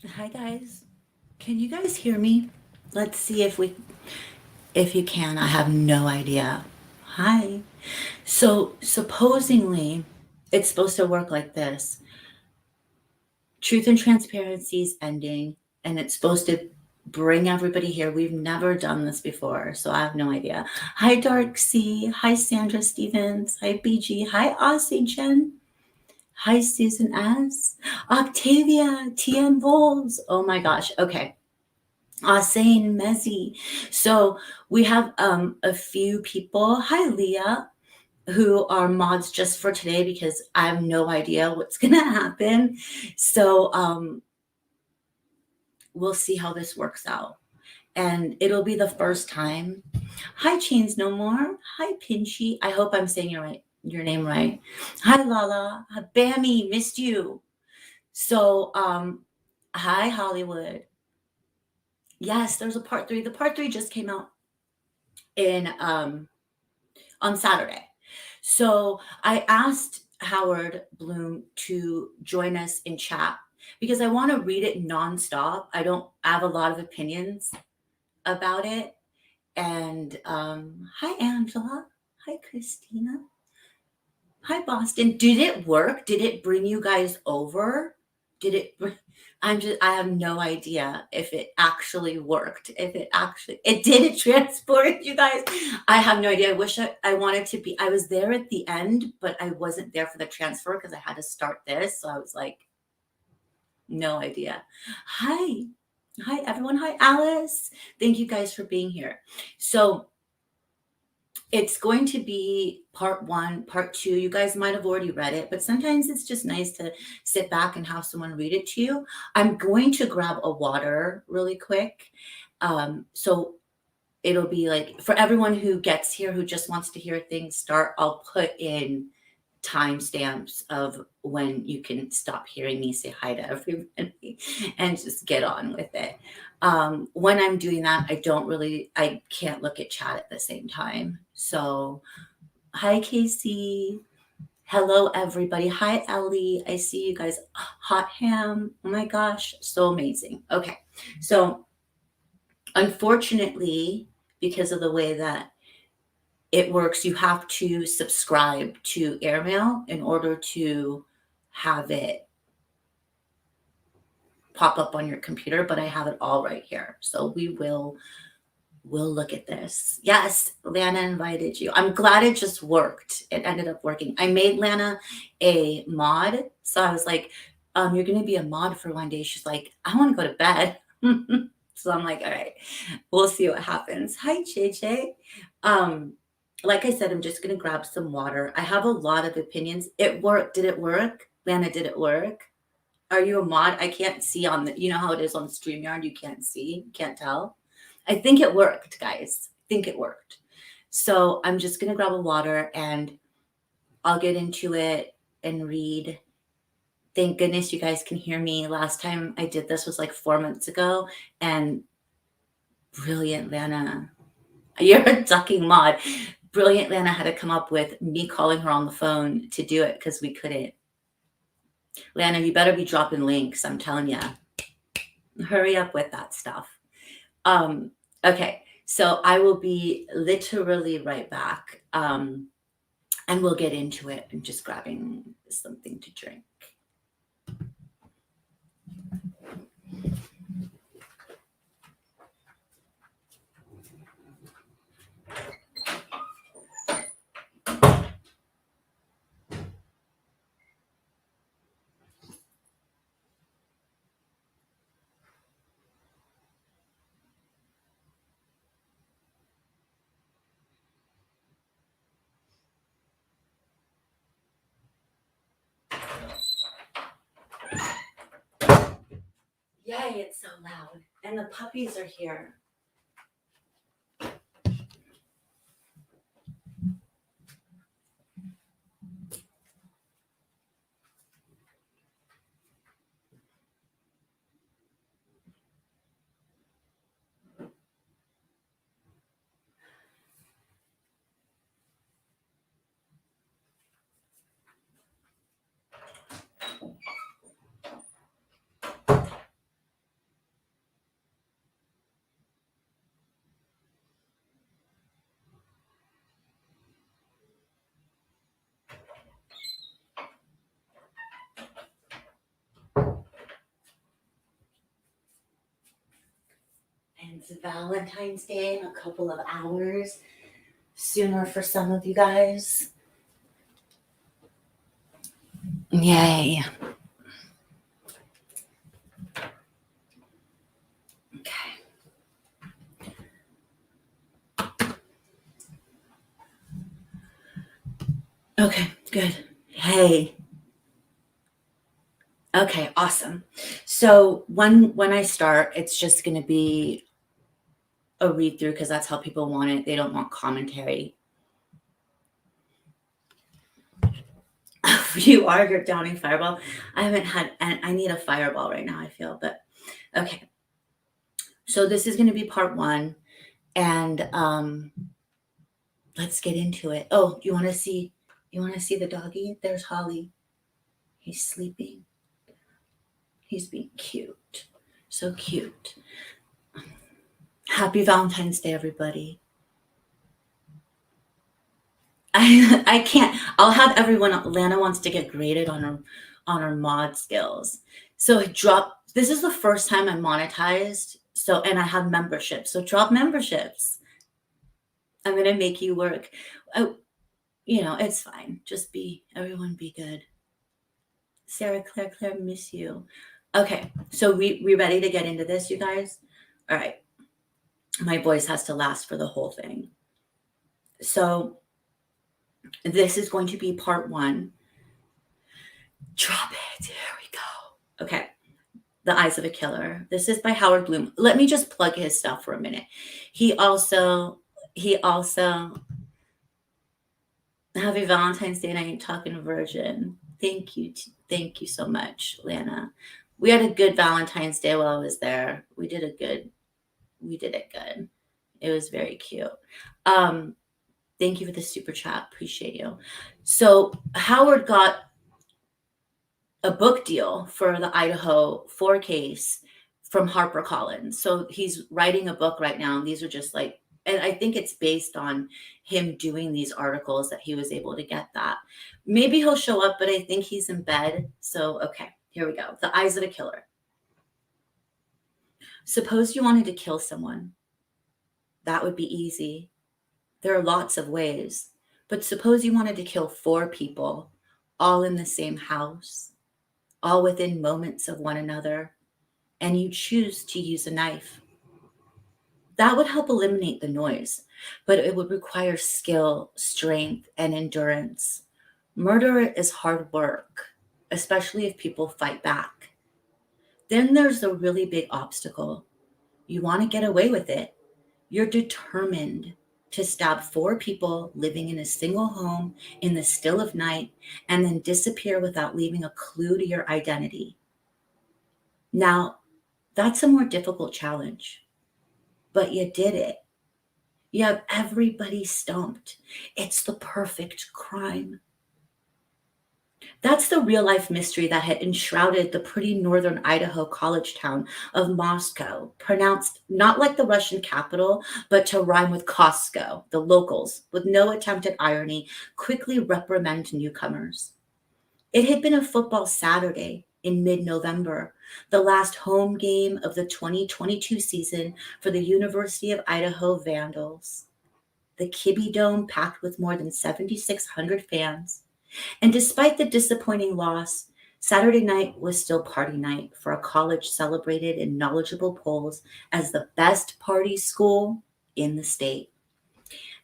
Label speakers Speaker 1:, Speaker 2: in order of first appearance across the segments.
Speaker 1: Hi guys. Can you guys hear me? Let's see if you can. I have no idea. Hi. So supposedly it's supposed to work like this. Truth and transparency is ending and it's supposed to bring everybody here. We've never done this before, so I have no idea. Hi Dark C. Hi Sandra Stevens. Hi BG. Hi Aussie Jen. Hi Susan S. Octavia. TN Voles. Oh my gosh. Okay. Saying Mezzi. So we have a few people. Hi, Leah, who are mods just for today because I have no idea what's gonna happen. So we'll see how this works out. And it'll be the first time. Hi, Chains No More. Hi, Pinchy. I hope I'm saying your name right. Hi, Lala. Hi, Bammy, missed you. So hi, Hollywood. Yes, there's a part three. The part three just came out in on Saturday. So I asked Howard Bloom to join us in chat because I want to read it nonstop. I have a lot of opinions about it. And hi, Angela. Hi, Christina. Hi, Boston. Did it work? Did it bring you guys over? Did it? I have no idea if it actually worked. If it actually, it did it transport you guys. I have no idea. I wanted to be, I was there at the end, but I wasn't there for the transfer because I had to start this. So I was like, no idea. Hi. Hi, everyone. Hi, Alice. Thank you guys for being here. So, it's going to be part one, part two. You guys might have already read it, but sometimes it's just nice to sit back and have someone read it to you. I'm going to grab a water really quick. So it'll be like for everyone who gets here who just wants to hear things start, I'll put in timestamps of when you can stop hearing me say hi to everybody and just get on with it. When I'm doing that, I can't look at chat at the same time. So, hi, Casey. Hello, everybody. Hi, Ellie. I see you guys. Hot ham. Oh my gosh, so amazing. Okay, so unfortunately, because of the way that it works, you have to subscribe to Airmail in order to have it pop up on your computer, but I have it all right here. So we'll look at this. Yes, Lana invited you. I'm glad it just worked. It ended up working. I made Lana a mod. So I was like, you're gonna be a mod for one day. She's like, I want to go to bed. So I'm like, all right, we'll see what happens. Hi, JJ. Um, like I said, I'm just gonna grab some water. I have a lot of opinions. It worked. Did it work? Lana, did it work? Are you a mod? I can't see on the, you know how it is on StreamYard, you can't see, can't tell. I think it worked, guys. I think it worked. So I'm just gonna grab a water and I'll get into it and read. Thank goodness you guys can hear me. Last time I did this was like 4 months ago, and brilliant Lana. You're a ducking mod. Brilliant Lana had to come up with me calling her on the phone to do it because we couldn't. Lana, you better be dropping links. I'm telling you. Hurry up with that stuff. Okay, so I will be literally right back. And we'll get into it. I'm just grabbing something to drink. Yay, it's so loud. And the puppies are here. It's Valentine's Day in a couple of hours. Sooner for some of you guys. Yay. Okay. Okay, good. Hey. Okay, awesome. So when I start, it's just going to be a read through because that's how people want it. They don't want commentary. You are your downing fireball. I haven't had, and I need a fireball right now, I feel, but okay. So this is going to be part one, and let's get into it. Oh, you want to see the doggy? There's Holly. He's sleeping. He's being cute. So cute. Happy Valentine's Day, everybody. I can't. I'll have everyone. Lana wants to get graded on her mod skills. So drop. This is the first time I'm monetized. So and I have memberships. So drop memberships. I'm gonna make you work. It's fine. Just everyone be good. Sarah, Claire, miss you. Okay, so we ready to get into this, you guys? All right. My voice has to last for the whole thing. So this is going to be part one. Drop it. There we go. Okay. The Eyes of a Killer. This is by Howard Blum. Let me just plug his stuff for a minute. He also Happy Valentine's Day, and I ain't talking virgin. Thank you so much, Lana. We had a good Valentine's Day while I was there. We did it good. It was very cute. Thank you for the super chat. Appreciate you. So Howard got a book deal for the Idaho 4 case from HarperCollins. So he's writing a book right now, and these are just like, and I think it's based on him doing these articles that he was able to get that. Maybe he'll show up, but I think he's in bed. So, okay, here we go. The Eyes of a Killer. Suppose you wanted to kill someone. That would be easy. There are lots of ways. But suppose you wanted to kill 4 people, all in the same house, all within moments of one another, and you choose to use a knife. That would help eliminate the noise, but it would require skill, strength, and endurance. Murder is hard work, especially if people fight back. Then there's the really big obstacle. You want to get away with it. You're determined to stab 4 people living in a single home in the still of night and then disappear without leaving a clue to your identity. Now, that's a more difficult challenge. But you did it. You have everybody stumped. It's the perfect crime. That's the real life mystery that had enshrouded the pretty northern Idaho college town of Moscow, pronounced not like the Russian capital, but to rhyme with Costco. The locals, with no attempt at irony, quickly reprimand newcomers. It had been a football Saturday in mid-November, the last home game of the 2022 season for the University of Idaho Vandals. The Kibbe Dome packed with more than 7,600 fans. And despite the disappointing loss, Saturday night was still party night for a college celebrated in knowledgeable polls as the best party school in the state.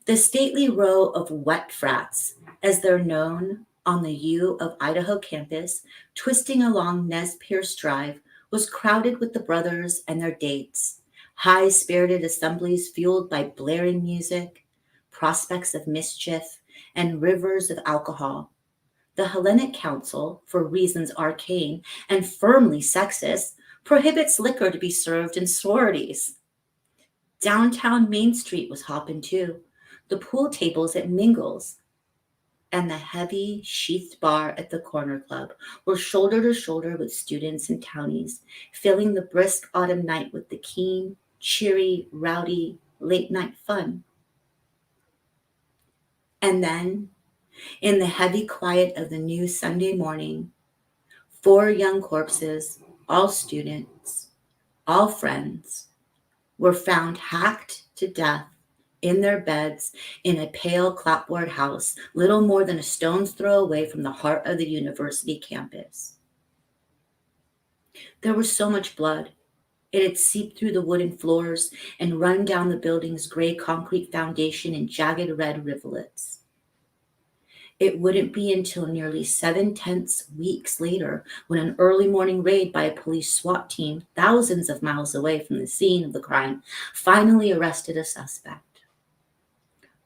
Speaker 1: The stately row of wet frats, as they're known, on the U of Idaho campus, twisting along Nez Perce Drive, was crowded with the brothers and their dates, high-spirited assemblies fueled by blaring music, prospects of mischief, and rivers of alcohol. The Hellenic Council, for reasons arcane and firmly sexist, prohibits liquor to be served in sororities. Downtown Main Street was hopping too. The pool tables at Mingles and the heavy, sheathed bar at the Corner Club were shoulder to shoulder with students and townies, filling the brisk autumn night with the keen, cheery, rowdy, late-night fun. And then, in the heavy quiet of the new Sunday morning, 4 young corpses, all students, all friends, were found hacked to death in their beds in a pale clapboard house, little more than a stone's throw away from the heart of the university campus. There was so much blood. It had seeped through the wooden floors and run down the building's gray concrete foundation in jagged red rivulets. It wouldn't be until nearly 7 tenths weeks later, when an early morning raid by a police SWAT team, thousands of miles away from the scene of the crime, finally arrested a suspect.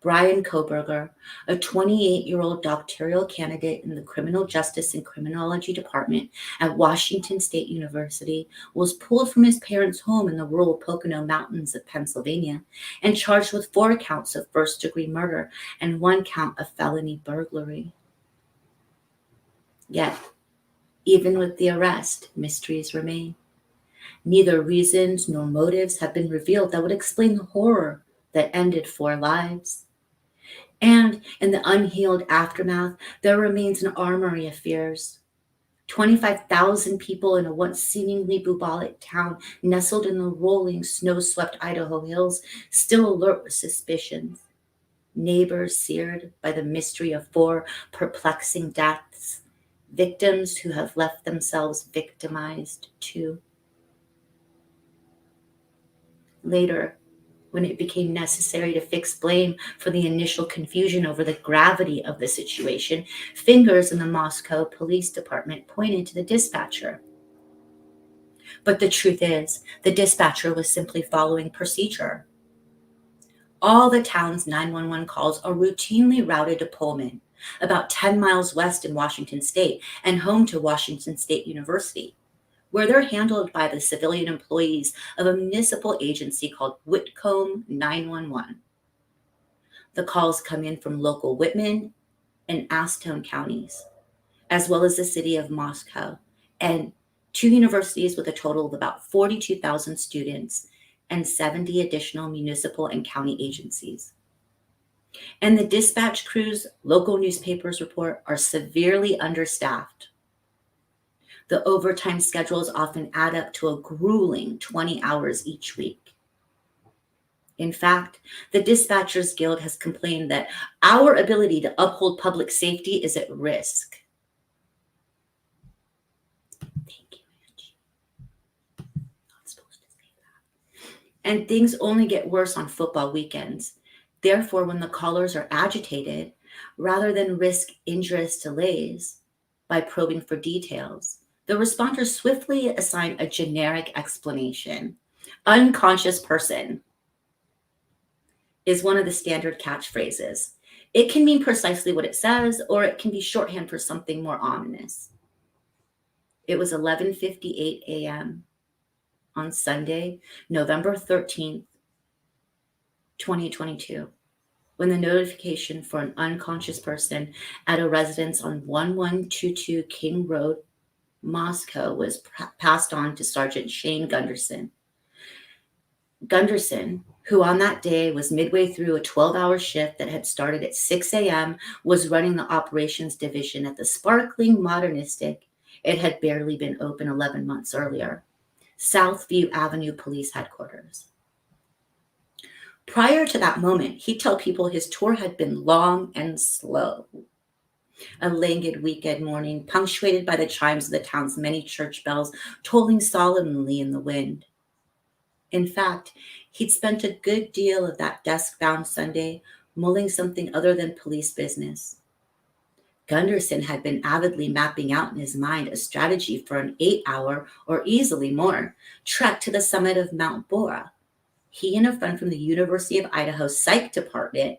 Speaker 1: Brian Koberger, a 28-year-old doctoral candidate in the Criminal Justice and Criminology Department at Washington State University, was pulled from his parents' home in the rural Pocono Mountains of Pennsylvania and charged with 4 counts of first-degree murder and 1 count of felony burglary. Yet, even with the arrest, mysteries remain. Neither reasons nor motives have been revealed that would explain the horror that ended 4 lives. And in the unhealed aftermath, there remains an armory of fears. 25,000 people in a once seemingly bubonic town nestled in the rolling, snow-swept Idaho hills, still alert with suspicions. Neighbors seared by the mystery of 4 perplexing deaths. Victims who have left themselves victimized too. Later, when it became necessary to fix blame for the initial confusion over the gravity of the situation, fingers in the Moscow Police Department pointed to the dispatcher. But the truth is, the dispatcher was simply following procedure. All the town's 911 calls are routinely routed to Pullman, about 10 miles west in Washington State and home to Washington State University, where they're handled by the civilian employees of a municipal agency called Whitcomb 911. The calls come in from local Whitman and Astone counties, as well as the city of Moscow, and 2 universities with a total of about 42,000 students and 70 additional municipal and county agencies. And the dispatch crews, local newspapers report, are severely understaffed. The overtime schedules often add up to a grueling 20 hours each week. In fact, the Dispatchers Guild has complained that our ability to uphold public safety is at risk. Thank you, Angie. Not supposed to say that. And things only get worse on football weekends. Therefore, when the callers are agitated, rather than risk injurious delays by probing for details, the responders swiftly assign a generic explanation. Unconscious person is one of the standard catchphrases. It can mean precisely what it says, or it can be shorthand for something more ominous. It was 11:58 a.m. on Sunday, November 13th, 2022, when the notification for an unconscious person at a residence on 1122 King Road, Moscow, was passed on to Sergeant Shane Gunderson. Gunderson, who on that day was midway through a 12-hour shift that had started at 6 a.m., was running the operations division at the sparkling, modernistic, it had barely been open 11 months earlier, Southview Avenue Police Headquarters. Prior to that moment, he'd tell people his tour had been long and slow. A languid weekend morning, punctuated by the chimes of the town's many church bells tolling solemnly in the wind. In fact, he'd spent a good deal of that desk-bound Sunday mulling something other than police business. Gunderson had been avidly mapping out in his mind a strategy for an 8-hour, or easily more, trek to the summit of Mount Bora. He and a friend from the University of Idaho Psych Department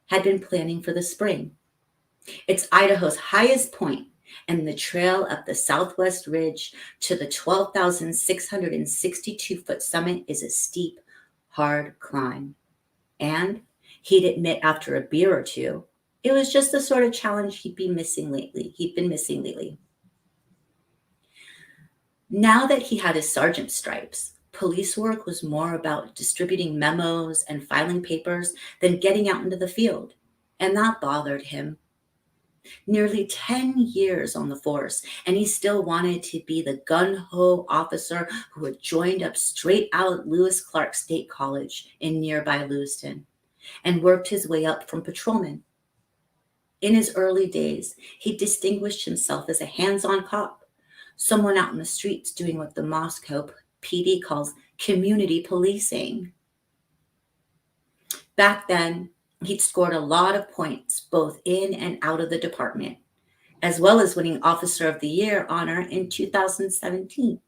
Speaker 1: had been planning for the spring. It's Idaho's highest point, and the trail up the southwest ridge to the 12,662-foot summit is a steep, hard climb. And he'd admit after a beer or two, it was just the sort of challenge he'd been missing lately. Now that he had his sergeant stripes, police work was more about distributing memos and filing papers than getting out into the field, and that bothered him. Nearly 10 years on the force, and he still wanted to be the gun-ho officer who had joined up straight out at Lewis Clark State College in nearby Lewiston and worked his way up from patrolman. In his early days, he distinguished himself as a hands-on cop, someone out in the streets doing what the Moscow PD calls community policing. Back then, he'd scored a lot of points both in and out of the department, as well as winning Officer of the Year honor in 2017,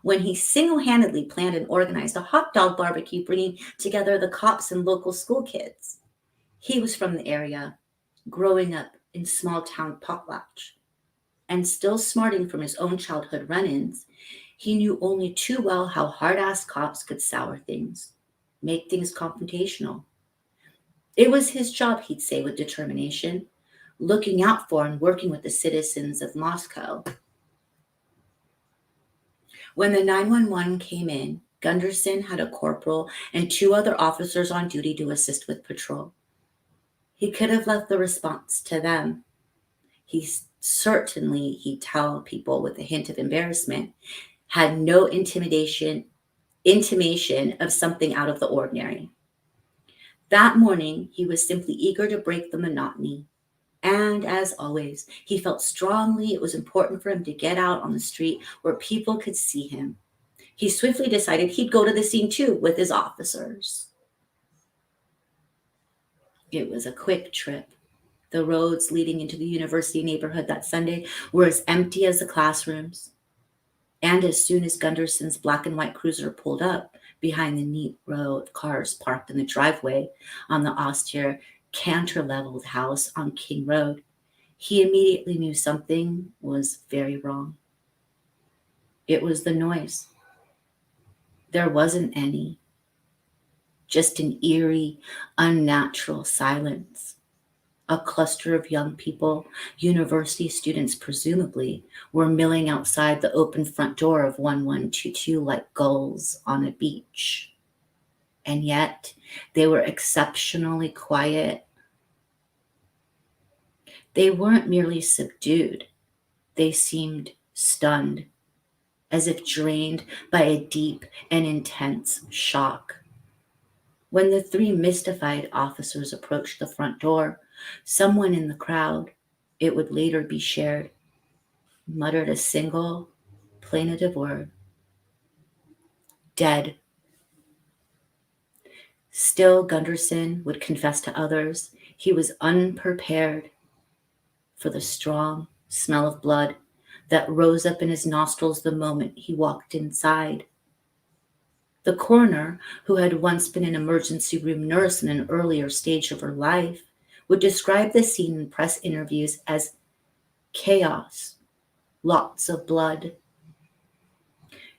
Speaker 1: when he single-handedly planned and organized a hot dog barbecue bringing together the cops and local school kids. He was from the area, growing up in small-town potlatch, and still smarting from his own childhood run-ins. He knew only too well how hard-ass cops could sour things, make things confrontational. It was his job, he'd say with determination, looking out for and working with the citizens of Moscow. When the 911 came in, Gunderson had a corporal and 2 other officers on duty to assist with patrol. He could have left the response to them. He'd tell people with a hint of embarrassment, had no intimation of something out of the ordinary. That morning, he was simply eager to break the monotony. And as always, he felt strongly it was important for him to get out on the street where people could see him. He swiftly decided he'd go to the scene too with his officers. It was a quick trip. The roads leading into the university neighborhood that Sunday were as empty as the classrooms. And as soon as Gunderson's black and white cruiser pulled up behind the neat row of cars parked in the driveway on the austere, canter-leveled house on King Road, he immediately knew something was very wrong. It was the noise. There wasn't any. Just an eerie, unnatural silence. A cluster of young people, university students presumably, were milling outside the open front door of 1122 like gulls on a beach. And yet, they were exceptionally quiet. They weren't merely subdued. They seemed stunned, as if drained by a deep and intense shock. When the 3 mystified officers approached the front door, someone in the crowd, it would later be shared, muttered a single plaintive word: dead. Still, Gunderson would confess to others he was unprepared for the strong smell of blood that rose up in his nostrils the moment he walked inside. The coroner, who had once been an emergency room nurse in an earlier stage of her life, would describe the scene in press interviews as chaos, lots of blood.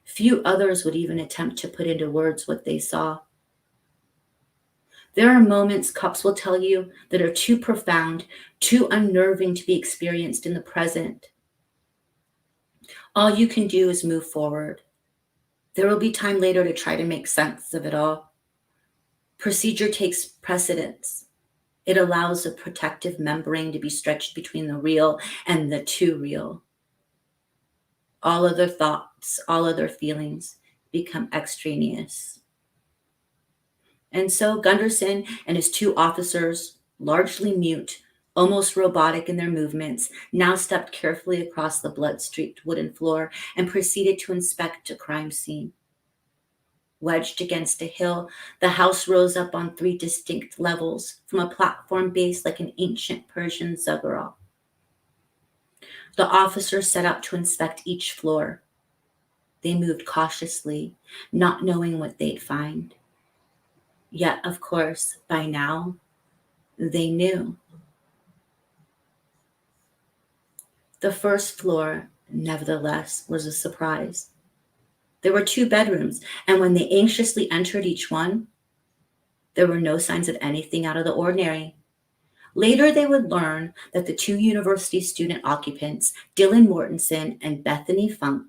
Speaker 1: Few others would even attempt to put into words what they saw. There are moments, cops will tell you, that are too profound, too unnerving to be experienced in the present. All you can do is move forward. There will be time later to try to make sense of it all. Procedure takes precedence. It allows a protective membrane to be stretched between the real and the too real. All other thoughts, all other feelings become extraneous. And so Gunderson and his 2 officers, largely mute, almost robotic in their movements, now stepped carefully across the blood-streaked wooden floor and proceeded to inspect a crime scene. Wedged against a hill, the house rose up on 3 distinct levels from a platform base like an ancient Persian ziggurat. The officers set out to inspect each floor. They moved cautiously, not knowing what they'd find. Yet, of course, by now, they knew. The first floor, nevertheless, was a surprise. There were 2 bedrooms, and when they anxiously entered each one, there were no signs of anything out of the ordinary. Later, they would learn that the 2 university student occupants, Dylan Mortensen and Bethany Funk,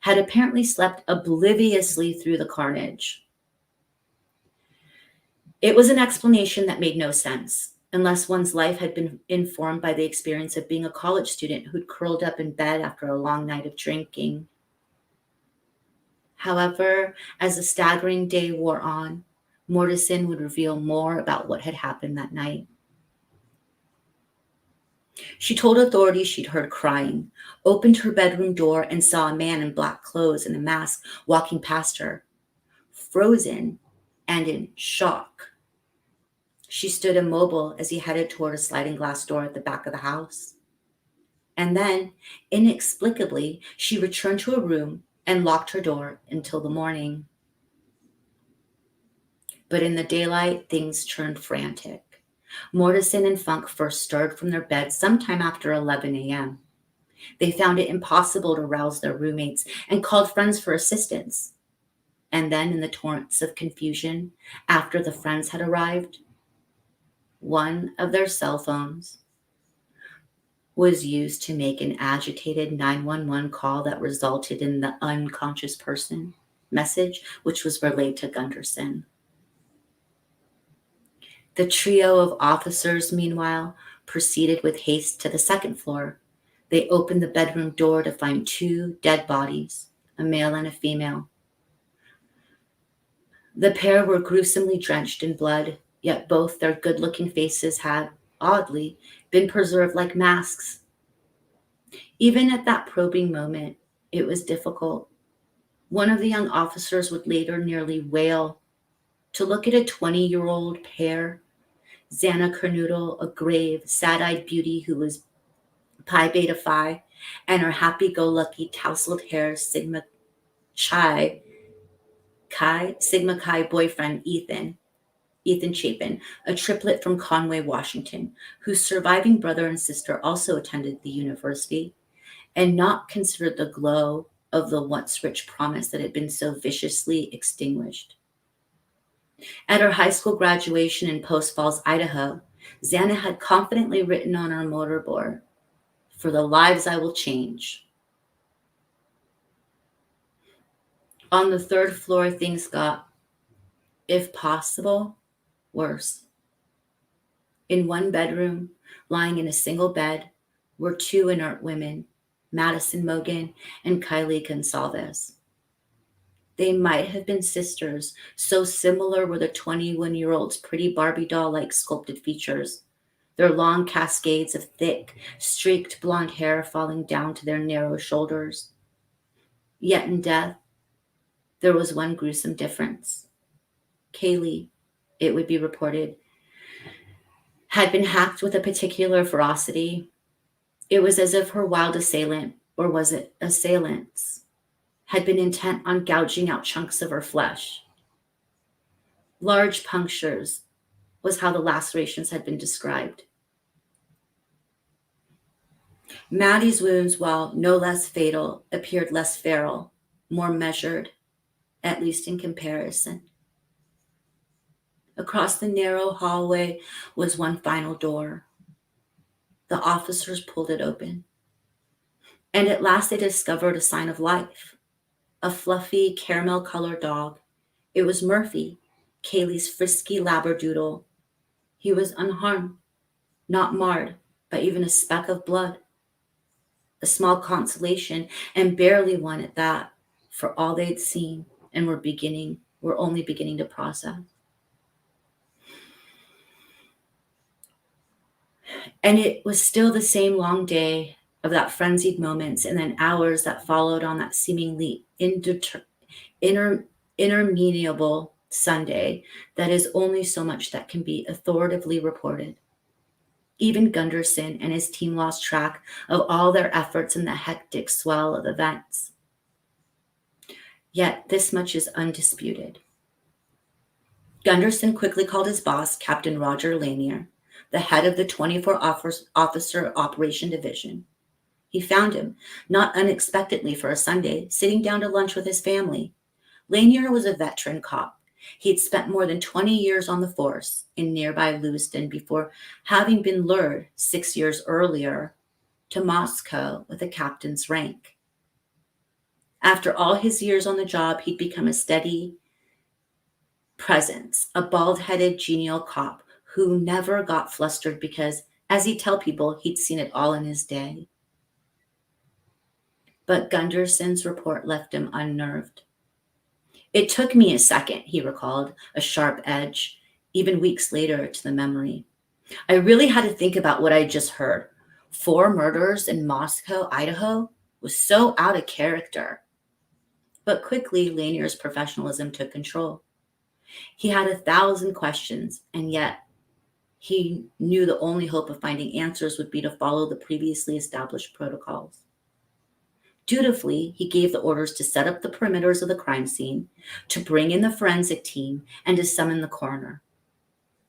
Speaker 1: had apparently slept obliviously through the carnage. It was an explanation that made no sense, unless one's life had been informed by the experience of being a college student who'd curled up in bed after a long night of drinking. However, as the staggering day wore on, Mortison would reveal more about what had happened that night. She told authorities she'd heard crying, opened her bedroom door, and saw a man in black clothes and a mask walking past her, frozen and in shock. She stood immobile as he headed toward a sliding glass door at the back of the house. And then, inexplicably, she returned to her room and locked her door until the morning. But in the daylight, things turned frantic. Mortison and Funk first stirred from their beds sometime after 11 a.m. They found it impossible to rouse their roommates and called friends for assistance. And then, in the torrents of confusion, after the friends had arrived, one of their cell phones was used to make an agitated 911 call that resulted in the unconscious person message, which was relayed to Gunderson. The trio of officers, meanwhile, proceeded with haste to the second floor. They opened the bedroom door to find two dead bodies, a male and a female. The pair were gruesomely drenched in blood, yet both their good-looking faces had, oddly, been preserved like masks. Even at that probing moment, it was difficult. One of the young officers would later nearly wail to look at a 20-year-old pair, Xana Kernodle, a grave, sad-eyed beauty who was Pi Beta Phi, and her happy-go-lucky tousled hair Sigma Chi boyfriend Ethan Chapin, a triplet from Conway, Washington, whose surviving brother and sister also attended the university and not considered the glow of the once rich promise that had been so viciously extinguished. At her high school graduation in Post Falls, Idaho, Xana had confidently written on her mortarboard, "For the lives I will change." On the third floor, things got, if possible, worse. In one bedroom, lying in a single bed, were two inert women, Madison Mogan and Kylie Gonsalves. They might have been sisters, so similar were the 21-year-old's pretty Barbie doll-like sculpted features, their long cascades of thick, streaked blonde hair falling down to their narrow shoulders. Yet in death, there was one gruesome difference. Kaylee, it would be reported, had been hacked with a particular ferocity. It was as if her wild assailant, or was it assailants, had been intent on gouging out chunks of her flesh. Large punctures was how the lacerations had been described. Maddie's wounds, while no less fatal, appeared less feral, more measured, at least in comparison. Across the narrow hallway was one final door. The officers pulled it open. And at last they discovered a sign of life. A fluffy, caramel-colored dog. It was Murphy, Kaylee's frisky labradoodle. He was unharmed, not marred by even a speck of blood. A small consolation, and barely one at that, for all they'd seen and were only beginning to process. And it was still the same long day of that frenzied moments and then hours that followed on that seemingly interminable Sunday that is only so much that can be authoritatively reported. Even Gunderson and his team lost track of all their efforts in the hectic swell of events. Yet this much is undisputed. Gunderson quickly called his boss, Captain Roger Lanier, the head of the 24-officer Operation Division. He found him, not unexpectedly for a Sunday, sitting down to lunch with his family. Lanier was a veteran cop. He'd spent more than 20 years on the force in nearby Lewiston before having been lured 6 years earlier to Moscow with a captain's rank. After all his years on the job, he'd become a steady presence, a bald-headed, genial cop who never got flustered because, as he'd tell people, he'd seen it all in his day. But Gunderson's report left him unnerved. It took me a second, he recalled, a sharp edge, even weeks later, to the memory. I really had to think about what I just heard. 4 murders in Moscow, Idaho was so out of character. But quickly, Lanier's professionalism took control. He had 1,000 questions, and yet he knew the only hope of finding answers would be to follow the previously established protocols. Dutifully, he gave the orders to set up the perimeters of the crime scene, to bring in the forensic team, and to summon the coroner.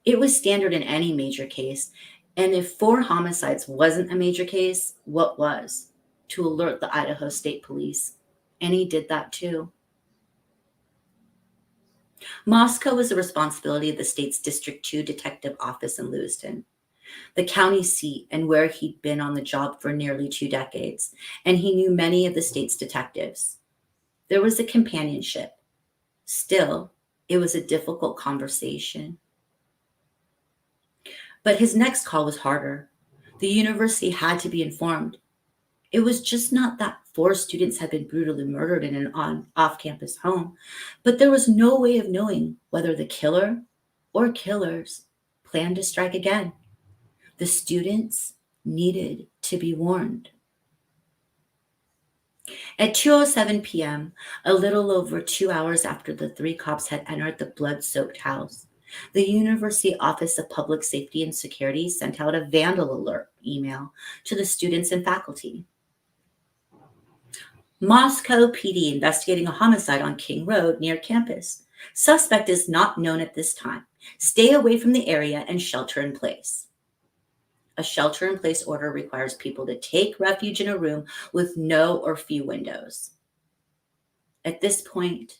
Speaker 1: It was standard in any major case, and if 4 homicides wasn't a major case, what was? To alert the Idaho State Police. And he did that too. Moscow was the responsibility of the state's District 2 Detective Office in Lewiston, the county seat and where he'd been on the job for nearly 2 decades, and he knew many of the state's detectives. There was a companionship. Still, it was a difficult conversation. But his next call was harder. The university had to be informed. It was just not that 4 students had been brutally murdered in an off-campus home, but there was no way of knowing whether the killer or killers planned to strike again. The students needed to be warned. At 2:07 p.m., a little over 2 hours after the 3 cops had entered the blood-soaked house, the University Office of Public Safety and Security sent out a vandal alert email to the students and faculty. Moscow PD investigating a homicide on King Road near campus. Suspect is not known at this time. Stay away from the area and shelter in place. A shelter-in-place order requires people to take refuge in a room with no or few windows. At this point,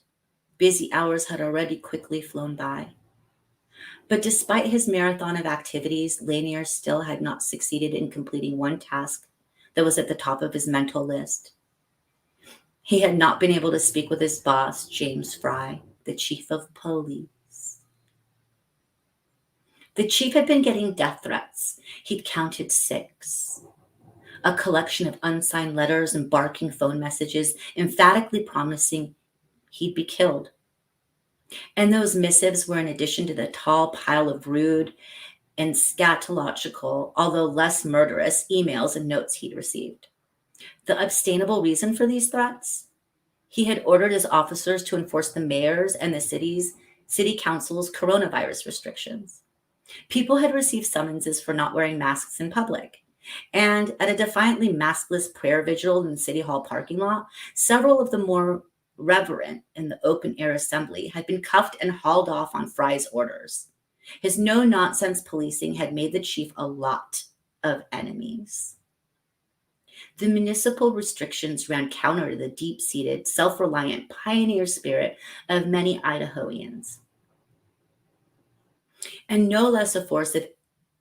Speaker 1: busy hours had already quickly flown by. But despite his marathon of activities, Lanier still had not succeeded in completing one task that was at the top of his mental list. He had not been able to speak with his boss, James Fry, the chief of police. The chief had been getting death threats. He'd counted 6. A collection of unsigned letters and barking phone messages emphatically promising he'd be killed. And those missives were in addition to the tall pile of rude and scatological, although less murderous, emails and notes he'd received. The unsustainable reason for these threats? He had ordered his officers to enforce the mayor's and the city council's coronavirus restrictions. People had received summonses for not wearing masks in public. And at a defiantly maskless prayer vigil in the City Hall parking lot, several of the more reverent in the open-air assembly had been cuffed and hauled off on Fry's orders. His no-nonsense policing had made the chief a lot of enemies. The municipal restrictions ran counter to the deep-seated, self-reliant pioneer spirit of many Idahoans. And no less a force of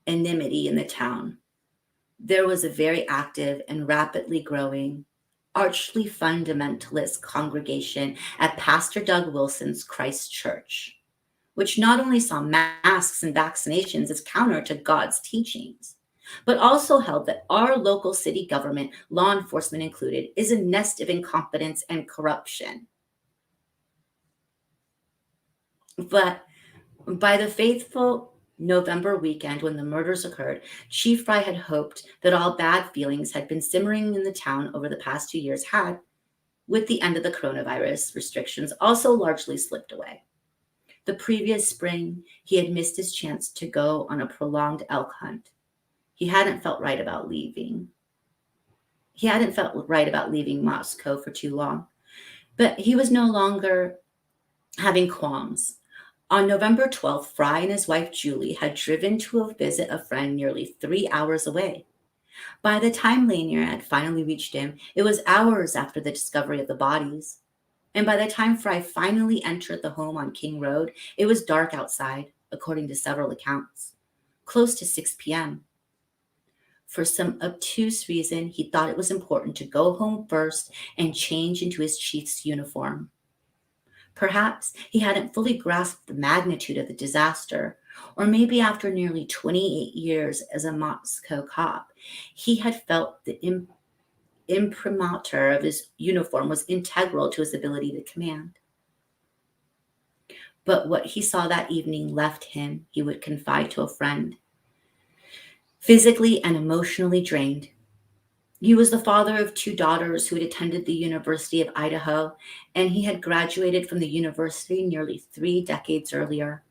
Speaker 1: enmity in the town. There was a very active and rapidly growing, archly fundamentalist congregation at Pastor Doug Wilson's Christ Church, which not only saw masks and vaccinations as counter to God's teachings, but also held that our local city government, law enforcement included, is a nest of incompetence and corruption. But by the faithful November weekend when the murders occurred, Chief Fry had hoped that all bad feelings had been simmering in the town over the past 2 years had, with the end of the coronavirus restrictions, also largely slipped away. The previous spring, he had missed his chance to go on a prolonged elk hunt. He hadn't felt right about leaving. Moscow for too long, but he was no longer having qualms. On November 12th, Fry and his wife Julie had driven to visit a friend nearly 3 hours away. By the time Lanier had finally reached him, it was hours after the discovery of the bodies. And by the time Fry finally entered the home on King Road, it was dark outside, according to several accounts, close to 6 p.m. For some obtuse reason, he thought it was important to go home first and change into his chief's uniform. Perhaps he hadn't fully grasped the magnitude of the disaster, Or maybe after nearly 28 years as a Moscow cop, he had felt the imprimatur of his uniform was integral to his ability to command. But what he saw that evening left him, he would confide to a friend, physically and emotionally drained. He was the father of two daughters who had attended the University of Idaho, and he had graduated from the university nearly 3 decades earlier.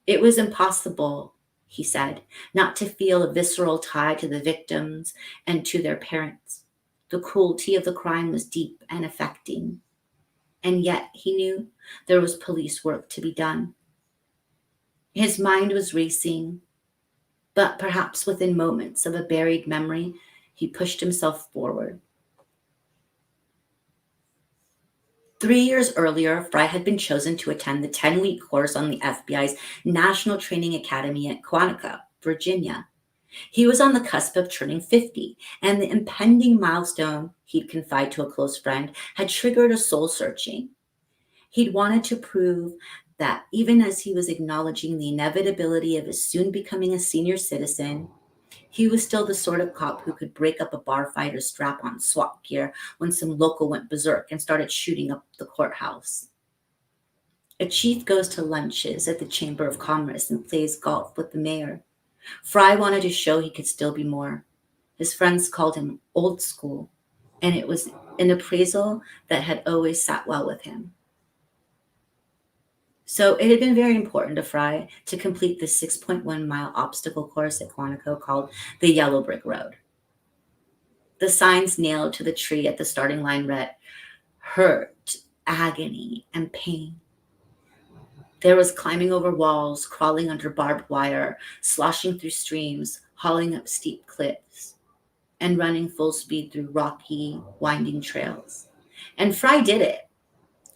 Speaker 1: It was impossible, he said, not to feel a visceral tie to the victims and to their parents. The cruelty of the crime was deep and affecting, and yet he knew there was police work to be done. His mind was racing, but perhaps within moments of a buried memory, he pushed himself forward. 3 years earlier, Fry had been chosen to attend the 10-week course on the FBI's National Training Academy at Quantico, Virginia. He was on the cusp of turning 50, and the impending milestone, he'd confide to a close friend, had triggered a soul searching. He'd wanted to prove that even as he was acknowledging the inevitability of his soon becoming a senior citizen, he was still the sort of cop who could break up a bar fight or strap on SWAT gear when some local went berserk and started shooting up the courthouse. A chief goes to lunches at the Chamber of Commerce and plays golf with the mayor. Fry wanted to show he could still be more. His friends called him old school, and it was an appraisal that had always sat well with him. So it had been very important to Fry to complete the 6.1-mile obstacle course at Quantico called the Yellow Brick Road. The signs nailed to the tree at the starting line read, "Hurt, agony, and pain." There was climbing over walls, crawling under barbed wire, sloshing through streams, hauling up steep cliffs, and running full speed through rocky, winding trails. And Fry did it.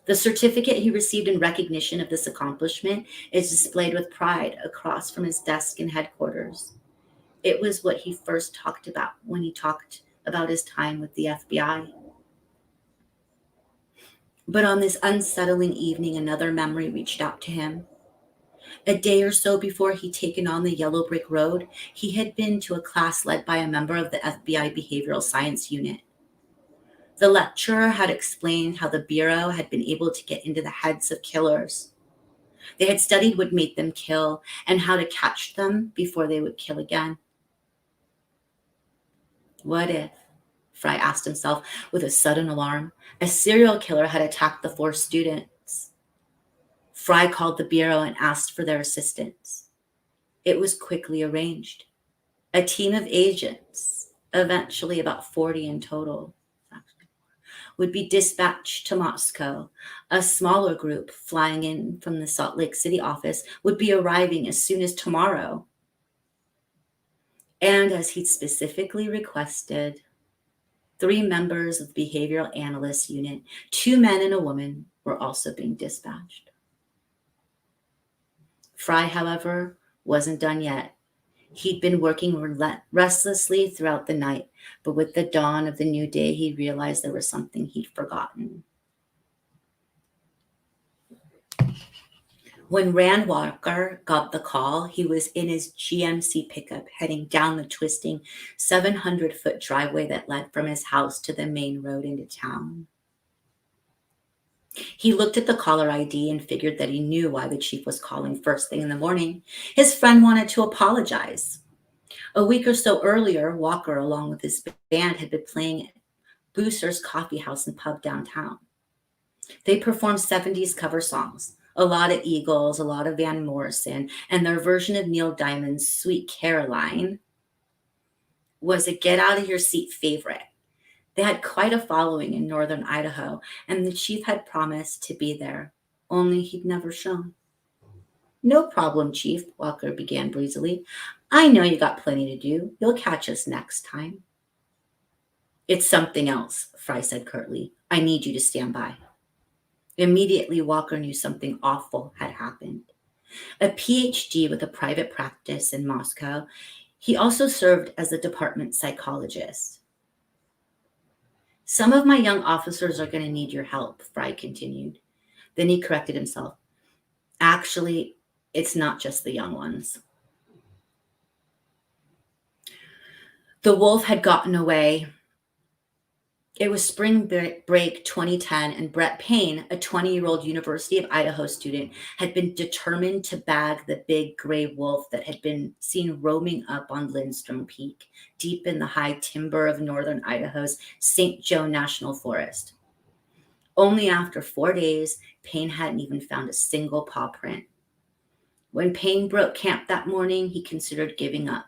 Speaker 1: The certificate he received in recognition of this accomplishment is displayed with pride across from his desk in headquarters. It was what he first talked about when he talked about his time with the FBI. But on this unsettling evening, another memory reached out to him. A day or so before he'd taken on the Yellow Brick Road, he had been to a class led by a member of the FBI Behavioral Science Unit. The lecturer had explained how the Bureau had been able to get into the heads of killers. They had studied what made them kill and how to catch them before they would kill again. What if, Fry asked himself with a sudden alarm, a serial killer had attacked the 4 students? Fry called the Bureau and asked for their assistance. It was quickly arranged. A team of agents, eventually about 40 in total, would be dispatched to Moscow. A smaller group flying in from the Salt Lake City office would be arriving as soon as tomorrow. And as he'd specifically requested, 3 members of the Behavioral Analyst Unit, 2 men and a woman, were also being dispatched. Fry, however, wasn't done yet. He'd been working restlessly throughout the night, but with the dawn of the new day, he realized there was something he'd forgotten. When Rand Walker got the call, he was in his GMC pickup heading down the twisting 700-foot driveway that led from his house to the main road into town. He looked at the caller ID and figured that he knew why the chief was calling first thing in the morning. His friend wanted to apologize. A week or so earlier, Walker, along with his band, had been playing at Booster's Coffee House and Pub downtown. They performed 70s cover songs, a lot of Eagles, a lot of Van Morrison, and their version of Neil Diamond's Sweet Caroline was a get-out-of-your-seat favorite. They had quite a following in northern Idaho, and the chief had promised to be there, only he'd never shown. "No problem, Chief," Walker began breezily. "I know you got plenty to do. You'll catch us next time." "It's something else," Fry said curtly. "I need you to stand by." Immediately, Walker knew something awful had happened. A PhD with a private practice in Moscow, he also served as a department psychologist. "Some of my young officers are going to need your help," Fry continued. Then he corrected himself. "Actually, It's not just the young ones. The wolf had gotten away. It was spring break 2010, and Brett Payne, a 20-year-old University of Idaho student, had been determined to bag the big gray wolf that had been seen roaming up on Lindstrom Peak, deep in the high timber of northern Idaho's St. Joe National Forest. Only after 4 days, Payne hadn't even found a single paw print. When Payne broke camp that morning, he considered giving up.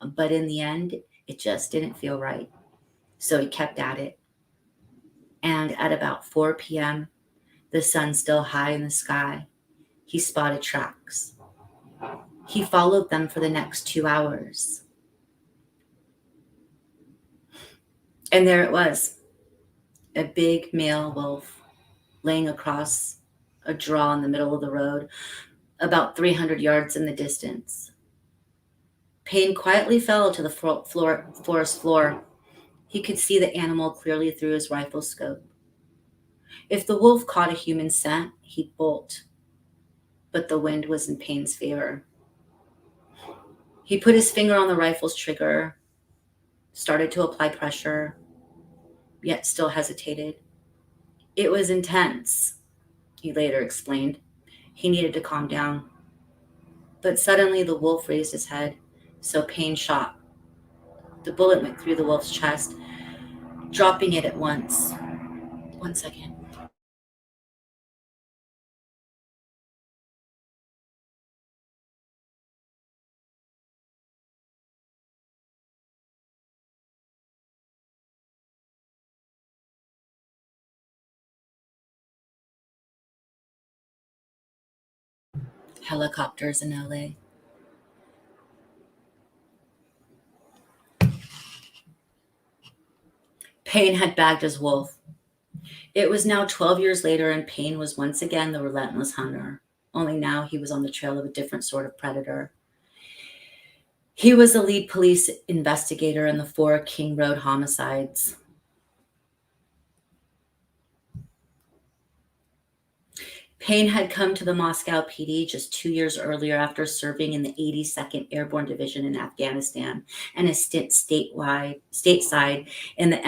Speaker 1: But in the end, it just didn't feel right. So he kept at it. And at about 4 p.m., the sun still high in the sky, he spotted tracks. He followed them for the next 2 hours. And there it was, a big male wolf laying across a draw in the middle of the road, about 300 yards in the distance. Payne quietly fell to the forest floor. He could see the animal clearly through his rifle scope. If the wolf caught a human scent, he'd bolt. But the wind was in Payne's favor. He put his finger on the rifle's trigger, started to apply pressure, yet still hesitated. It was intense, he later explained. He needed to calm down. But suddenly the wolf raised his head, so Payne shot. The bullet went through the wolf's chest, dropping it at once. 1 second. Helicopters in LA. Payne had bagged his wolf. It was now 12 years later, and Payne was once again the relentless hunter. Only now he was on the trail of a different sort of predator. He was a lead police investigator in the 4 King Road homicides. Payne had come to the Moscow PD just 2 years earlier after serving in the 82nd Airborne Division in Afghanistan and a stint stateside in the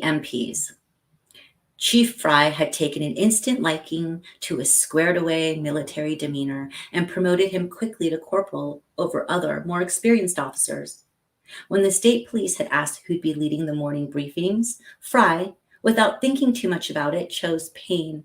Speaker 1: MPs. Chief Fry had taken an instant liking to his squared-away military demeanor and promoted him quickly to corporal over other, more experienced officers. When the state police had asked who'd be leading the morning briefings, Fry, without thinking too much about it, chose Payne.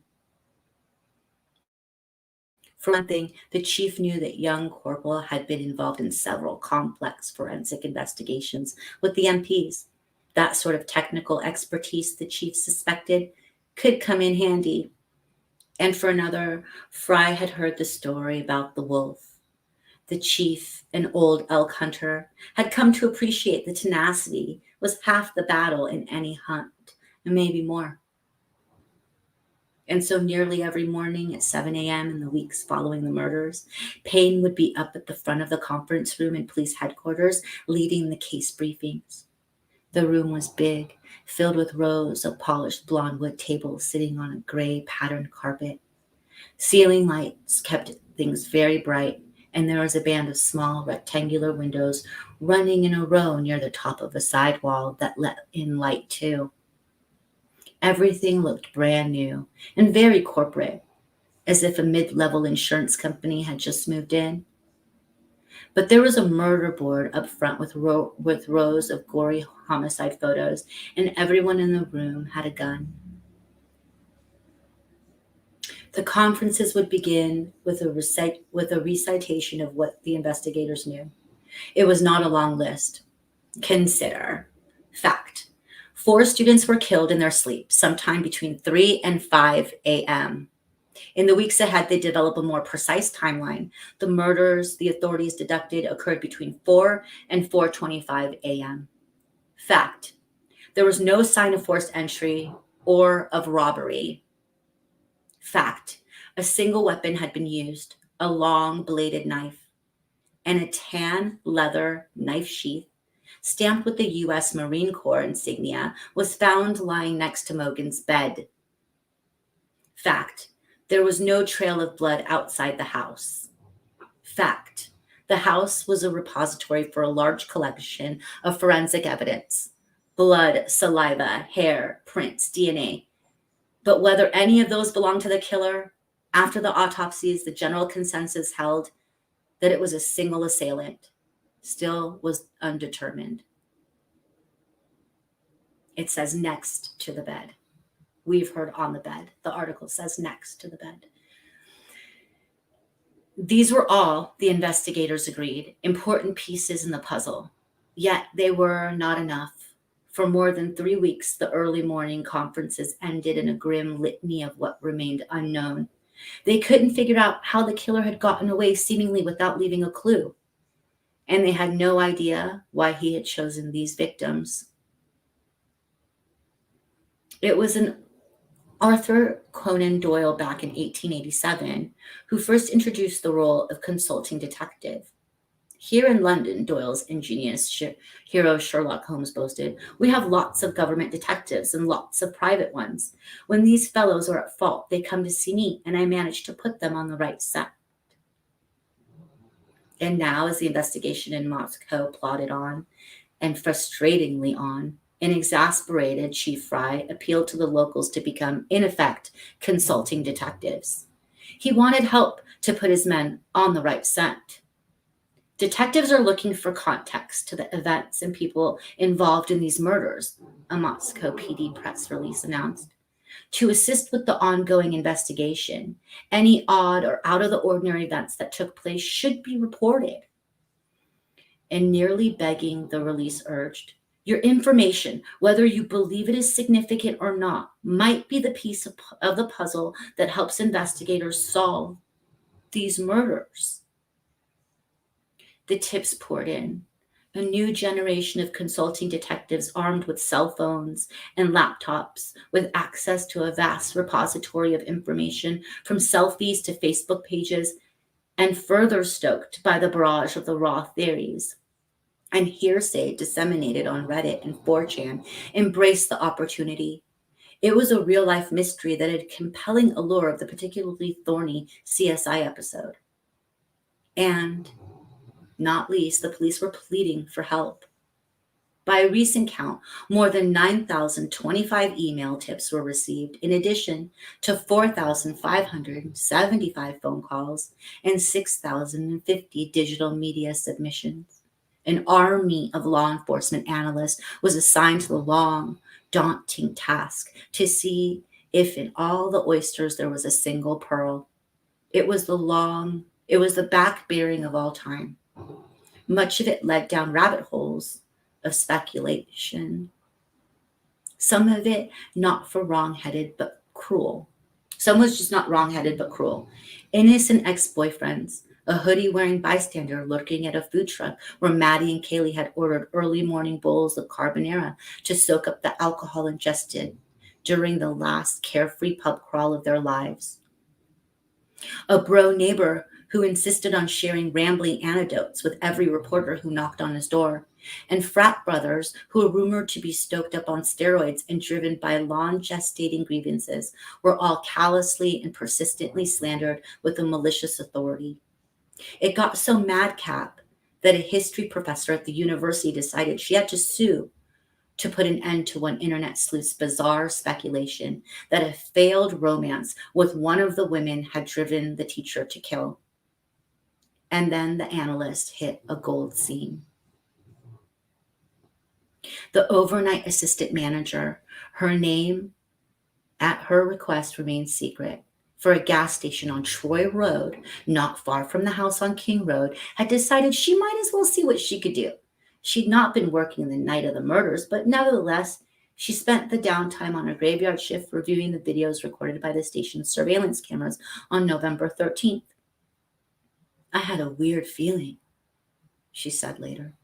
Speaker 1: For one thing, the chief knew that young Corporal had been involved in several complex forensic investigations with the MPs. That sort of technical expertise, the chief suspected, could come in handy. And for another, Fry had heard the story about the wolf. The chief, an old elk hunter, had come to appreciate the tenacity was half the battle in any hunt, and maybe more. And so nearly every morning at 7 a.m. in the weeks following the murders, Payne would be up at the front of the conference room in police headquarters leading the case briefings. The room was big, filled with rows of polished blonde wood tables sitting on a gray patterned carpet. Ceiling lights kept things very bright, and there was a band of small rectangular windows running in a row near the top of a side wall that let in light too. Everything looked brand new and very corporate, as if a mid-level insurance company had just moved in. But there was a murder board up front with rows of gory homicide photos, and everyone in the room had a gun. The conferences would begin with a recitation of what the investigators knew. It was not a long list. Consider. Fact. 4 students were killed in their sleep, sometime between 3 and 5 a.m. In the weeks ahead, they develop a more precise timeline. The murders, the authorities deducted, occurred between 4 and 4:25 a.m. Fact. There was no sign of forced entry or of robbery. Fact. A single weapon had been used, a long bladed knife, and a tan leather knife sheath stamped with the U.S. Marine Corps insignia was found lying next to Mogen's bed. Fact. There was no trail of blood outside the house. Fact: the house was a repository for a large collection of forensic evidence: blood, saliva, hair, prints, DNA. But whether any of those belonged to the killer, after the autopsies, the general consensus held that it was a single assailant, still was undetermined. It says next to the bed. We've heard on the bed. The article says next to the bed. These were all, the investigators agreed, important pieces in the puzzle. Yet they were not enough. For more than 3 weeks, the early morning conferences ended in a grim litany of what remained unknown. They couldn't figure out how the killer had gotten away seemingly without leaving a clue. And they had no idea why he had chosen these victims. It was an Arthur Conan Doyle back in 1887 who first introduced the role of consulting detective. Here in London, Doyle's ingenious hero Sherlock Holmes boasted, we have lots of government detectives and lots of private ones. When these fellows are at fault, they come to see me, and I manage to put them on the right scent. And now, as the investigation in Moscow plodded on, and frustratingly on, an exasperated Chief Fry appealed to the locals to become, in effect, consulting detectives. He wanted help to put his men on the right scent. Detectives are looking for context to the events and people involved in these murders, a Moscow PD press release announced. To assist with the ongoing investigation, any odd or out of the ordinary events that took place should be reported. And nearly begging, the release urged, your information, whether you believe it is significant or not, might be the piece of the puzzle that helps investigators solve these murders. The tips poured in. A new generation of consulting detectives armed with cell phones and laptops with access to a vast repository of information from selfies to Facebook pages, and further stoked by the barrage of the raw theories and hearsay disseminated on Reddit and 4chan, embraced the opportunity. It was a real-life mystery that had compelling allure of the particularly thorny CSI episode. And not least, the police were pleading for help. By a recent count, more than 9,025 email tips were received, in addition to 4,575 phone calls and 6,050 digital media submissions. An army of law enforcement analysts was assigned to the long, daunting task to see if in all the oysters there was a single pearl. It was the back-bearing of all time. Much of it led down rabbit holes of speculation. Some of it not for wrong-headed but cruel. Some was just not wrong-headed but cruel. Innocent ex-boyfriends, a hoodie-wearing bystander lurking at a food truck where Maddie and Kaylee had ordered early morning bowls of carbonara to soak up the alcohol ingested during the last carefree pub crawl of their lives. A bro neighbor who insisted on sharing rambling anecdotes with every reporter who knocked on his door, and frat brothers who were rumored to be stoked up on steroids and driven by long-gestating grievances were all callously and persistently slandered with a malicious authority. It got so madcap that a history professor at the university decided she had to sue to put an end to one internet sleuth's bizarre speculation that a failed romance with one of the women had driven the teacher to kill. And then the analyst hit a gold seam. The overnight assistant manager, her name at her request remained secret, for a gas station on Troy Road, not far from the house on King Road, had decided she might as well see what she could do. She'd not been working the night of the murders, but nevertheless, she spent the downtime on a graveyard shift reviewing the videos recorded by the station's surveillance cameras on November 13th. I had a weird feeling, she said later.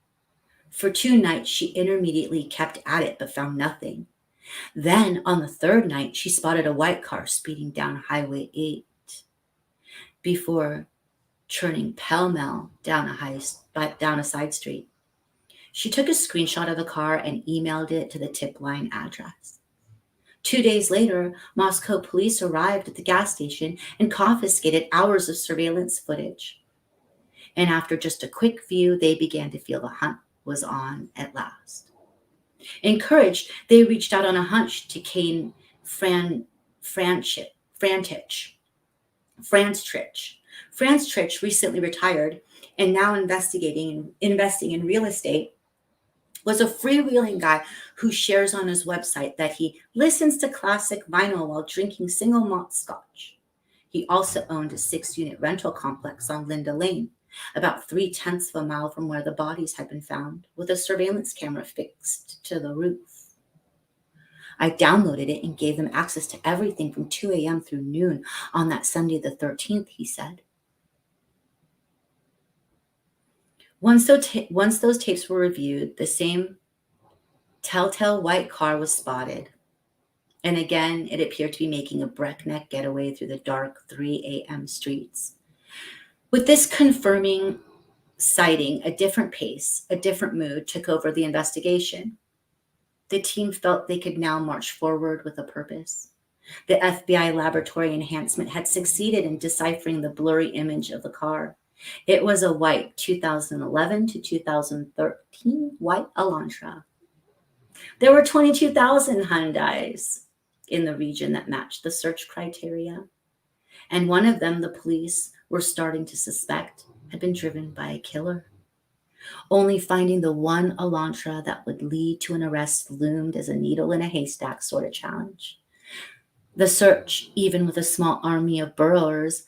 Speaker 1: For 2 nights, she intermittently kept at it but found nothing. Then, on the 3rd night, she spotted a white car speeding down Highway 8 before turning pell-mell down a side street. She took a screenshot of the car and emailed it to the tip line address. 2 days later, Moscow police arrived at the gas station and confiscated hours of surveillance footage. And after just a quick view, they began to feel the hunt was on at last. Encouraged, they reached out on a hunch to Kane Frantich. Franz Trich. Franz Trich recently retired and now investing in real estate, was a freewheeling guy who shares on his website that he listens to classic vinyl while drinking single malt scotch. He also owned a 6-unit rental complex on Linda Lane, about 3/10 of a mile from where the bodies had been found, with a surveillance camera fixed to the roof. I downloaded it and gave them access to everything from 2 a.m. through noon on that Sunday the 13th, he said. Once those tapes were reviewed, the same telltale white car was spotted. And again, it appeared to be making a breakneck getaway through the dark 3 a.m. streets. With this confirming sighting, a different pace, a different mood took over the investigation. The team felt they could now march forward with a purpose. The FBI laboratory enhancement had succeeded in deciphering the blurry image of the car. It was a white 2011 to 2013 white Elantra. There were 22,000 Hyundais in the region that matched the search criteria. And one of them, the police were starting to suspect, had been driven by a killer. Only finding the one Elantra that would lead to an arrest loomed as a needle in a haystack sort of challenge. The search, even with a small army of burrowers,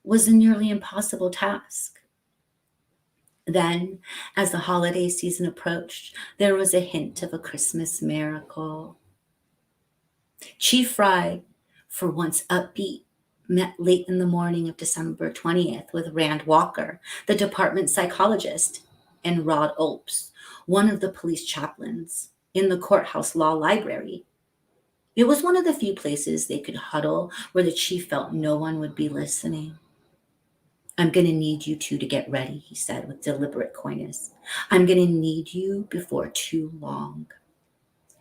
Speaker 1: was a nearly impossible task. Then, as the holiday season approached, there was a hint of a Christmas miracle. Chief Fry, for once upbeat, met late in the morning of December 20th with Rand Walker, the department psychologist, and Rod Opes, one of the police chaplains, in the courthouse law library. It was one of the few places they could huddle where the chief felt no one would be listening. "I'm going to need you two to get ready," he said with deliberate coyness. "I'm going to need you before too long."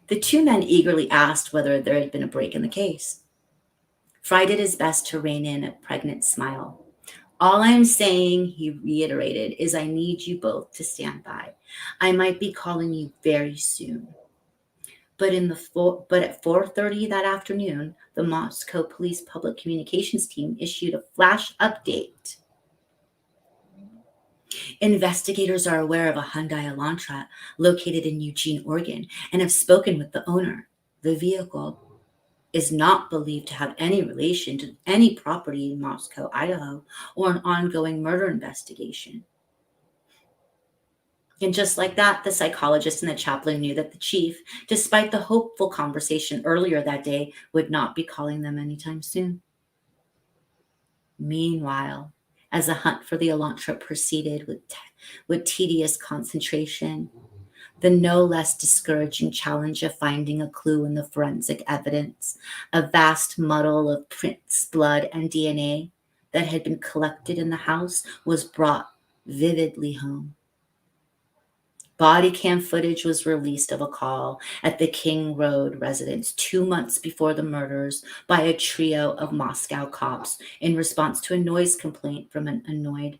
Speaker 1: The two men eagerly asked whether there had been a break in the case. Fry did his best to rein in a pregnant smile. "All I'm saying," he reiterated, "is I need you both to stand by. I might be calling you very soon." But at 4:30 that afternoon, the Moscow Police Public Communications team issued a flash update. "Investigators are aware of a Hyundai Elantra located in Eugene, Oregon, and have spoken with the owner. The vehicle is not believed to have any relation to any property in Moscow, Idaho, or an ongoing murder investigation." And just like that, the psychologist and the chaplain knew that the chief, despite the hopeful conversation earlier that day, would not be calling them anytime soon. Meanwhile, as the hunt for the Elantra proceeded with tedious concentration, the no less discouraging challenge of finding a clue in the forensic evidence, a vast muddle of prints, blood, and DNA that had been collected in the house, was brought vividly home. Body cam footage was released of a call at the King Road residence 2 months before the murders by a trio of Moscow cops in response to a noise complaint from an annoyed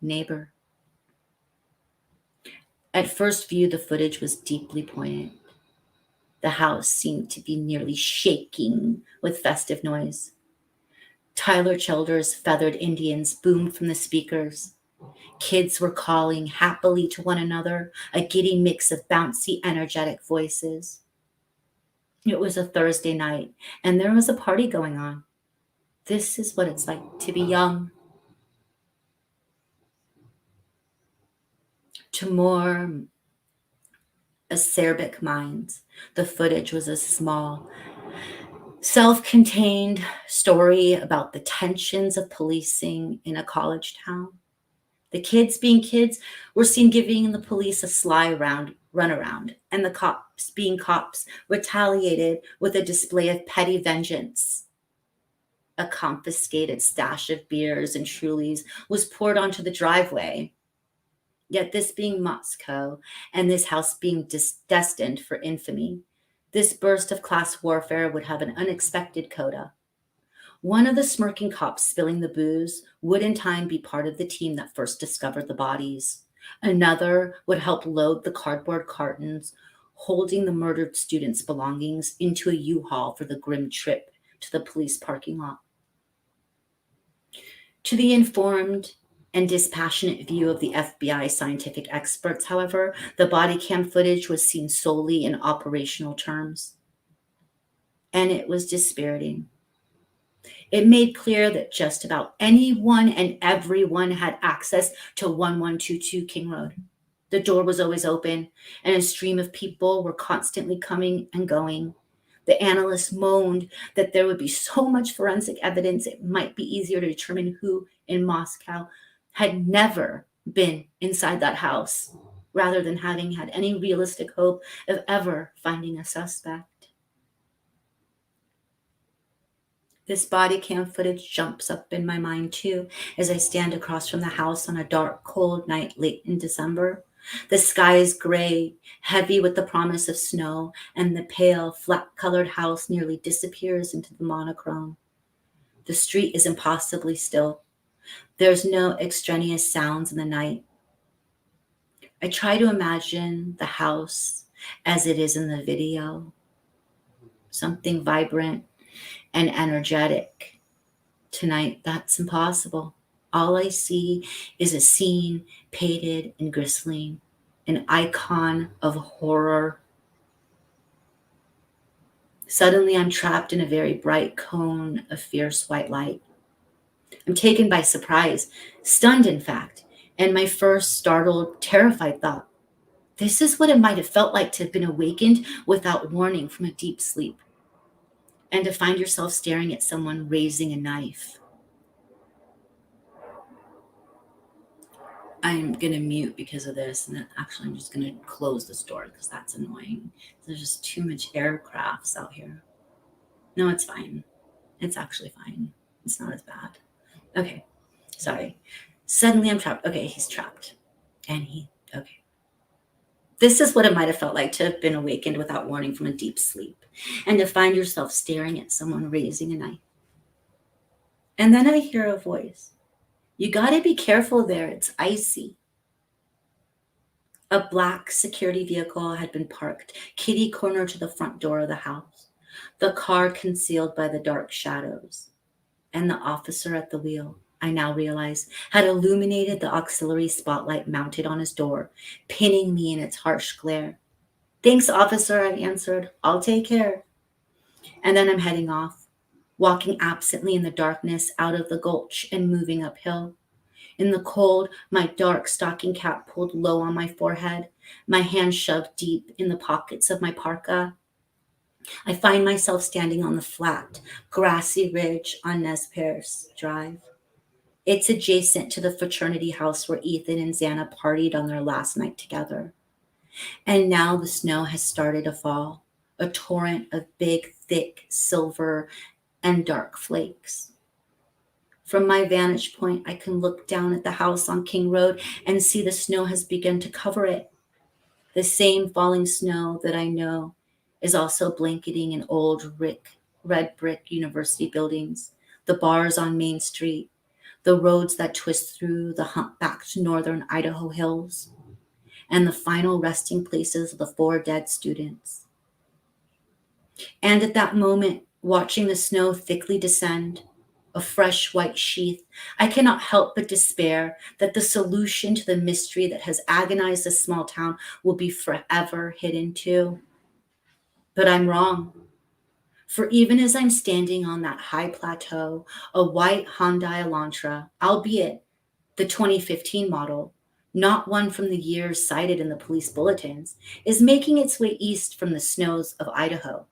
Speaker 1: neighbor. At first view, the footage was deeply poignant. The house seemed to be nearly shaking with festive noise. Tyler Childers' feathered Indians boomed from the speakers. Kids were calling happily to one another, a giddy mix of bouncy, energetic voices. It was a Thursday night, and there was a party going on. This is what it's like to be young. To more acerbic minds, the footage was a small, self-contained story about the tensions of policing in a college town. The kids, being kids, were seen giving the police a sly runaround, and the cops, being cops, retaliated with a display of petty vengeance. A confiscated stash of beers and Trulies was poured onto the driveway. Yet this being Moscow, and this house being destined for infamy, This burst of class warfare would have an unexpected coda. One of the smirking cops spilling the booze would in time be part of the team that first discovered the bodies. Another would help load the cardboard cartons holding the murdered students' belongings into a U-Haul for the grim trip to the police parking lot. To the informed and dispassionate view of the FBI scientific experts, however, the body cam footage was seen solely in operational terms, and it was dispiriting. It made clear that just about anyone and everyone had access to 1122 King Road. The door was always open, and a stream of people were constantly coming and going. The analysts moaned that there would be so much forensic evidence it might be easier to determine who in Moscow had never been inside that house, rather than having had any realistic hope of ever finding a suspect. This body cam footage jumps up in my mind too as I stand across from the house on a dark, cold night late in December. The sky is gray, heavy with the promise of snow, and the pale, flat-colored house nearly disappears into the monochrome. The street is impossibly still. There's no extraneous sounds in the night. I try to imagine the house as it is in the video, something vibrant and energetic. Tonight, that's impossible. All I see is a scene painted and grisly, an icon of horror. Suddenly, I'm trapped in a very bright cone of fierce white light. I'm taken by surprise, stunned, in fact, and my first startled, terrified thought, this is what it might have felt like to have been awakened without warning from a deep sleep, and to find yourself staring at someone raising a knife. I'm going to mute because of this, and then actually I'm just going to close this door because that's annoying. There's just too much aircrafts out here. No, it's fine. It's actually fine. It's not as bad. Okay, sorry. Suddenly I'm trapped. Okay, he's trapped. Okay. This is what it might have felt like to have been awakened without warning from a deep sleep, and to find yourself staring at someone raising a knife. And then I hear a voice. You gotta be careful there, it's icy. A black security vehicle had been parked, kitty corner to the front door of the house, the car concealed by the dark shadows. And the officer at the wheel, I now realize, had illuminated the auxiliary spotlight mounted on his door, pinning me in its harsh glare. Thanks, officer, I answered. I'll take care. And then I'm heading off, walking absently in the darkness out of the gulch and moving uphill. In the cold, my dark stocking cap pulled low on my forehead, my hands shoved deep in the pockets of my parka. I find myself standing on the flat, grassy ridge on Nez Perce Drive. It's adjacent to the fraternity house where Ethan and Xana partied on their last night together. And now the snow has started to fall, a torrent of big, thick, silver, and dark flakes. From my vantage point, I can look down at the house on King Road and see the snow has begun to cover it. The same falling snow that I know is also blanketing in old red brick university buildings, the bars on Main Street, the roads that twist through the humpbacked northern Idaho hills, and the final resting places of the 4 dead students. And at that moment, watching the snow thickly descend, a fresh white sheath, I cannot help but despair that the solution to the mystery that has agonized this small town will be forever hidden too. But I'm wrong. For even as I'm standing on that high plateau, a white Hyundai Elantra, albeit the 2015 model, not one from the years cited in the police bulletins, is making its way east from the snows of Idaho.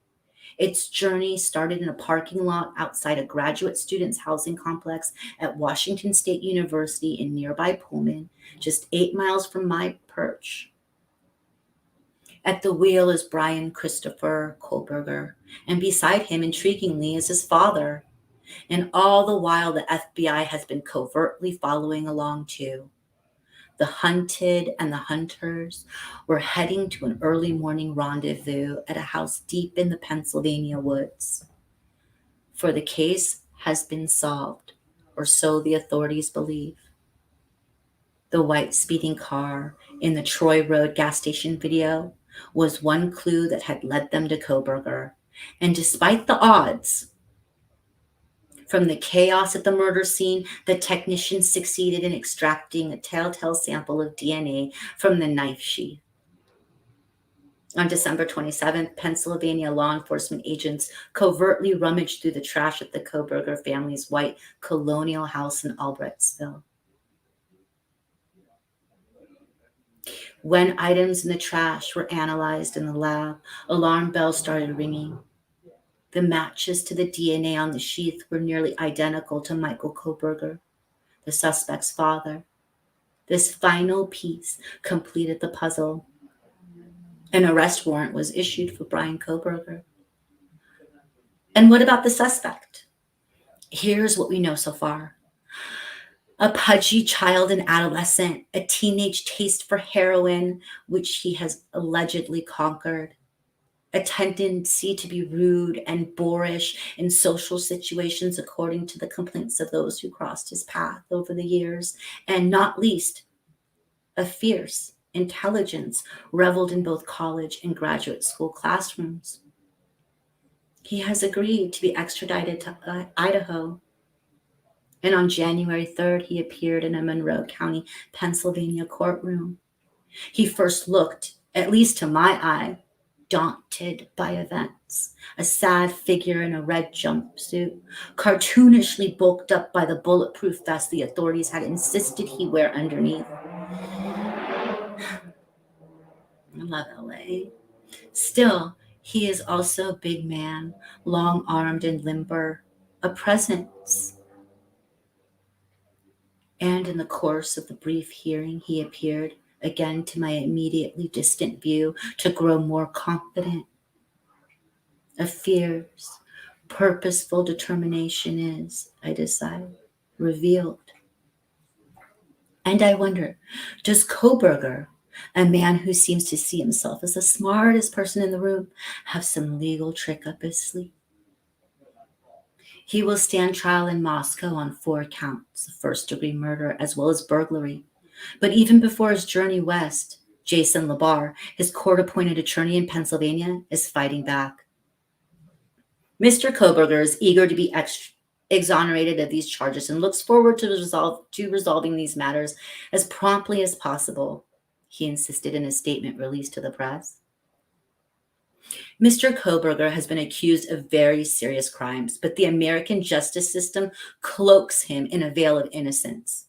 Speaker 1: Its journey started in a parking lot outside a graduate students' housing complex at Washington State University in nearby Pullman, just 8 miles from my perch. At the wheel is Brian Christopher Kohlberger, and beside him, intriguingly, is his father. And all the while, the FBI has been covertly following along too. The hunted and the hunters were heading to an early morning rendezvous at a house deep in the Pennsylvania woods. For the case has been solved, or so the authorities believe. The white speeding car in the Troy Road gas station video was one clue that had led them to Koberger. And despite the odds, from the chaos at the murder scene, the technicians succeeded in extracting a telltale sample of DNA from the knife sheath. On December 27th, Pennsylvania law enforcement agents covertly rummaged through the trash at the Koberger family's white colonial house in Albrechtsville. When items in the trash were analyzed in the lab, alarm bells started ringing. The matches to the DNA on the sheath were nearly identical to Michael Koberger, the suspect's father. This final piece completed the puzzle. An arrest warrant was issued for Brian Koberger. And what about the suspect? Here's what we know so far. A pudgy child and adolescent, a teenage taste for heroin, which he has allegedly conquered, a tendency to be rude and boorish in social situations, according to the complaints of those who crossed his path over the years, and not least, a fierce intelligence reveled in both college and graduate school classrooms. He has agreed to be extradited to Idaho. And on January 3rd, he appeared in a Monroe County, Pennsylvania courtroom. He first looked, at least to my eye, daunted by events, a sad figure in a red jumpsuit, cartoonishly bulked up by the bulletproof vest the authorities had insisted he wear underneath. I love LA. Still, he is also a big man, long-armed and limber, a presence. And in the course of the brief hearing, he appeared, again to my immediately distant view, to grow more confident. A fierce, purposeful determination is, I decide, revealed. And I wonder, does Koberger, a man who seems to see himself as the smartest person in the room, have some legal trick up his sleeve? He will stand trial in Moscow on 4 counts of first-degree murder as well as burglary. But even before his journey west, Jason Labar, his court-appointed attorney in Pennsylvania, is fighting back. Mr. Koberger is eager to be exonerated of these charges and looks forward to resolving these matters as promptly as possible, he insisted in a statement released to the press. Mr. Koberger has been accused of very serious crimes, but the American justice system cloaks him in a veil of innocence.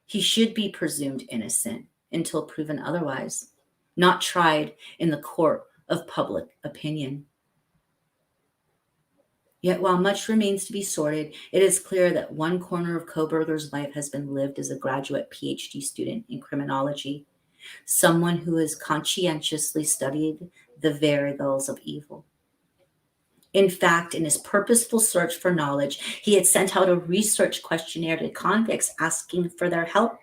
Speaker 1: He should be presumed innocent until proven otherwise, not tried in the court of public opinion. Yet while much remains to be sorted, it is clear that one corner of Koberger's life has been lived as a graduate PhD student in criminology, someone who has conscientiously studied the variables of evil. In fact, in his purposeful search for knowledge, he had sent out a research questionnaire to convicts asking for their help.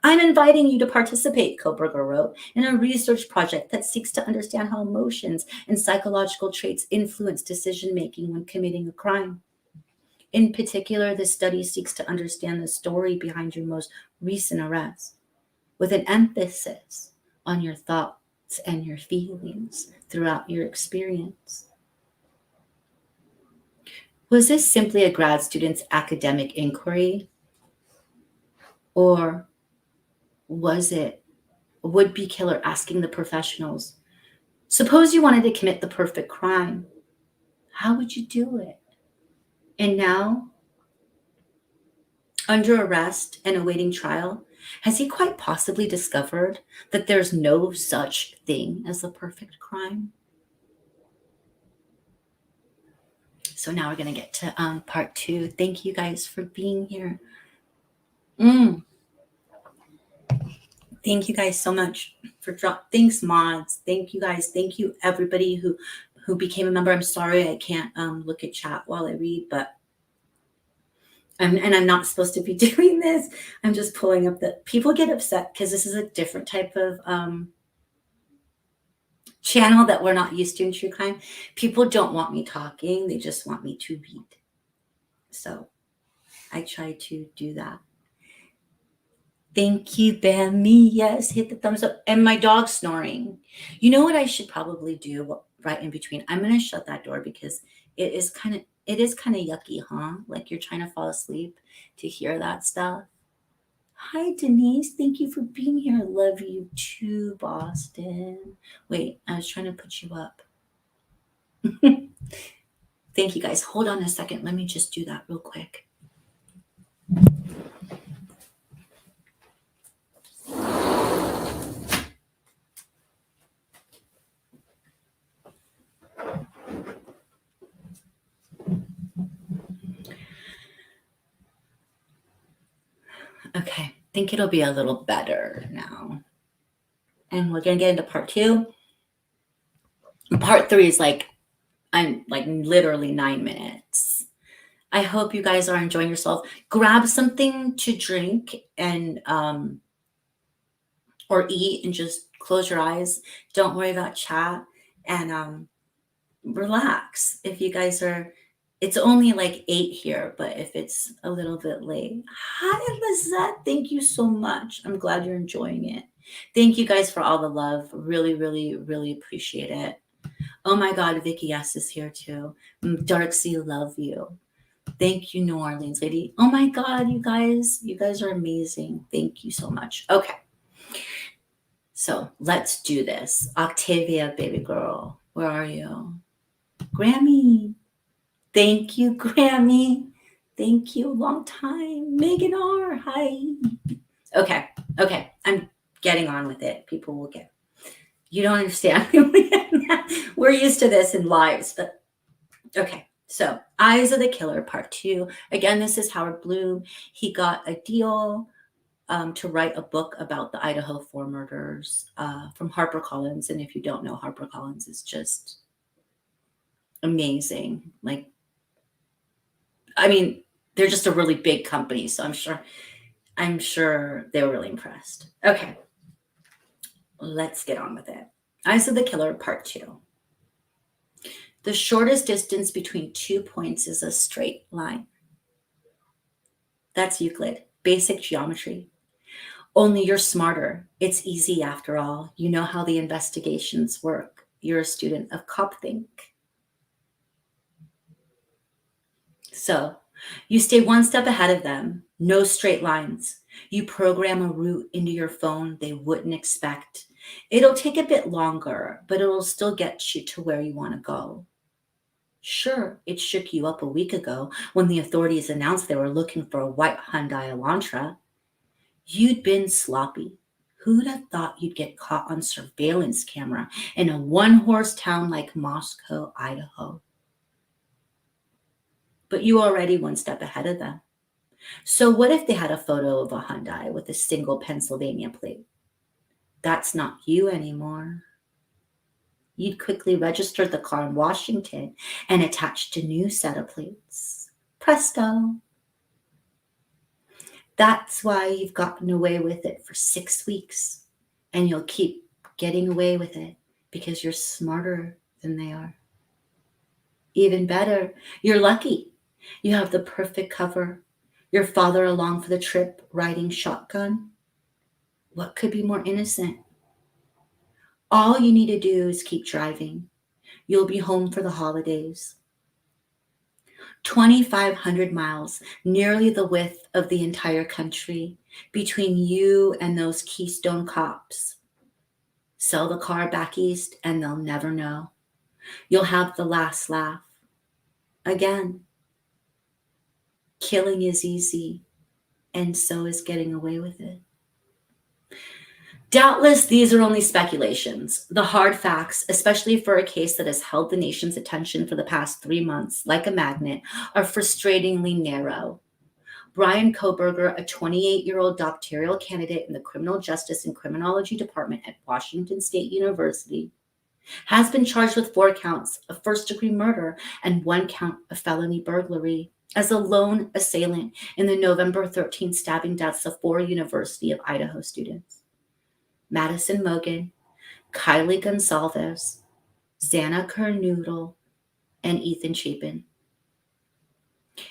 Speaker 1: I'm inviting you to participate, Koberger wrote, in a research project that seeks to understand how emotions and psychological traits influence decision-making when committing a crime. In particular, this study seeks to understand the story behind your most recent arrest, with an emphasis on your thoughts and your feelings throughout your experience. Was this simply a grad student's academic inquiry? Or was it a would-be killer asking the professionals, suppose you wanted to commit the perfect crime, how would you do it? And now, under arrest and awaiting trial, has he quite possibly discovered that there's no such thing as a perfect crime? So now we're going to get to part 2. Thank you guys for being here. Thank you guys so much for thanks mods. Thank you guys. Thank you everybody who became a member. I'm sorry I can't look at chat while I read, but And I'm not supposed to be doing this. I'm just pulling up the people get upset because this is a different type of channel that we're not used to in true crime. People don't want me talking, they just want me to read. So I try to do that. Thank you, Bammy. Yes, hit the thumbs up. And my dog's snoring. You know what I should probably do right in between? I'm gonna shut that door because it is kind of yucky, huh? Like you're trying to fall asleep to hear that stuff. Hi, Denise. Thank you for being here. I love you too, Boston. Wait, I was trying to put you up. Thank you, guys. Hold on a second. Let me just do that real quick. Okay, I think it'll be a little better now. And we're gonna get into part 2. Part 3 is I'm like literally 9 minutes. I hope you guys are enjoying yourself. Grab something to drink and or eat and just close your eyes. Don't worry about chat and relax. If you guys are, it's only like 8 here, but if it's a little bit late. Hi, Lizette. Thank you so much. I'm glad you're enjoying it. Thank you guys for all the love. Really, really, really appreciate it. Oh my God, Vicky S is here too. Darksea, love you. Thank you, New Orleans lady. Oh my God, you guys are amazing. Thank you so much. Okay. So let's do this. Octavia, baby girl, where are you? Grammy. Thank you, Grammy. Thank you. Long time. Megan R. Hi. Okay. I'm getting on with it. People will get. You don't understand. We're used to this in lives, but okay. So, Eyes of the Killer, Part 2. Again, this is Howard Blum. He got a deal to write a book about the Idaho 4 murders from HarperCollins. And if you don't know, HarperCollins is just amazing. Like, I mean, they're just a really big company, so I'm sure they were really impressed. Okay, let's get on with it. Eyes of the Killer, Part 2. The shortest distance between 2 points is a straight line. That's Euclid, basic geometry. Only you're smarter. It's easy after all. You know how the investigations work. You're a student of CopThink. So you stay one step ahead of them. No straight lines. You program a route into your phone they wouldn't expect. It'll take a bit longer, but it'll still get you to where you want to go. Sure, it shook you up a week ago when the authorities announced they were looking for a white Hyundai Elantra. You'd been sloppy. Who'd have thought you'd get caught on surveillance camera in a one-horse town like Moscow, Idaho? But you already one step ahead of them. So what if they had a photo of a Hyundai with a single Pennsylvania plate? That's not you anymore. You'd quickly register the car in Washington and attached a new set of plates. Presto. That's why you've gotten away with it for 6 weeks, and you'll keep getting away with it because you're smarter than they are. Even better, you're lucky. You have the perfect cover. Your father along for the trip riding shotgun. What could be more innocent? All you need to do is keep driving. You'll be home for the holidays. 2,500 miles, nearly the width of the entire country, between you and those Keystone cops. Sell the car back east and they'll never know. You'll have the last laugh. Again, killing is easy, and so is getting away with it. Doubtless, these are only speculations. The hard facts, especially for a case that has held the nation's attention for the past 3 months like a magnet, are frustratingly narrow. Brian Koberger, a 28-year-old doctoral candidate in the Criminal Justice and Criminology Department at Washington State University, has been charged with 4 counts of first-degree murder and 1 count of felony burglary. as a lone assailant in the November 13th stabbing deaths of 4 University of Idaho students: Madison Mogen, Kylie Gonsalves, Xana Kernodle, and Ethan Chapin.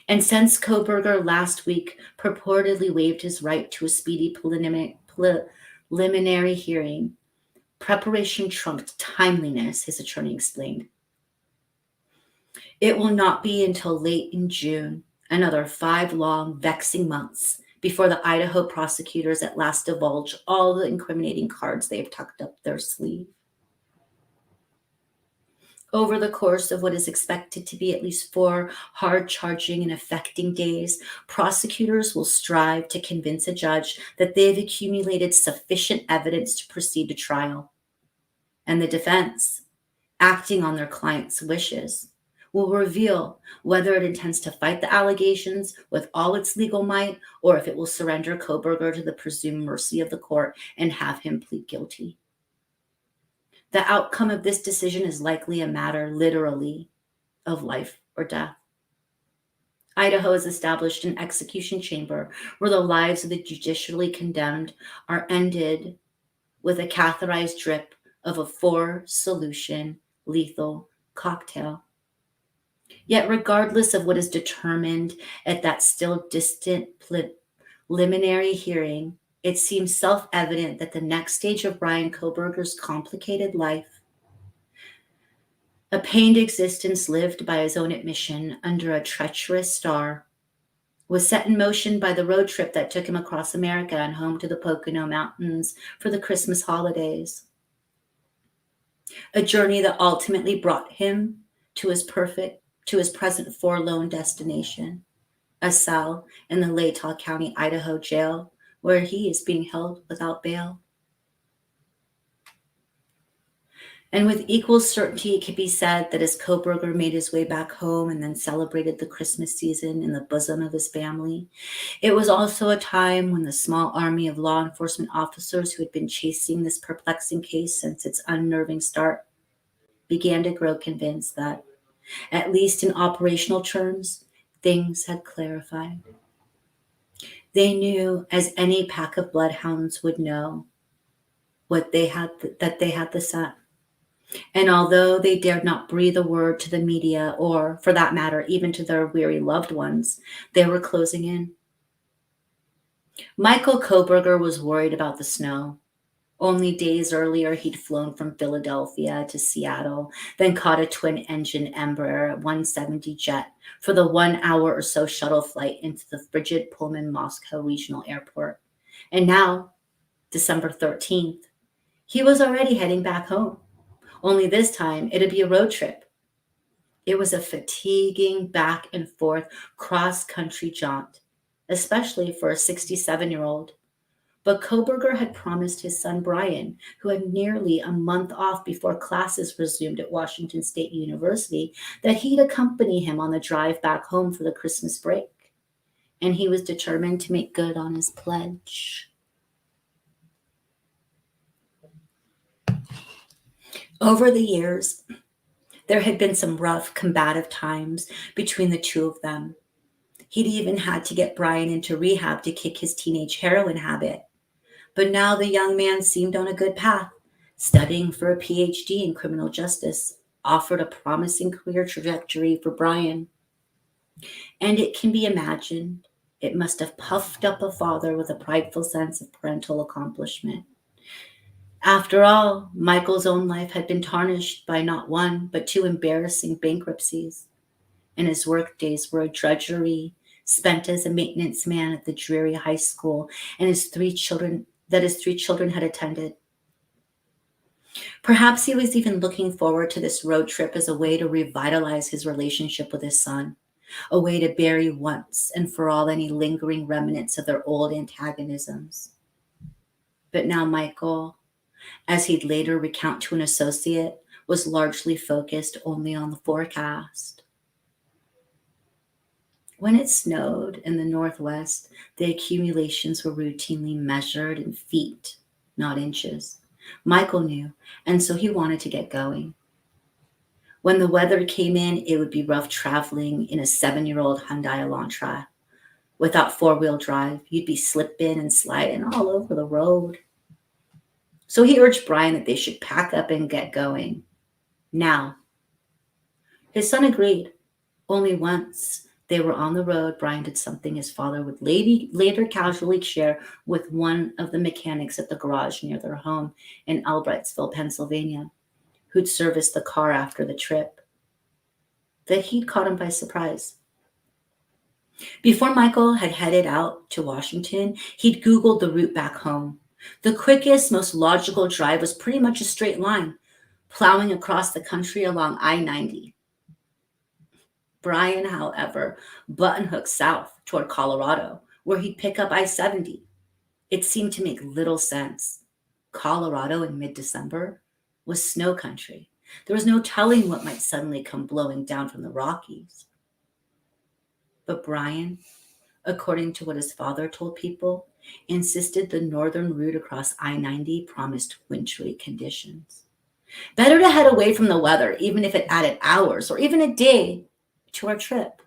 Speaker 1: And since Koberger last week purportedly waived his right to a speedy preliminary hearing, preparation trumped timeliness, his attorney explained. It will not be until late in June, another 5 long, vexing months, before the Idaho prosecutors at last divulge all the incriminating cards they have tucked up their sleeve. Over the course of what is expected to be at least 4 hard-charging and affecting days, prosecutors will strive to convince a judge that they have accumulated sufficient evidence to proceed to trial. And the defense, acting on their client's wishes, will reveal whether it intends to fight the allegations with all its legal might, or if it will surrender Koberger to the presumed mercy of the court and have him plead guilty. The outcome of this decision is likely a matter, literally, of life or death. Idaho has established an execution chamber where the lives of the judicially condemned are ended with a catheterized drip of a 4-solution lethal cocktail. Yet, regardless of what is determined at that still distant preliminary hearing, it seems self-evident that the next stage of Brian Koberger's complicated life, a pained existence lived by his own admission under a treacherous star, was set in motion by the road trip that took him across America and home to the Pocono Mountains for the Christmas holidays. A journey that ultimately brought him to his present forlorn destination, a cell in the Latah County, Idaho jail, where he is being held without bail. And with equal certainty, it can be said that as Koberger made his way back home and then celebrated the Christmas season in the bosom of his family, it was also a time when the small army of law enforcement officers who had been chasing this perplexing case since its unnerving start began to grow convinced that, at least in operational terms, things had clarified. They knew, as any pack of bloodhounds would know, that they had the scent. And although they dared not breathe a word to the media, or, for that matter, even to their weary loved ones, they were closing in. Michael Koberger was worried about the snow. Only days earlier, he'd flown from Philadelphia to Seattle, then caught a twin-engine Embraer 170 jet for the 1 hour or so shuttle flight into the frigid Pullman Moscow Regional Airport. And now, December 13th, he was already heading back home. Only this time, it'd be a road trip. It was a fatiguing back and forth cross-country jaunt, especially for a 67-year-old. But Koberger had promised his son Brian, who had nearly a month off before classes resumed at Washington State University, that he'd accompany him on the drive back home for the Christmas break. And he was determined to make good on his pledge. Over the years, there had been some rough, combative times between the two of them. He'd even had to get Brian into rehab to kick his teenage heroin habit. But now the young man seemed on a good path. Studying for a PhD in criminal justice offered a promising career trajectory for Brian. And it can be imagined, it must have puffed up a father with a prideful sense of parental accomplishment. After all, Michael's own life had been tarnished by not one, but 2 embarrassing bankruptcies, and his work days were a drudgery spent as a maintenance man at the dreary high school and his 3 children had attended. Perhaps he was even looking forward to this road trip as a way to revitalize his relationship with his son, a way to bury once and for all any lingering remnants of their old antagonisms. But now Michael, as he'd later recount to an associate, was largely focused only on the forecast. When it snowed in the Northwest, the accumulations were routinely measured in feet, not inches. Michael knew, and so he wanted to get going. When the weather came in, it would be rough traveling in a 7-year-old Hyundai Elantra. Without four-wheel drive, you'd be slipping and sliding all over the road. So he urged Brian that they should pack up and get going. Now. His son agreed. Only once they were on the road, Brian did something his father would later casually share with one of the mechanics at the garage near their home in Albrightsville, Pennsylvania, who'd serviced the car after the trip. That he'd caught him by surprise. Before Michael had headed out to Washington, he'd Googled the route back home. The quickest, most logical drive was pretty much a straight line, plowing across the country along I-90. Brian, however, button-hooked south toward Colorado, where he'd pick up I-70. It seemed to make little sense. Colorado in mid-December was snow country. There was no telling what might suddenly come blowing down from the Rockies. But Brian, according to what his father told people, insisted the northern route across I-90 promised wintry conditions. Better to head away from the weather, even if it added hours or even a day to our trip.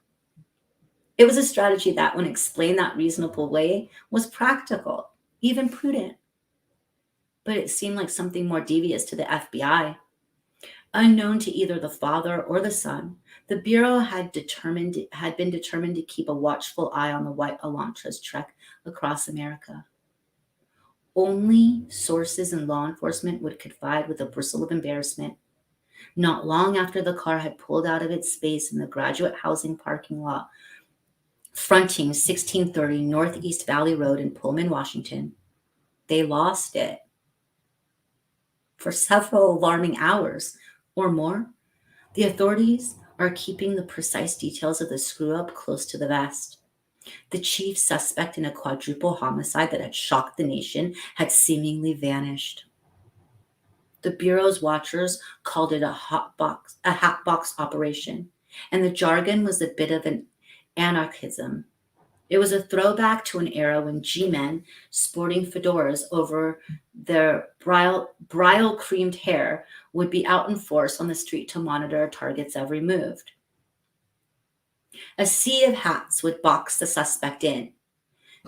Speaker 1: It was a strategy that, when explained that reasonable way, was practical, even prudent. But it seemed like something more devious to the FBI. Unknown to either the father or the son, the Bureau had been determined to keep a watchful eye on the white Elantra's trek across America. Only sources in law enforcement would confide with a bristle of embarrassment. Not long after the car had pulled out of its space in the graduate housing parking lot fronting 1630 Northeast Valley Road in Pullman, Washington, they lost it. For several alarming hours or more, the authorities are keeping the precise details of the screw-up close to the vest. The chief suspect in a quadruple homicide that had shocked the nation had seemingly vanished. The Bureau's watchers called it a hat box operation, and the jargon was a bit of an anarchism. It was a throwback to an era when G-men sporting fedoras over their brile-creamed hair would be out in force on the street to monitor a target's every move. A sea of hats would box the suspect in.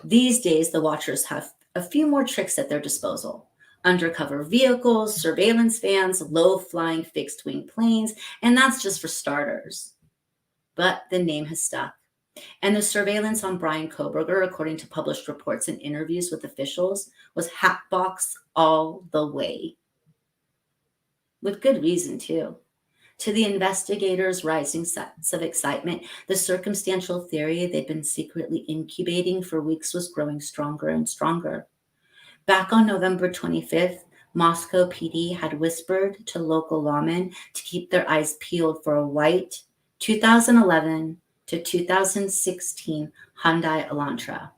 Speaker 1: These days, the watchers have a few more tricks at their disposal. Undercover vehicles, surveillance vans, low-flying fixed-wing planes, and that's just for starters. But the name has stuck. And the surveillance on Brian Kohberger, according to published reports and interviews with officials, was hatbox all the way. With good reason, too. To the investigators' rising sense of excitement, the circumstantial theory they'd been secretly incubating for weeks was growing stronger and stronger. Back on November 25th, Moscow PD had whispered to local lawmen to keep their eyes peeled for a white 2011 to 2016 Hyundai Elantra.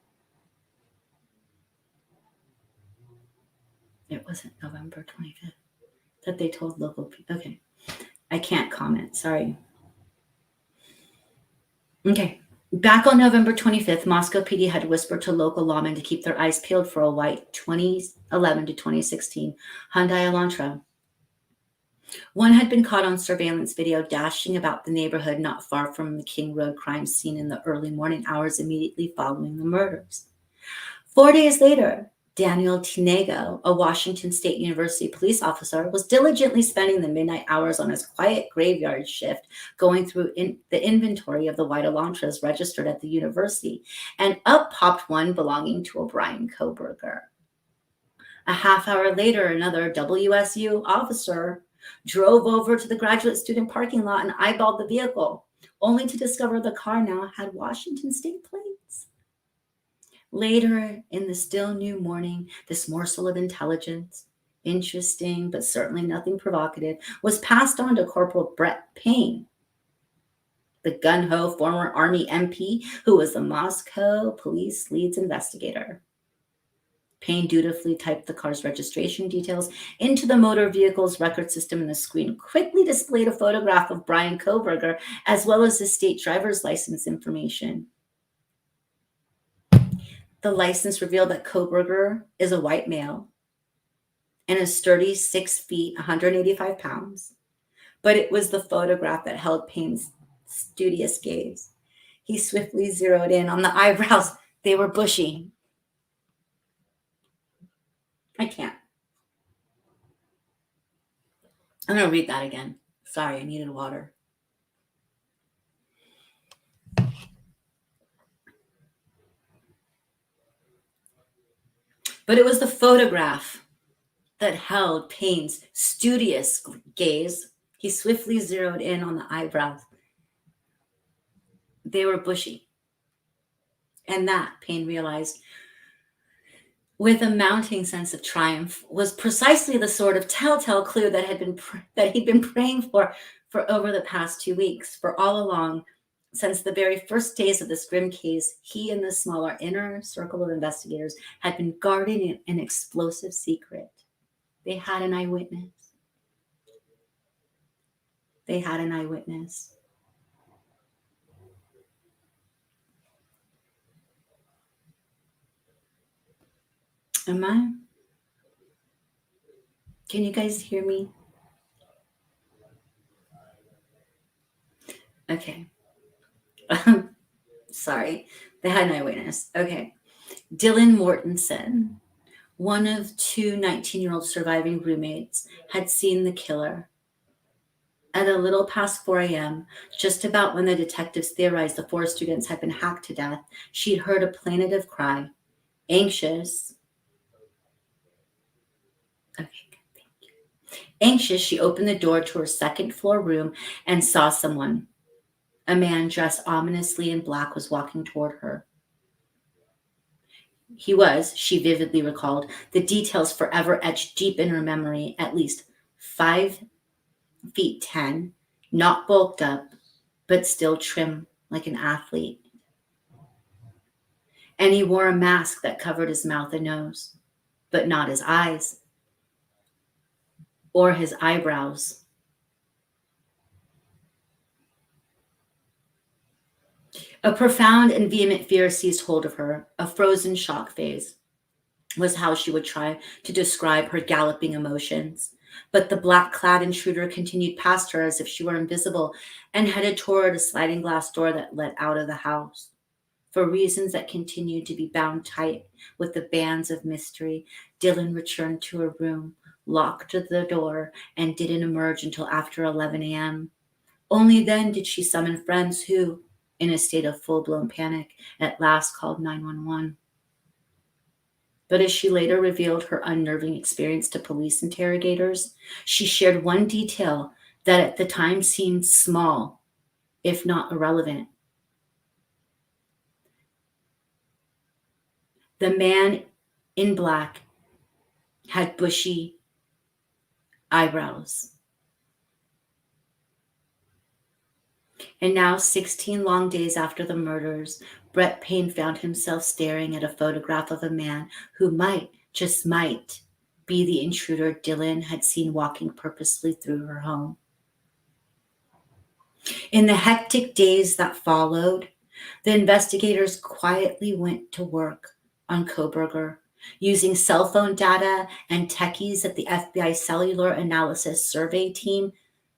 Speaker 1: It wasn't November 25th that they told local people. Okay, I can't comment, sorry. Okay. Back on November 25th, Moscow PD had whispered to local lawmen to keep their eyes peeled for a white 2011 to 2016 Hyundai Elantra. One had been caught on surveillance video dashing about the neighborhood not far from the King Road crime scene in the early morning hours immediately following the murders. 4 days later, Daniel Tinego, a Washington State University police officer, was diligently spending the midnight hours on his quiet graveyard shift, going through the inventory of the white Elantras registered at the university, and up popped one belonging to a Brian Kohberger. A half hour later, another WSU officer drove over to the graduate student parking lot and eyeballed the vehicle, only to discover the car now had Washington State plates. Later in the still new morning, this morsel of intelligence, interesting but certainly nothing provocative, was passed on to Corporal Brett Payne, the gun-ho former Army MP who was the Moscow police lead's investigator. Payne dutifully typed the car's registration details into the motor vehicle's record system, and the screen quickly displayed a photograph of Brian Kohberger as well as his state driver's license information. The license revealed that Kohberger is a white male and is sturdy, 6 feet, 185 pounds. but it was the photograph that held Payne's studious gaze. He swiftly zeroed in on the eyebrows. They were bushy. I can't. I'm going to read that again. Sorry, I needed water. But it was the photograph that held Payne's studious gaze. He swiftly zeroed in on the eyebrows. They were bushy. And that, Payne realized, with a mounting sense of triumph, was precisely the sort of telltale clue that he'd been praying for over the past 2 weeks. For all along, since the very first days of this grim case, he and the smaller inner circle of investigators had been guarding an explosive secret. They had an eyewitness. They had an eyewitness. Am I? Can you guys hear me? Okay. Sorry. They had an eyewitness. Okay. Dylan Mortensen, one of two 19-year-old surviving roommates, had seen the killer. At a little past 4 a.m., just about when the detectives theorized the 4 students had been hacked to death, she'd heard a plaintive cry. Anxious. Okay, thank you. Anxious, she opened the door to her second-floor room and saw someone. A man dressed ominously in black was walking toward her. He was, she vividly recalled, the details forever etched deep in her memory, at least 5 feet 10, not bulked up, but still trim like an athlete. And he wore a mask that covered his mouth and nose, but not his eyes or his eyebrows. A profound and vehement fear seized hold of her. A frozen shock phase was how she would try to describe her galloping emotions. But the black-clad intruder continued past her as if she were invisible and headed toward a sliding glass door that led out of the house. For reasons that continued to be bound tight with the bands of mystery, Dylan returned to her room, locked the door, and didn't emerge until after 11 a.m. Only then did she summon friends who, in a state of full-blown panic, at last called 911. But as she later revealed her unnerving experience to police interrogators, she shared one detail that at the time seemed small, if not irrelevant. The man in black had bushy eyebrows. And now, 16 long days after the murders, Brett Payne found himself staring at a photograph of a man who might, just might, be the intruder Dylan had seen walking purposely through her home. In the hectic days that followed, the investigators quietly went to work on Koberger, using cell phone data and techies at the FBI Cellular Analysis Survey Team.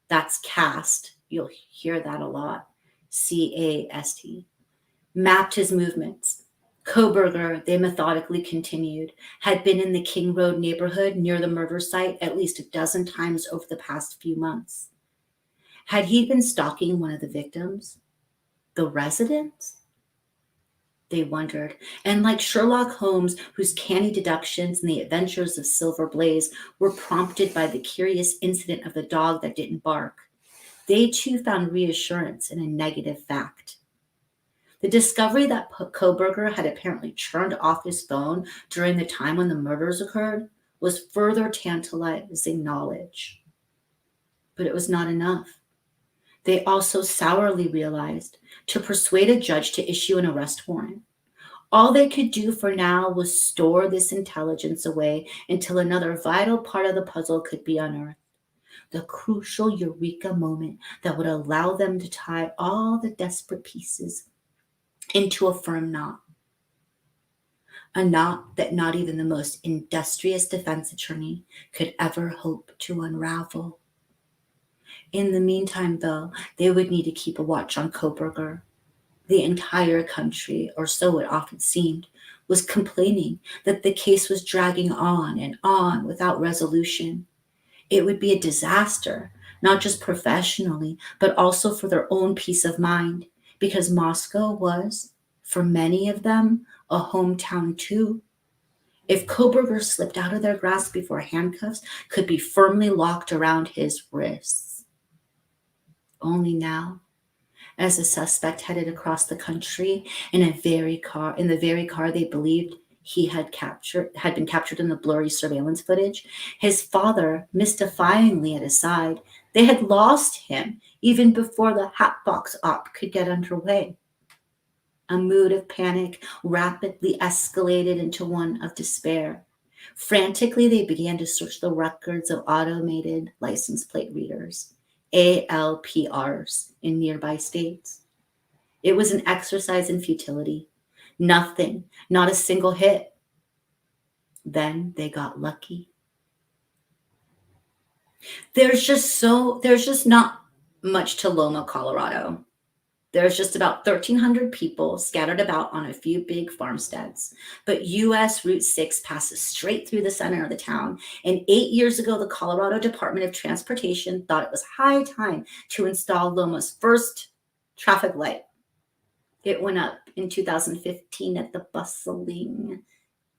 Speaker 1: That's CAST. You'll hear that a lot. CAST. Mapped his movements. Koberger, they methodically continued, had been in the King Road neighborhood near the murder site at least a dozen times over the past few months. Had he been stalking one of the victims? The residents? They wondered. And like Sherlock Holmes, whose canny deductions and the adventures of Silver Blaze were prompted by the curious incident of the dog that didn't bark, they too found reassurance in a negative fact. The discovery that Koberger had apparently turned off his phone during the time when the murders occurred was further tantalizing knowledge. But it was not enough. They also sourly realized to persuade a judge to issue an arrest warrant, all they could do for now was store this intelligence away until another vital part of the puzzle could be unearthed. The crucial eureka moment that would allow them to tie all the desperate pieces into a firm knot. A knot that not even the most industrious defense attorney could ever hope to unravel. In the meantime, though, they would need to keep a watch on Koberger. The entire country, or so it often seemed, was complaining that the case was dragging on and on without resolution. It would be a disaster, not just professionally, but also for their own peace of mind, because Moscow was, for many of them, a hometown too. If Koberger slipped out of their grasp before handcuffs could be firmly locked around his wrists. Only now, as the suspect headed across the country in the very car they believed he had been captured in the blurry surveillance footage, his father mystifyingly at his side. They had lost him even before the Hatbox Op could get underway. A mood of panic rapidly escalated into one of despair. Frantically, they began to search the records of automated license plate readers, ALPRs, in nearby states. It was an exercise in futility. Nothing, not a single hit. Then they got lucky. There's just not much to Loma, Colorado. There's just about 1,300 people scattered about on a few big farmsteads. But US Route 6 passes straight through the center of the town. And 8 years ago, the Colorado Department of Transportation thought it was high time to install Loma's first traffic light. It went up in 2015 at the bustling,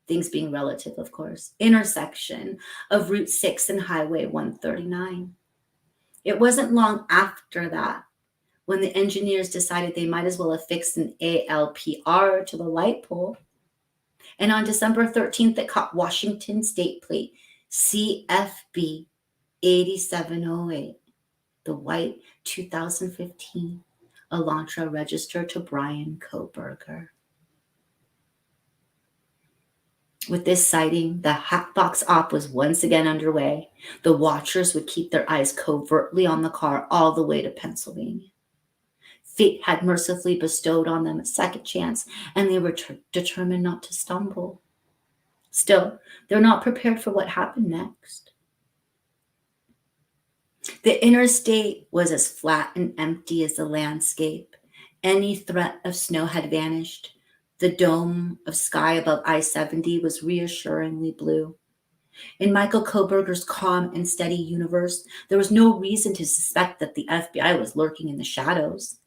Speaker 1: things being relative, of course, intersection of Route 6 and Highway 139. It wasn't long after that when the engineers decided they might as well affix an ALPR to the light pole. And on December 13th, it caught Washington state plate CFB 8708, the white 2015 Elantra registered to Brian Koberger. With this sighting, the Hatbox Op was once again underway. The watchers would keep their eyes covertly on the car all the way to Pennsylvania. Fate had mercifully bestowed on them a second chance, and they were determined not to stumble. Still, they're not prepared for what happened next. The interstate was as flat and empty as the landscape. Any threat of snow had vanished. The dome of sky above I-70 was reassuringly blue. In Michael Koberger's calm and steady universe, there was no reason to suspect that the FBI was lurking in the shadows.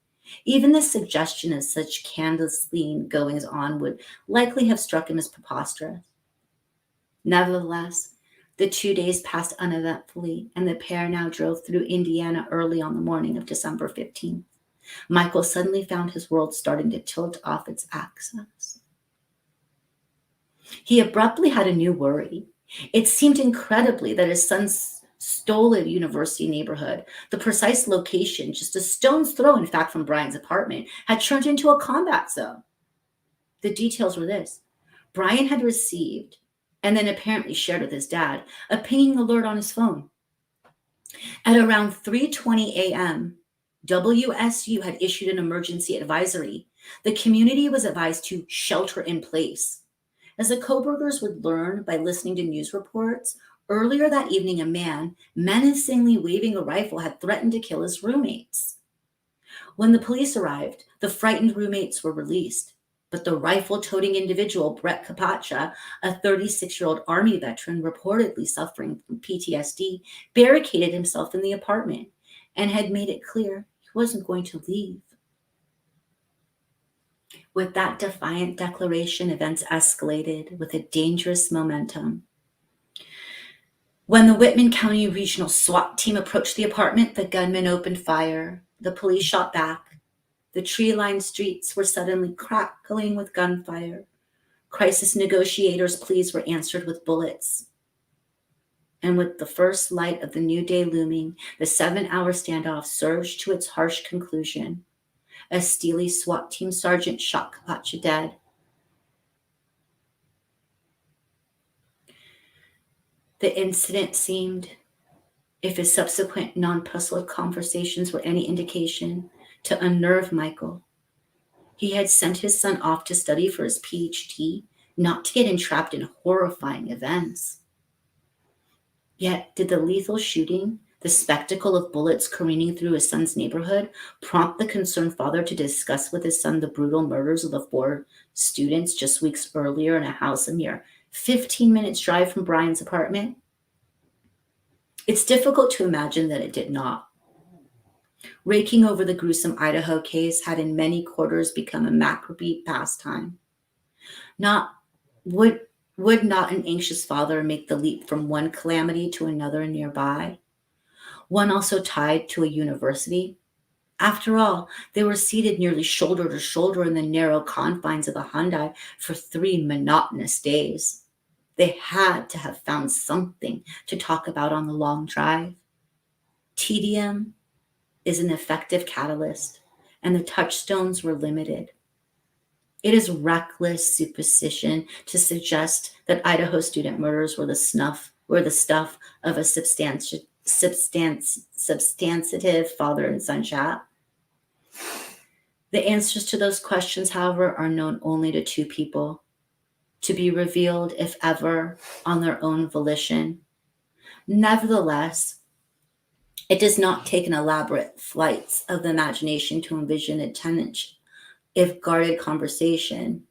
Speaker 1: Even the suggestion of such clandestine goings on would likely have struck him as preposterous. Nevertheless, the 2 days passed uneventfully, and the pair now drove through Indiana early on the morning of December 15th. Michael suddenly found his world starting to tilt off its axis. He abruptly had a new worry. It seemed incredibly that his son's stolen university neighborhood, the precise location, just a stone's throw, in fact, from Brian's apartment, had turned into a combat zone. The details were this. Brian had received, and then apparently shared with his dad, a pinging alert on his phone. At around 3:20 a.m., WSU had issued an emergency advisory. The community was advised to shelter in place. As the Kobergers would learn by listening to news reports, earlier that evening a man, menacingly waving a rifle, had threatened to kill his roommates. When the police arrived, the frightened roommates were released. But the rifle-toting individual, Brett Kapacha, a 36-year-old Army veteran reportedly suffering from PTSD, barricaded himself in the apartment and had made it clear he wasn't going to leave. With that defiant declaration, events escalated with a dangerous momentum. When the Whitman County Regional SWAT team approached the apartment, the gunman opened fire. The police shot back. The tree-lined streets were suddenly crackling with gunfire. Crisis negotiators' pleas were answered with bullets. And with the first light of the new day looming, the 7-hour standoff surged to its harsh conclusion. A steely SWAT team sergeant shot Kapacha dead. The incident seemed, if his subsequent non-personal conversations were any indication, to unnerve Michael. He had sent his son off to study for his PhD, not to get entrapped in horrifying events. Yet, did the lethal shooting The spectacle of bullets careening through his son's neighborhood prompt the concerned father to discuss with his son the brutal murders of the 4 students just weeks earlier in a house a mere 15 minutes drive from Brian's apartment. It's difficult to imagine that it did not. Raking over the gruesome Idaho case had in many quarters become a macrobeat pastime. Not would would not an anxious father make the leap from one calamity to another nearby, one also tied to a university? After all, they were seated nearly shoulder to shoulder in the narrow confines of the Hyundai for 3 monotonous days. They had to have found something to talk about on the long drive. Tedium is an effective catalyst, and the touchstones were limited. It is reckless superstition to suggest that Idaho student murders were the stuff of a substantive father and son chat. The answers to those questions, however, are known only to 2 people, to be revealed, if ever, on their own volition. Nevertheless, it does not take an elaborate flights of the imagination to envision a tenant, if guarded conversation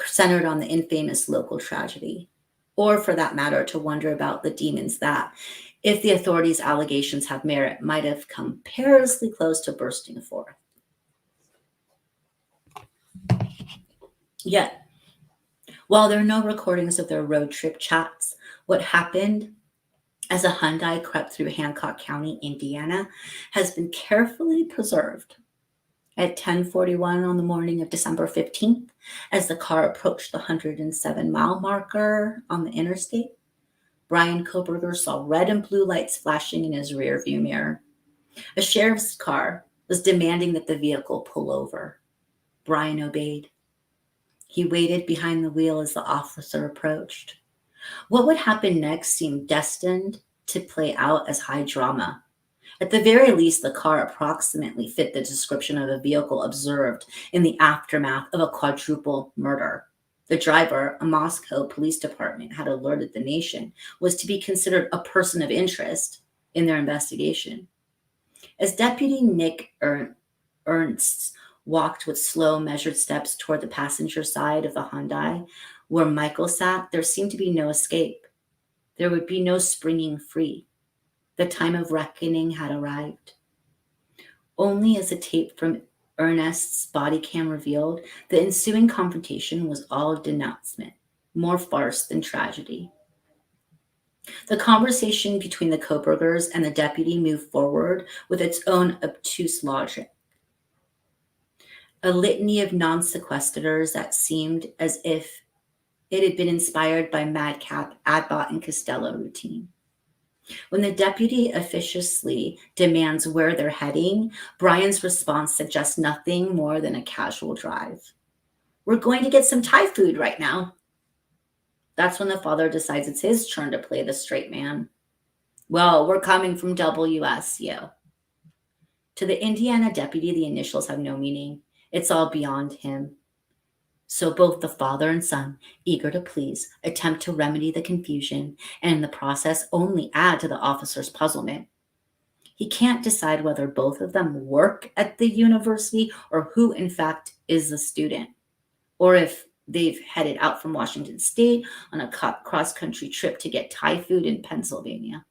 Speaker 1: centered on the infamous local tragedy, or for that matter, to wonder about the demons that, if the authorities' allegations have merit, might have come perilously close to bursting forth. Yet, while there are no recordings of their road trip chats, what happened as a Hyundai crept through Hancock County, Indiana, has been carefully preserved. At 10:41 on the morning of December 15th, as the car approached the 107-mile marker on the interstate, Brian Koberger saw red and blue lights flashing in his rearview mirror. A sheriff's car was demanding that the vehicle pull over. Brian obeyed. He waited behind the wheel as the officer approached. What would happen next seemed destined to play out as high drama. At the very least, the car approximately fit the description of a vehicle observed in the aftermath of a quadruple murder. The driver, a Moscow police department had alerted the nation, was to be considered a person of interest in their investigation. As Deputy Nick Ernst walked with slow, measured steps toward the passenger side of the Hyundai, where Michael sat, there seemed to be no escape. There would be no springing free. The time of reckoning had arrived. Only as a tape from Ernest's body cam revealed, the ensuing confrontation was all denouncement, more farce than tragedy. The conversation between the Kobergers and the deputy moved forward with its own obtuse logic. A litany of non sequestrators that seemed as if it had been inspired by madcap Abbott and Costello routine. When the deputy officiously demands where they're heading, Brian's response suggests nothing more than a casual drive. We're going to get some Thai food right now. That's when the father decides it's his turn to play the straight man. Well, we're coming from WSU. To the Indiana deputy, the initials have no meaning. It's all beyond him. So both the father and son, eager to please, attempt to remedy the confusion and in the process only add to the officer's puzzlement. He can't decide whether both of them work at the university or who in fact is the student, or if they've headed out from Washington State on a cross-country trip to get Thai food in Pennsylvania.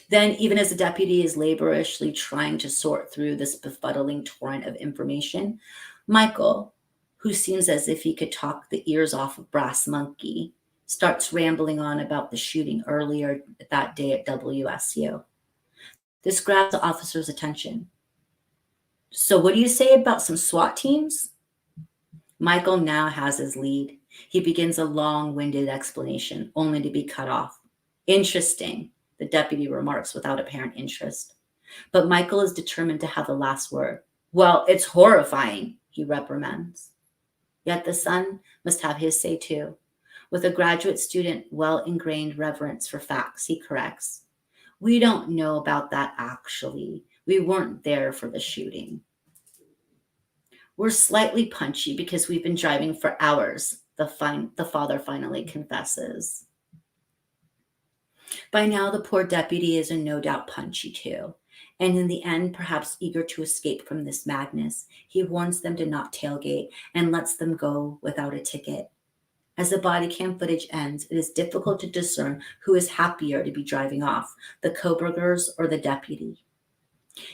Speaker 1: Then, even as the deputy is laboriously trying to sort through this befuddling torrent of information, Michael, who seems as if he could talk the ears off of Brass Monkey, starts rambling on about the shooting earlier that day at WSU. This grabs the officer's attention. So what do you say about some SWAT teams? Michael now has his lead. He begins a long-winded explanation, only to be cut off. Interesting, the deputy remarks without apparent interest. But Michael is determined to have the last word. Well, it's horrifying, he reprimands. Yet the son must have his say too. With a graduate student well-ingrained reverence for facts, he corrects. We don't know about that actually. We weren't there for the shooting. We're slightly punchy because we've been driving for hours, the father finally confesses. By now, the poor deputy is no doubt punchy too. And in the end, perhaps eager to escape from this madness, he warns them to not tailgate and lets them go without a ticket. As the body cam footage ends, it is difficult to discern who is happier to be driving off, the Coburgers or the deputy.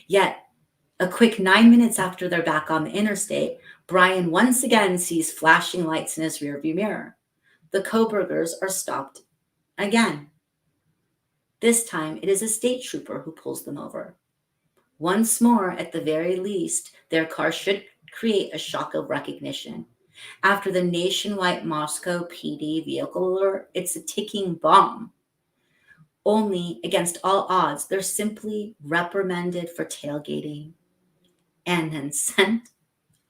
Speaker 1: Yet, a quick 9 minutes after they're back on the interstate, Brian once again sees flashing lights in his rearview mirror. The Coburgers are stopped again. This time, it is a state trooper who pulls them over. Once more, at the very least, their car should create a shock of recognition. After the nationwide Moscow PD vehicle alert, it's a ticking bomb. Only, against all odds, they're simply reprimanded for tailgating and then sent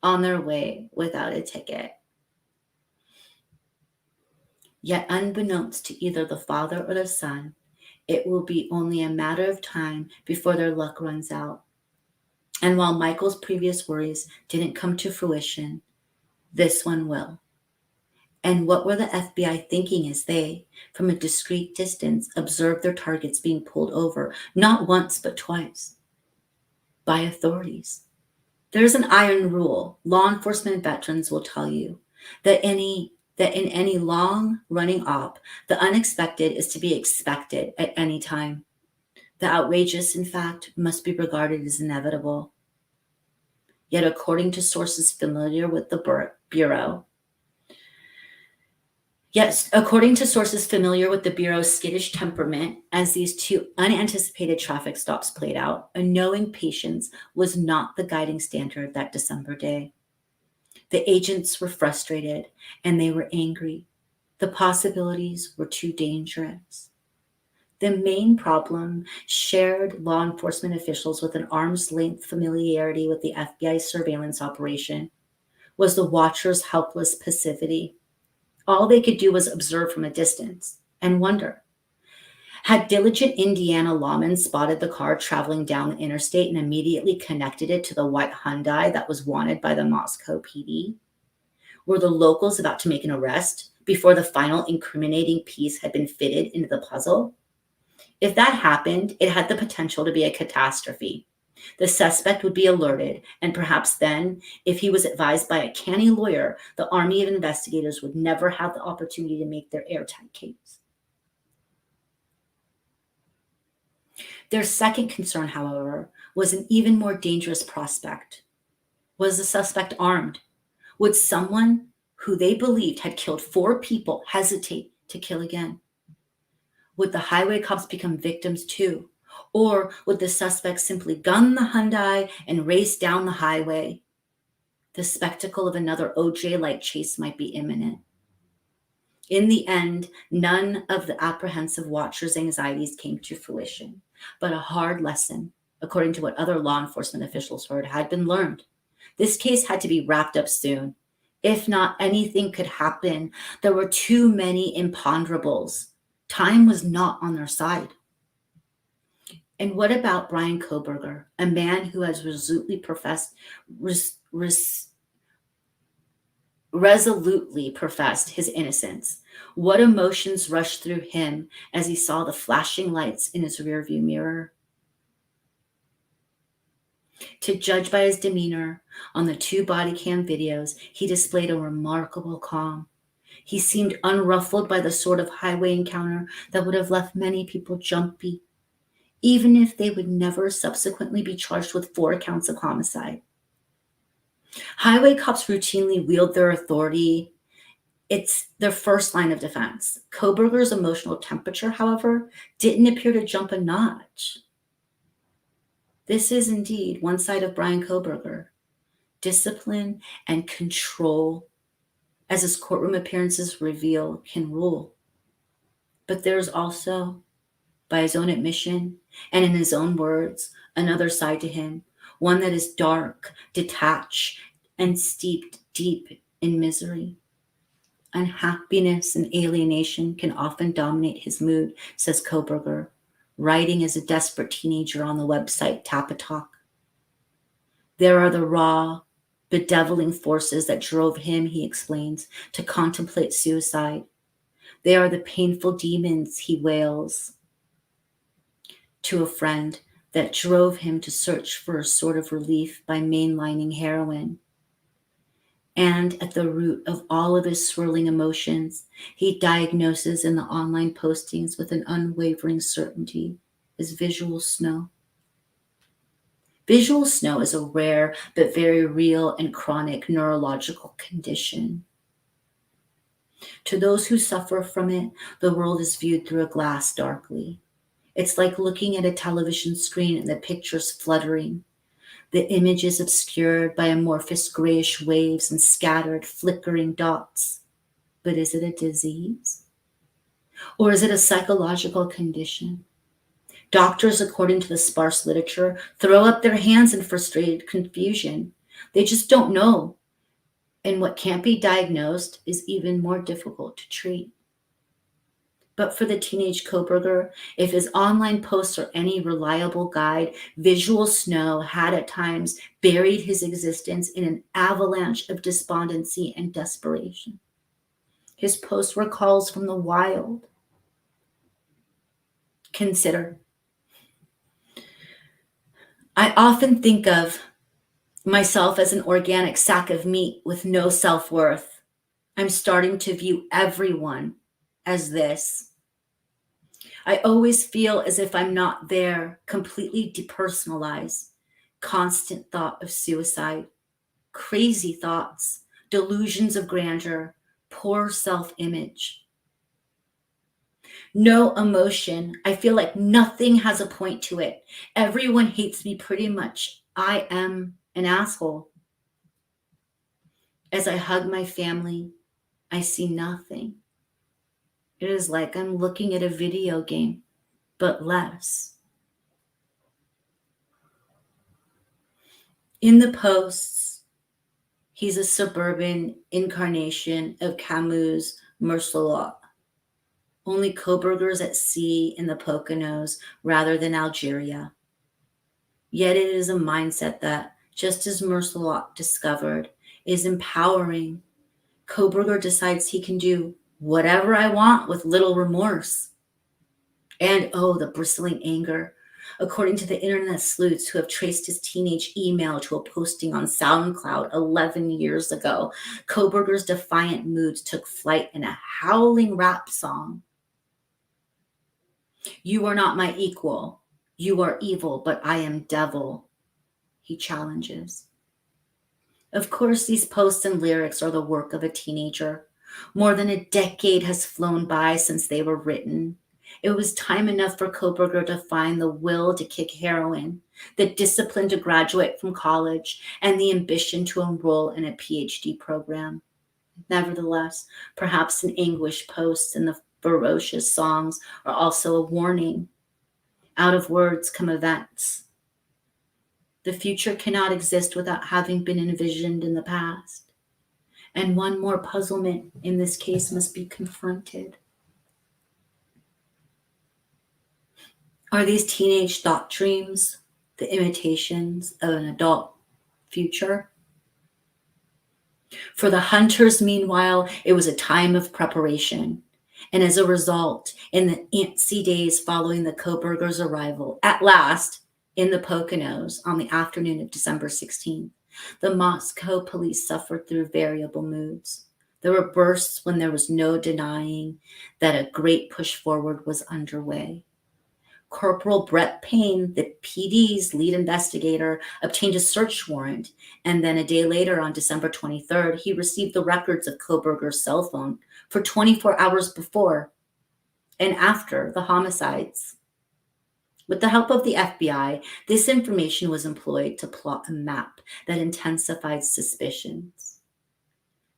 Speaker 1: on their way without a ticket. Yet, unbeknownst to either the father or the son, it will be only a matter of time before their luck runs out. And while Michael's previous worries didn't come to fruition, this one will. And what were the FBI thinking as they, from a discreet distance, observed their targets being pulled over, not once but twice, by authorities? There's an iron rule. Law enforcement veterans will tell you that in any long-running op, the unexpected is to be expected at any time. The outrageous, in fact, must be regarded as inevitable. Yet, according to sources familiar with the Bureau's skittish temperament, as these two unanticipated traffic stops played out, a knowing patience was not the guiding standard that December day. The agents were frustrated and they were angry. The possibilities were too dangerous. The main problem shared law enforcement officials with an arm's length familiarity with the FBI surveillance operation was the watchers' helpless passivity. All they could do was observe from a distance and wonder. Had diligent Indiana lawmen spotted the car traveling down the interstate and immediately connected it to the white Hyundai that was wanted by the Moscow PD? Were the locals about to make an arrest before the final incriminating piece had been fitted into the puzzle? If that happened, it had the potential to be a catastrophe. The suspect would be alerted, and perhaps then, if he was advised by a canny lawyer, the army of investigators would never have the opportunity to make their airtight case. Their second concern, however, was an even more dangerous prospect. Was the suspect armed? Would someone who they believed had killed 4 people hesitate to kill again? Would the highway cops become victims too? Or would the suspect simply gun the Hyundai and race down the highway? The spectacle of another OJ-like chase might be imminent. In the end, none of the apprehensive watchers' anxieties came to fruition, but a hard lesson, according to what other law enforcement officials heard, had been learned. This case had to be wrapped up soon. If not, anything could happen. There were too many imponderables. Time was not on their side. And what about Brian Koberger, a man who has resolutely professed his innocence? What emotions rushed through him as he saw the flashing lights in his rearview mirror? To judge by his demeanor on the 2 body cam videos, he displayed a remarkable calm. He seemed unruffled by the sort of highway encounter that would have left many people jumpy, even if they would never subsequently be charged with 4 counts of homicide. Highway cops routinely wield their authority. It's their first line of defense. Koberger's emotional temperature, however, didn't appear to jump a notch. This is indeed one side of Brian Koberger. Discipline and control, as his courtroom appearances reveal, can rule. But there's also, by his own admission and in his own words, another side to him, one that is dark, detached, and steeped deep in misery. Unhappiness and alienation can often dominate his mood, says Koberger, writing as a desperate teenager on the website Tapatalk. There are the raw, bedeviling forces that drove him, he explains, to contemplate suicide. They are the painful demons, he wails, to a friend that drove him to search for a sort of relief by mainlining heroin. And at the root of all of his swirling emotions, he diagnoses in the online postings with an unwavering certainty is visual snow. Visual snow is a rare but very real and chronic neurological condition. To those who suffer from it, the world is viewed through a glass darkly. It's like looking at a television screen and the pictures fluttering, the images obscured by amorphous grayish waves and scattered, flickering dots. But is it a disease? Or is it a psychological condition? Doctors, according to the sparse literature, throw up their hands in frustrated confusion. They just don't know. And what can't be diagnosed is even more difficult to treat. But for the teenage Koberger, if his online posts are any reliable guide, visual snow had at times buried his existence in an avalanche of despondency and desperation. His posts were calls from the wild. Consider. I often think of myself as an organic sack of meat with no self-worth. I'm starting to view everyone as this. I always feel as if I'm not there, completely depersonalized. Constant thought of suicide, crazy thoughts, delusions of grandeur, poor self-image. No emotion. I feel like nothing has a point to it. Everyone hates me pretty much. I am an asshole. As I hug my family, I see nothing. It is like I'm looking at a video game, but less. In the posts, he's a suburban incarnation of Camus' Merceau. Only Koberger's at sea in the Poconos rather than Algeria. Yet it is a mindset that, just as Merceau discovered, is empowering. Koberger decides he can do whatever I want with little remorse. And oh, the bristling anger. According to the internet sleuths who have traced his teenage email to a posting on SoundCloud 11 years ago, Koberger's defiant moods took flight in a howling rap song. You are not my equal. You are evil, but I am devil, he challenges. Of course, these posts and lyrics are the work of a teenager. More than a decade has flown by since they were written. It was time enough for Koberger to find the will to kick heroin, the discipline to graduate from college, and the ambition to enroll in a PhD program. Nevertheless, perhaps an anguished post and the ferocious songs are also a warning. Out of words come events. The future cannot exist without having been envisioned in the past. And one more puzzlement in this case must be confronted. Are these teenage thought dreams the imitations of an adult future? For the hunters, meanwhile, it was a time of preparation. And as a result, in the antsy days following the Koberger's arrival, at last, in the Poconos on the afternoon of December 16th, the Moscow police suffered through variable moods. There were bursts when there was no denying that a great push forward was underway. Corporal Brett Payne, the PD's lead investigator, obtained a search warrant, and then a day later, on December 23rd, he received the records of Koberger's cell phone for 24 hours before and after the homicides. With the help of the FBI, this information was employed to plot a map that intensified suspicions.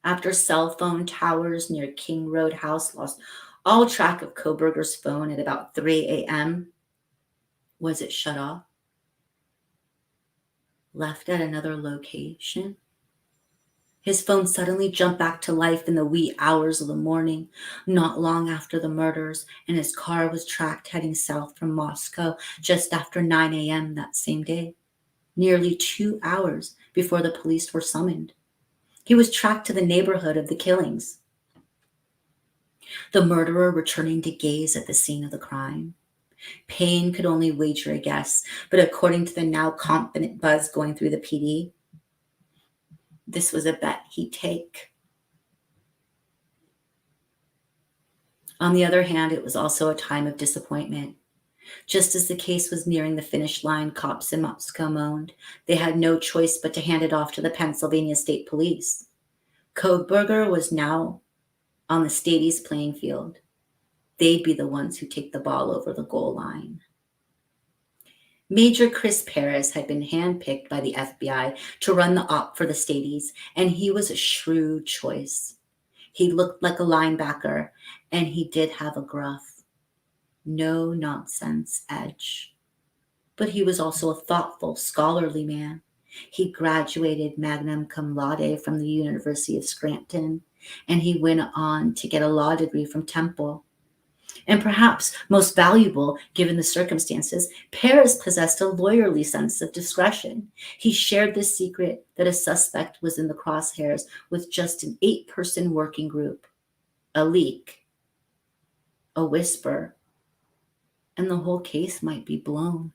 Speaker 1: After cell phone towers near King Road House lost all track of Koberger's phone at about 3 a.m., was it shut off? Left at another location? His phone suddenly jumped back to life in the wee hours of the morning, not long after the murders, and his car was tracked heading south from Moscow just after 9 a.m. that same day, nearly 2 hours before the police were summoned. He was tracked to the neighborhood of the killings. The murderer returning to gaze at the scene of the crime. Payne could only wager a guess, but according to the now confident buzz going through the PD, this was a bet he'd take. On the other hand, it was also a time of disappointment. Just as the case was nearing the finish line, cops in Moscow moaned they had no choice but to hand it off to the Pennsylvania State Police. Kohberger was now on the States playing field. They'd be the ones who take the ball over the goal line. Major Chris Paris had been handpicked by the FBI to run the op for the States, and he was a shrewd choice. He looked like a linebacker, and he did have a gruff, no-nonsense edge. But he was also a thoughtful, scholarly man. He graduated magna cum laude from the University of Scranton, and he went on to get a law degree from Temple. And perhaps most valuable, given the circumstances, Paris possessed a lawyerly sense of discretion. He shared the secret that a suspect was in the crosshairs with just an 8-person working group, a leak, a whisper, and the whole case might be blown.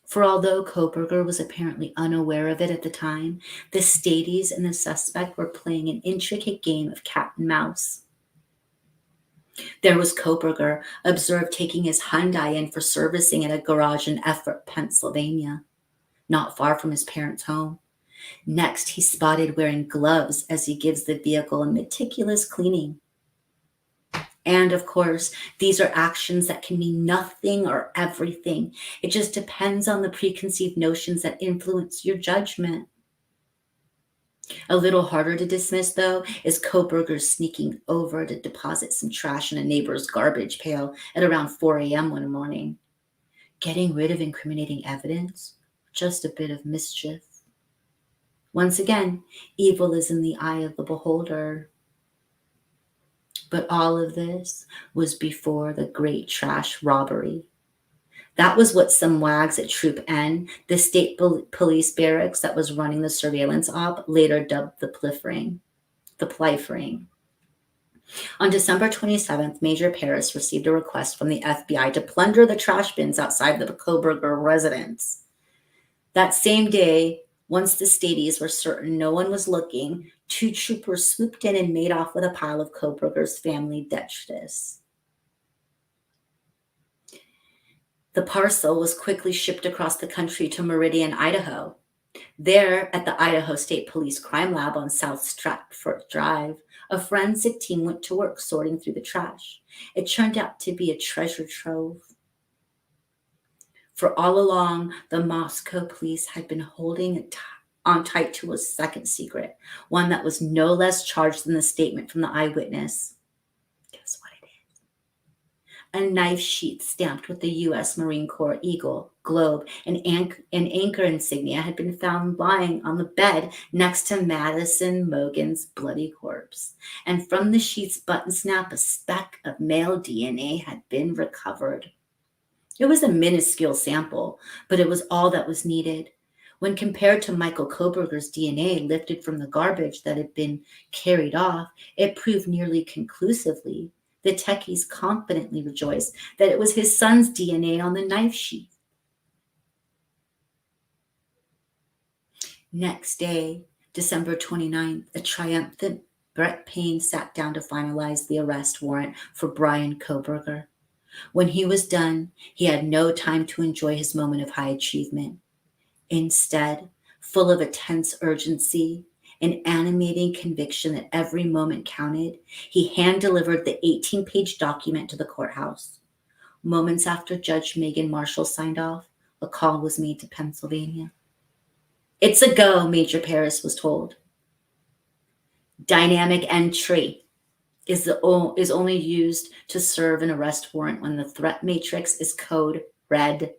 Speaker 1: For although Kohberger was apparently unaware of it at the time, the States and the suspect were playing an intricate game of cat and mouse. There was Kohberger, observed taking his Hyundai in for servicing at a garage in Effort, Pennsylvania, not far from his parents' home. Next, he's spotted wearing gloves as he gives the vehicle a meticulous cleaning. And of course, these are actions that can mean nothing or everything. It just depends on the preconceived notions that influence your judgment. A little harder to dismiss, though, is Kohberger sneaking over to deposit some trash in a neighbor's garbage pail at around 4 a.m. one morning. Getting rid of incriminating evidence? Just a bit of mischief. Once again, evil is in the eye of the beholder. But all of this was before the Great Trash Robbery. That was what some wags at Troop N, the state police barracks that was running the surveillance op, later dubbed the Pliff Ring. On December 27th, Major Paris received a request from the FBI to plunder the trash bins outside the Kohberger residence. That same day, once the States were certain no one was looking, 2 troopers swooped in and made off with a pile of Kohberger's family detritus. The parcel was quickly shipped across the country to Meridian, Idaho. There, at the Idaho State Police Crime Lab on South Stratford Drive, a forensic team went to work sorting through the trash. It turned out to be a treasure trove. For all along, the Moscow police had been holding on tight to a second secret, one that was no less charged than the statement from the eyewitness. Guess what it is? A knife sheath stamped with the U.S. Marine Corps Eagle, Globe, and anchor insignia had been found lying on the bed next to Madison Mogan's bloody corpse. And from the sheath's button snap, a speck of male DNA had been recovered. It was a minuscule sample, but it was all that was needed. When compared to Michael Kohberger's DNA lifted from the garbage that had been carried off, it proved nearly conclusively. The techies confidently rejoiced that it was his son's DNA on the knife sheath. Next day, December 29th, a triumphant Brett Payne sat down to finalize the arrest warrant for Brian Kohberger. When he was done, he had no time to enjoy his moment of high achievement. Instead, full of a tense urgency, an animating conviction that every moment counted, he hand-delivered the 18-page document to the courthouse. Moments after Judge Megan Marshall signed off, a call was made to Pennsylvania. "It's a go," Major Paris was told. Dynamic entry is only used to serve an arrest warrant when the threat matrix is code red.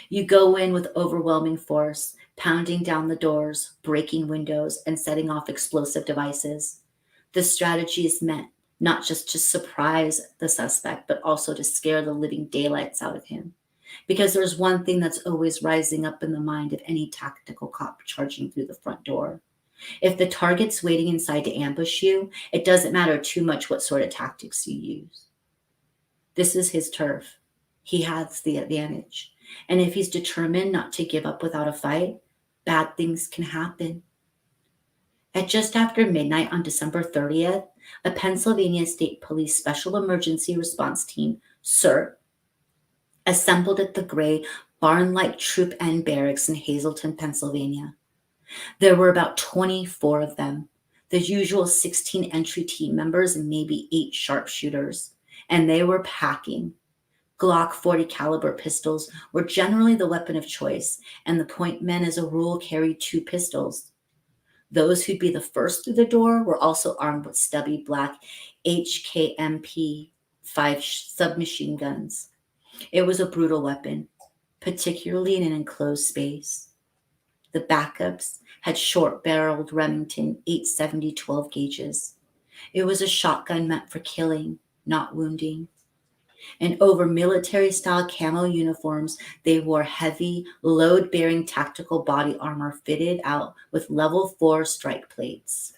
Speaker 1: You go in with overwhelming force, pounding down the doors, breaking windows, and setting off explosive devices. The strategy is meant not just to surprise the suspect, but also to scare the living daylights out of him. Because there's one thing that's always rising up in the mind of any tactical cop charging through the front door. If the target's waiting inside to ambush you, it doesn't matter too much what sort of tactics you use. This is his turf. He has the advantage. And if he's determined not to give up without a fight, bad things can happen. At just after midnight on December 30th, a Pennsylvania State Police Special Emergency Response Team, CERT, assembled at the gray barn-like Troop N barracks in Hazleton, Pennsylvania. There were about 24 of them, the usual 16 entry team members and maybe 8 sharpshooters, and they were packing. Glock 40 caliber pistols were generally the weapon of choice, and the point men as a rule carried 2 pistols. Those who'd be the first through the door were also armed with stubby black HKMP 5 submachine guns. It was a brutal weapon, particularly in an enclosed space. The backups had short-barreled Remington 870 12 gauges. It was a shotgun meant for killing, not wounding. And over military-style camo uniforms, they wore heavy, load-bearing tactical body armor fitted out with level 4 strike plates.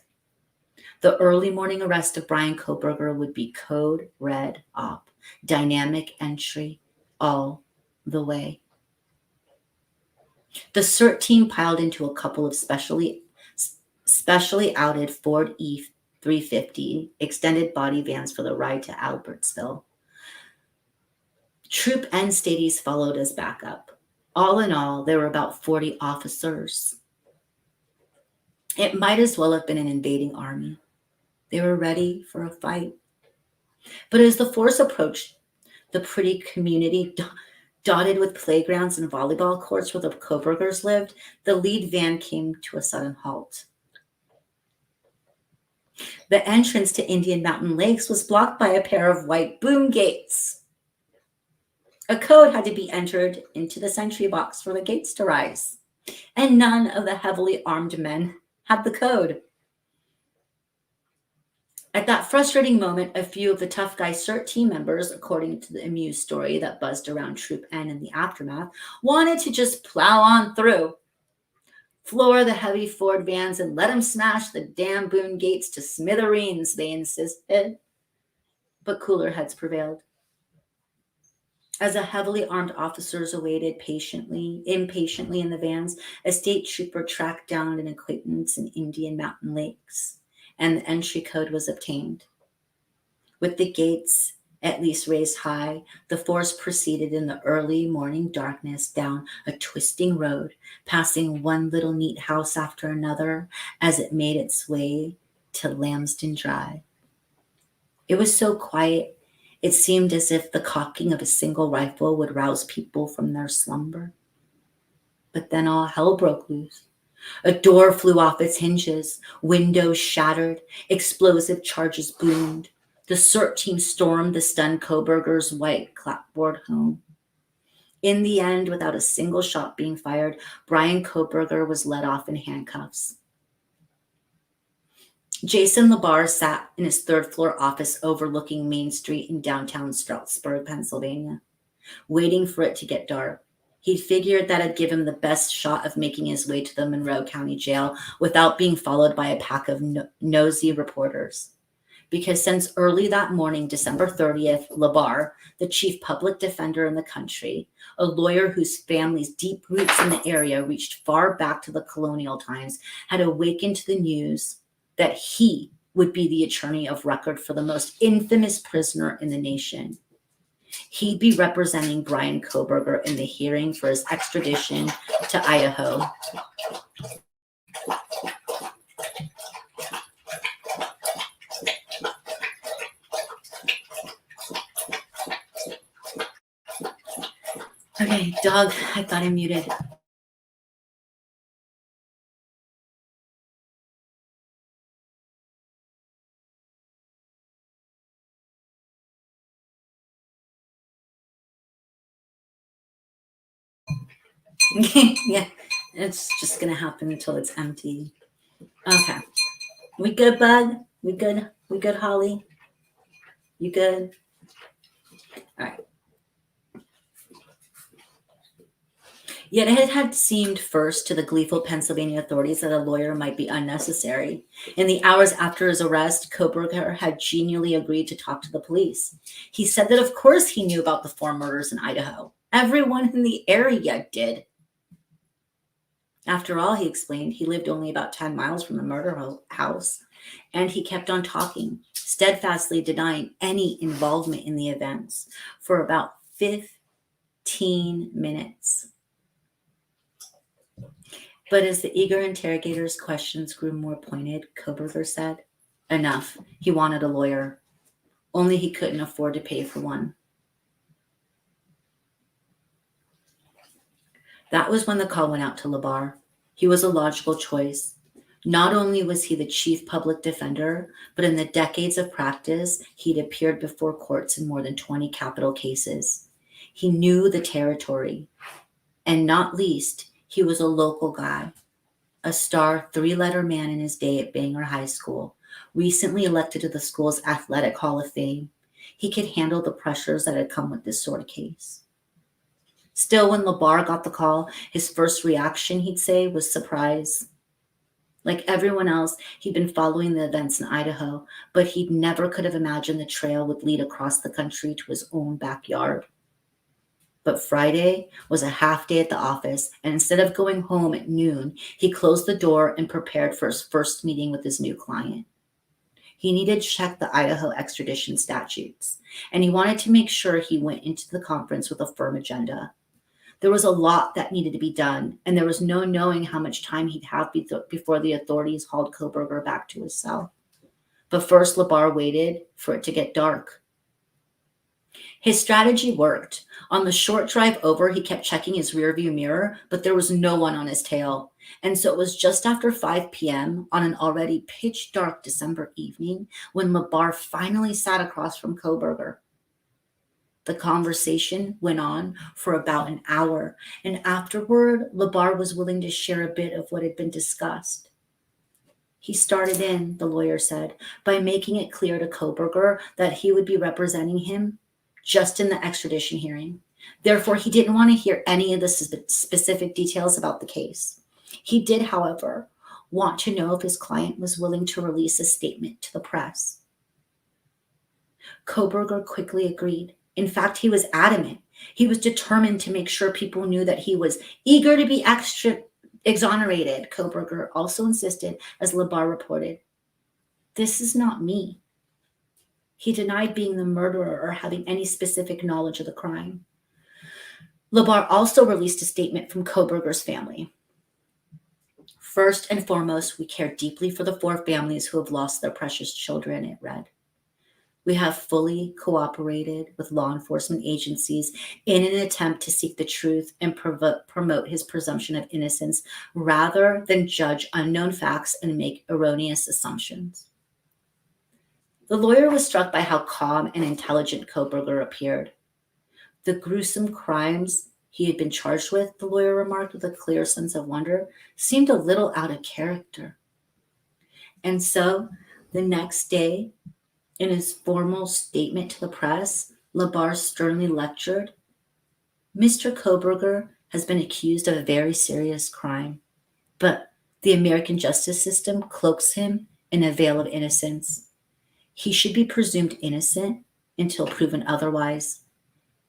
Speaker 1: The early morning arrest of Brian Kohberger would be code red op, dynamic entry, all the way. The CERT team piled into a couple of specially outed Ford E350 extended body vans for the ride to Albertsville. Troop N stadies followed as backup. All in all, there were about 40 officers. It might as well have been an invading army. They were ready for a fight. But as the force approached the pretty community dotted with playgrounds and volleyball courts where the Kohbergers lived, the lead van came to a sudden halt. The entrance to Indian Mountain Lakes was blocked by a pair of white boom gates. A code had to be entered into the sentry box for the gates to rise, and none of the heavily armed men had the code. At that frustrating moment, a few of the tough guy CERT team members, according to the amused story that buzzed around Troop N in the aftermath, wanted to just plow on through, floor the heavy Ford vans, and let them smash the damn boom gates to smithereens, they insisted. But cooler heads prevailed. As the heavily armed officers awaited impatiently in the vans, a state trooper tracked down an acquaintance in Indian Mountain Lakes, and the entry code was obtained. With the gates at least raised high, the force proceeded in the early morning darkness down a twisting road, passing one little neat house after another as it made its way to Lambsden Drive. It was so quiet, it seemed as if the cocking of a single rifle would rouse people from their slumber. But then all hell broke loose. A door flew off its hinges, windows shattered, explosive charges boomed. The CERT team stormed the stunned Kohberger's white clapboard home. In the end, without a single shot being fired, Brian Kohberger was let off in handcuffs. Jason Labar sat in his third-floor office overlooking Main Street in downtown Stroudsburg, Pennsylvania, waiting for it to get dark. He figured that'd give him the best shot of making his way to the Monroe County Jail without being followed by a pack of nosy reporters. Because since early that morning, December 30th, Labar, the chief public defender in the country, a lawyer whose family's deep roots in the area reached far back to the colonial times, had awakened to the news that he would be the attorney of record for the most infamous prisoner in the nation. He'd be representing Brian Kohberger in the hearing for his extradition to Idaho. Okay, dog, I thought I muted. Yeah, it's just gonna happen until it's empty. Okay, we good, bud? We good? We good, Holly? You good? All right. Yet it had seemed first to the gleeful Pennsylvania authorities that a lawyer might be unnecessary. In the hours after his arrest, Koberger had genially agreed to talk to the police. He said that of course he knew about the 4 murders in Idaho. Everyone in the area did. After all, he explained, he lived only about 10 miles from the murder house, and he kept on talking, steadfastly denying any involvement in the events for about 15 minutes. But as the eager interrogator's questions grew more pointed, Koberger said, enough. He wanted a lawyer. Only he couldn't afford to pay for one. That was when the call went out to Labar. He was a logical choice. Not only was he the chief public defender, but in the decades of practice, he'd appeared before courts in more than 20 capital cases. He knew the territory. And not least, he was a local guy. A star 3-letter man in his day at Bangor High School, recently elected to the school's athletic hall of fame. He could handle the pressures that had come with this sort of case. Still, when Labar got the call, his first reaction, he'd say, was surprise. Like everyone else, he'd been following the events in Idaho, but he never could have imagined the trail would lead across the country to his own backyard. But Friday was a half day at the office, and instead of going home at noon, he closed the door and prepared for his first meeting with his new client. He needed to check the Idaho extradition statutes, and he wanted to make sure he went into the conference with a firm agenda. There was a lot that needed to be done, and there was no knowing how much time he'd have before the authorities hauled Koberger back to his cell. But first, Labar waited for it to get dark. His strategy worked. On the short drive over, he kept checking his rearview mirror, but there was no one on his tail. And so it was just after 5 p.m. on an already pitch dark December evening when Labar finally sat across from Koberger. The conversation went on for about an hour, and afterward, Labar was willing to share a bit of what had been discussed. He started in, the lawyer said, by making it clear to Koberger that he would be representing him just in the extradition hearing. Therefore, he didn't want to hear any of the specific details about the case. He did, however, want to know if his client was willing to release a statement to the press. Koberger quickly agreed. In fact, he was adamant. He was determined to make sure people knew that he was eager to be exonerated. Koberger also insisted, as Labar reported, "This is not me." He denied being the murderer or having any specific knowledge of the crime. Labar also released a statement from Koberger's family. "First and foremost, we care deeply for the 4 families who have lost their precious children," it read. "We have fully cooperated with law enforcement agencies in an attempt to seek the truth and promote his presumption of innocence rather than judge unknown facts and make erroneous assumptions." The lawyer was struck by how calm and intelligent Koberger appeared. The gruesome crimes he had been charged with, the lawyer remarked with a clear sense of wonder, seemed a little out of character. And so, the next day, in his formal statement to the press, Labar sternly lectured, "Mr. Koberger has been accused of a very serious crime, but the American justice system cloaks him in a veil of innocence. He should be presumed innocent until proven otherwise,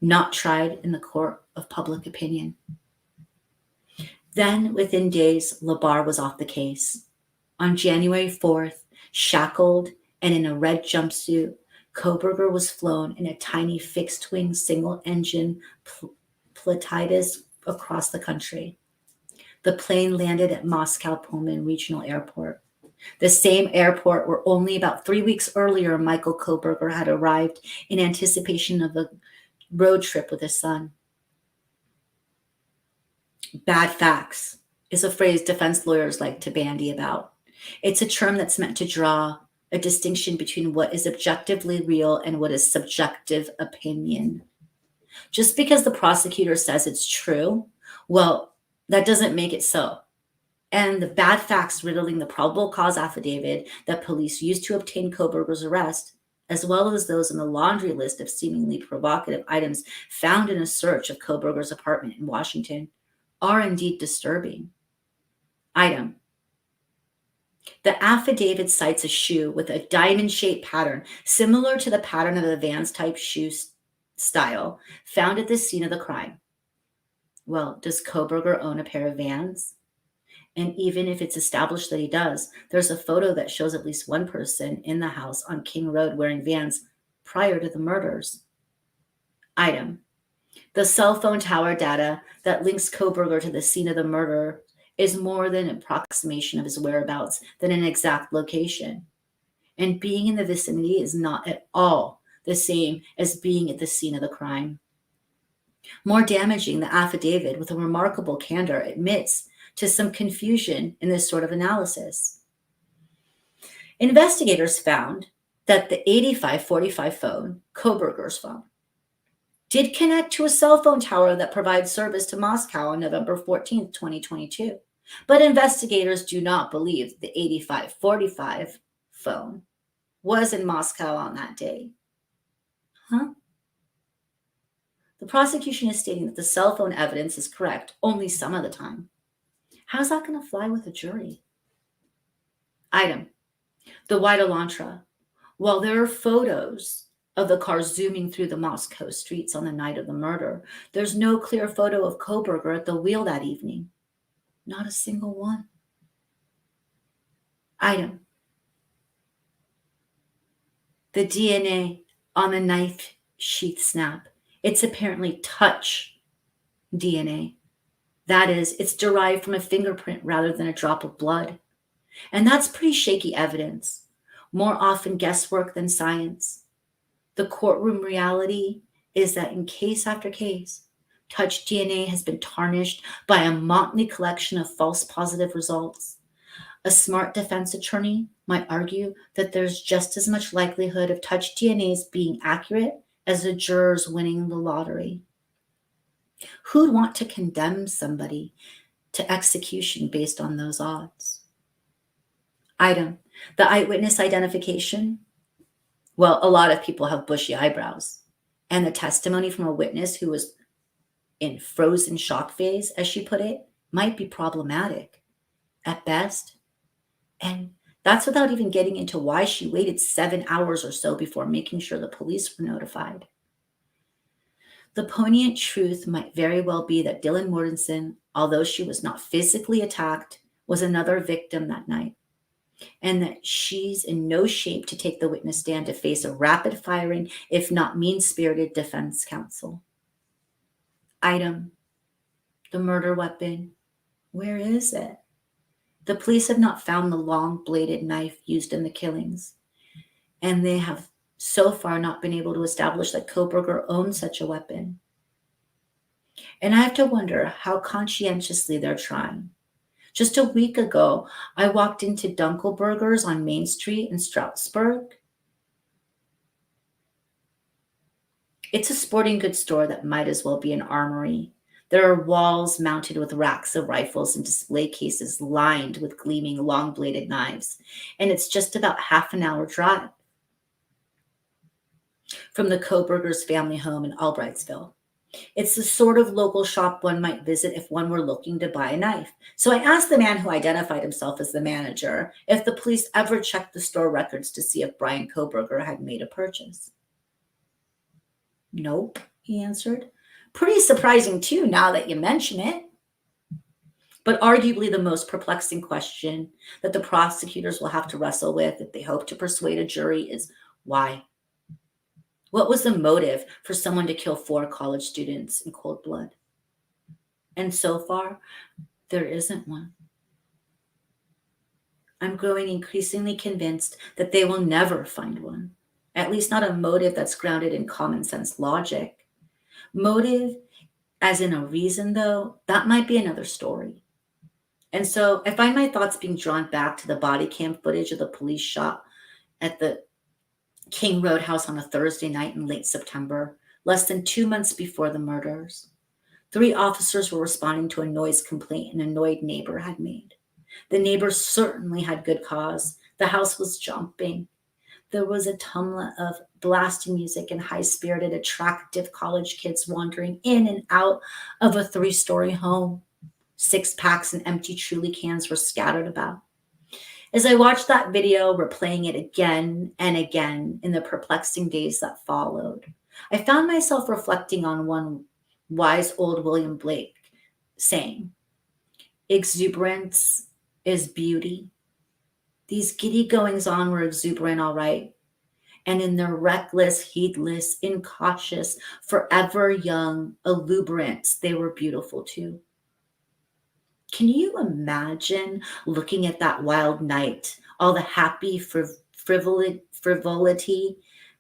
Speaker 1: not tried in the court of public opinion." Then, within days, Labar was off the case. On January 4th, shackled and in a red jumpsuit, Koberger was flown in a tiny fixed-wing single-engine Platitis across the country. The plane landed at Moscow Pullman Regional Airport, the same airport where only about 3 weeks earlier Michael Koberger had arrived in anticipation of a road trip with his son. Bad facts is a phrase defense lawyers like to bandy about. It's a term that's meant to draw a distinction between what is objectively real and what is subjective opinion. Just because the prosecutor says it's true, well, that doesn't make it so. And the bad facts riddling the probable cause affidavit that police used to obtain Koberger's arrest, as well as those in the laundry list of seemingly provocative items found in a search of Koberger's apartment in Washington, are indeed disturbing. Item. The affidavit cites a shoe with a diamond-shaped pattern similar to the pattern of the Vans type shoe style found at the scene of the crime. Well, does Koberger own a pair of Vans? And even if it's established that he does, there's a photo that shows at least one person in the house on King Road wearing Vans prior to the murders. Item. The cell phone tower data that links Koberger to the scene of the murder is more than an approximation of his whereabouts than an exact location. And being in the vicinity is not at all the same as being at the scene of the crime. More damaging, the affidavit, with a remarkable candor, admits to some confusion in this sort of analysis. Investigators found that the 8545 phone, Koberger's phone, did connect to a cell phone tower that provides service to Moscow on November 14th, 2022. But investigators do not believe the 8545 phone was in Moscow on that day. Huh? The prosecution is stating that the cell phone evidence is correct only some of the time. How's that going to fly with a jury? Item. The white Elantra. While there are photos of the car zooming through the Moscow streets on the night of the murder, there's no clear photo of Koberger at the wheel that evening. Not a single one. Item. The DNA on the knife sheath snap. It's apparently touch DNA. That is, it's derived from a fingerprint rather than a drop of blood. And that's pretty shaky evidence. More often guesswork than science. The courtroom reality is that in case after case, touch DNA has been tarnished by a motley collection of false positive results. A smart defense attorney might argue that there's just as much likelihood of touch DNAs being accurate as the jurors winning the lottery. Who'd want to condemn somebody to execution based on those odds? Item. The eyewitness identification. Well, a lot of people have bushy eyebrows. And the testimony from a witness who was in frozen shock phase, as she put it, might be problematic at best. And that's without even getting into why she waited 7 hours or so before making sure the police were notified. The poignant truth might very well be that Dylan Mortensen, although she was not physically attacked, was another victim that night, and that she's in no shape to take the witness stand to face a rapid-firing, if not mean-spirited defense counsel. Item. The murder weapon. Where is it? The police have not found the long-bladed knife used in the killings, and they have so far not been able to establish that Koberger owned such a weapon. And I have to wonder how conscientiously they're trying. Just a week ago, I walked into Dunkelberger's on Main Street in Stroudsburg. It's a sporting goods store that might as well be an armory. There are walls mounted with racks of rifles and display cases lined with gleaming long-bladed knives, and it's just about half an hour drive from the Koberger's family home in Albrightsville. It's the sort of local shop one might visit if one were looking to buy a knife. So I asked the man who identified himself as the manager if the police ever checked the store records to see if Brian Koberger had made a purchase. Nope, he answered. Pretty surprising too, now that you mention it. But arguably the most perplexing question that the prosecutors will have to wrestle with if they hope to persuade a jury is why? What was the motive for someone to kill 4 college students in cold blood? And so far, there isn't one. I'm growing increasingly convinced that they will never find one, at least not a motive that's grounded in common sense logic. Motive, as in a reason, though, that might be another story. And so I find my thoughts being drawn back to the body cam footage of the police shot at the King Road house on a Thursday night in late September, less than 2 months before the murders. 3 officers were responding to a noise complaint an annoyed neighbor had made. The neighbor certainly had good cause. The house was jumping. There was a tumult of blasting music and high-spirited, attractive college kids wandering in and out of a 3-story home. 6-packs and empty Truly cans were scattered about. As I watched that video, replaying it again and again in the perplexing days that followed, I found myself reflecting on one wise old William Blake saying, exuberance is beauty. These giddy goings on were exuberant, all right. And in their reckless, heedless, incautious, forever young eluberance, they were beautiful too. Can you imagine looking at that wild night, all the happy frivolity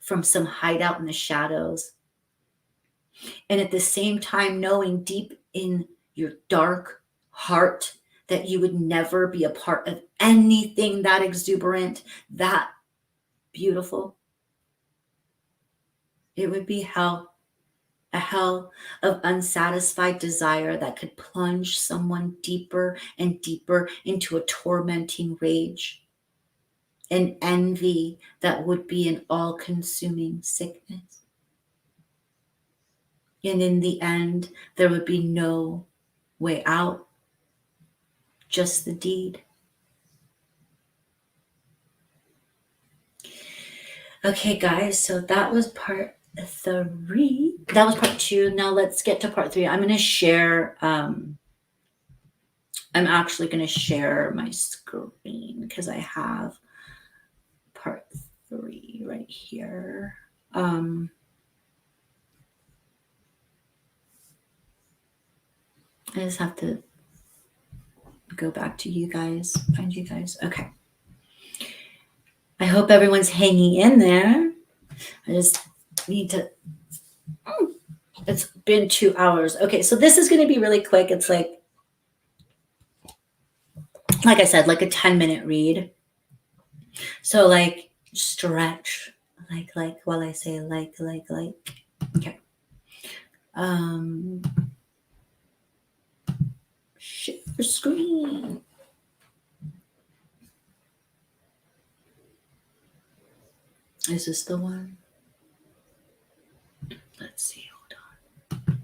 Speaker 1: from some hideout in the shadows, and at the same time knowing deep in your dark heart that you would never be a part of anything that exuberant, that beautiful? It would be hell, a hell of unsatisfied desire that could plunge someone deeper and deeper into a tormenting rage, an envy that would be an all-consuming sickness. And in the end, there would be no way out, just the deed. Okay, guys, so that was part 3. That was part 2. Now let's get to part 3. I'm going to share, I'm actually going to share my screen because I have part 3 right here. I just have to go back to you guys, find you guys. Okay. I hope everyone's hanging in there. I just need to, it's been 2 hours. Okay, so this is going to be really quick. It's like I said, like a 10-minute read. So like stretch, like while I say like. Okay. Share screen. Is this the one? Let's see, hold on.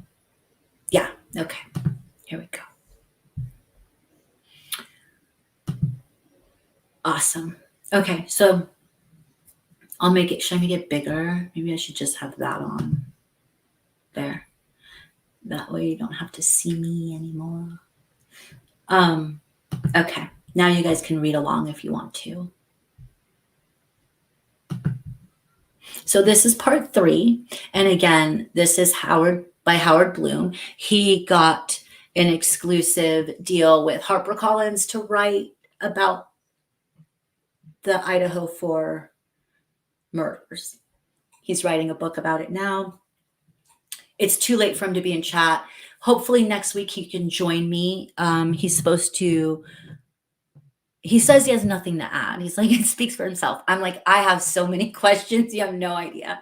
Speaker 1: Yeah, okay. Here we go. Awesome. Okay, so I'll make it, should I make it bigger? Maybe I should just have that on there. That way you don't have to see me anymore. Okay, now you guys can read along if you want to. So this is part 3. And again, this is by Howard Blum. He got an exclusive deal with HarperCollins to write about the Idaho 4 murders. He's writing a book about it now. It's too late for him to be in chat. Hopefully next week he can join me. He says he has nothing to add. He's like, it speaks for himself. I'm like, I have so many questions. You have no idea.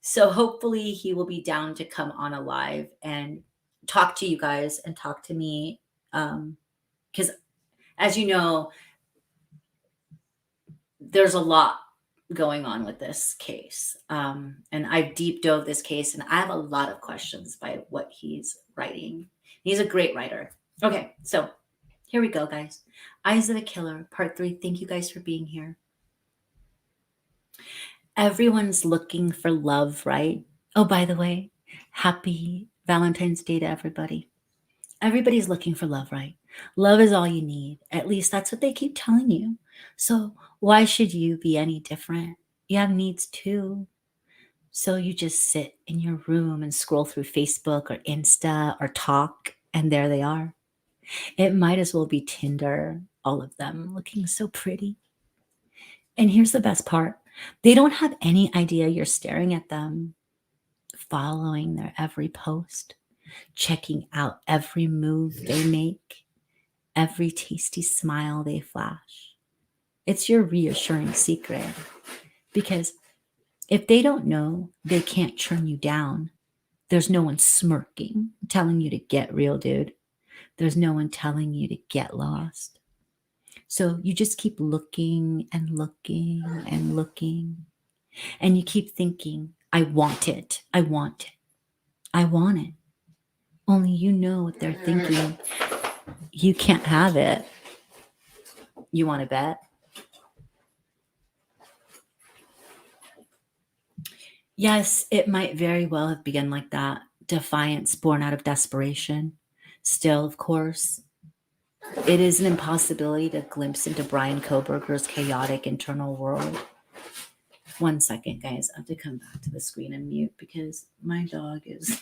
Speaker 1: So hopefully he will be down to come on a live and talk to you guys and talk to me. Because as you know, there's a lot going on with this case. And I've deep dove this case and I have a lot of questions by what he's writing. He's a great writer. Okay, so here we go, guys. Eyes of the Killer, part 3. Thank you guys for being here. Everyone's looking for love, right? Oh, by the way, happy Valentine's Day to everybody. Everybody's looking for love, right? Love is all you need. At least that's what they keep telling you. So why should you be any different? You have needs too. So you just sit in your room and scroll through Facebook or Insta or Talk, and there they are. It might as well be Tinder, all of them looking so pretty. And here's the best part. They don't have any idea you're staring at them, following their every post, checking out every move they make, every tasty smile they flash. It's your reassuring secret. Because if they don't know, they can't turn you down. There's no one smirking, telling you to get real, dude. There's no one telling you to get lost. So you just keep looking and looking and looking. And you keep thinking, I want it. I want it. I want it. Only you know what they're thinking. You can't have it. You want to bet? Yes, it might very well have begun like that. Defiance born out of desperation. Still, of course, it is an impossibility to glimpse into Brian Koberger's chaotic internal world. 1 second, guys. I have to come back to the screen and mute because my dog is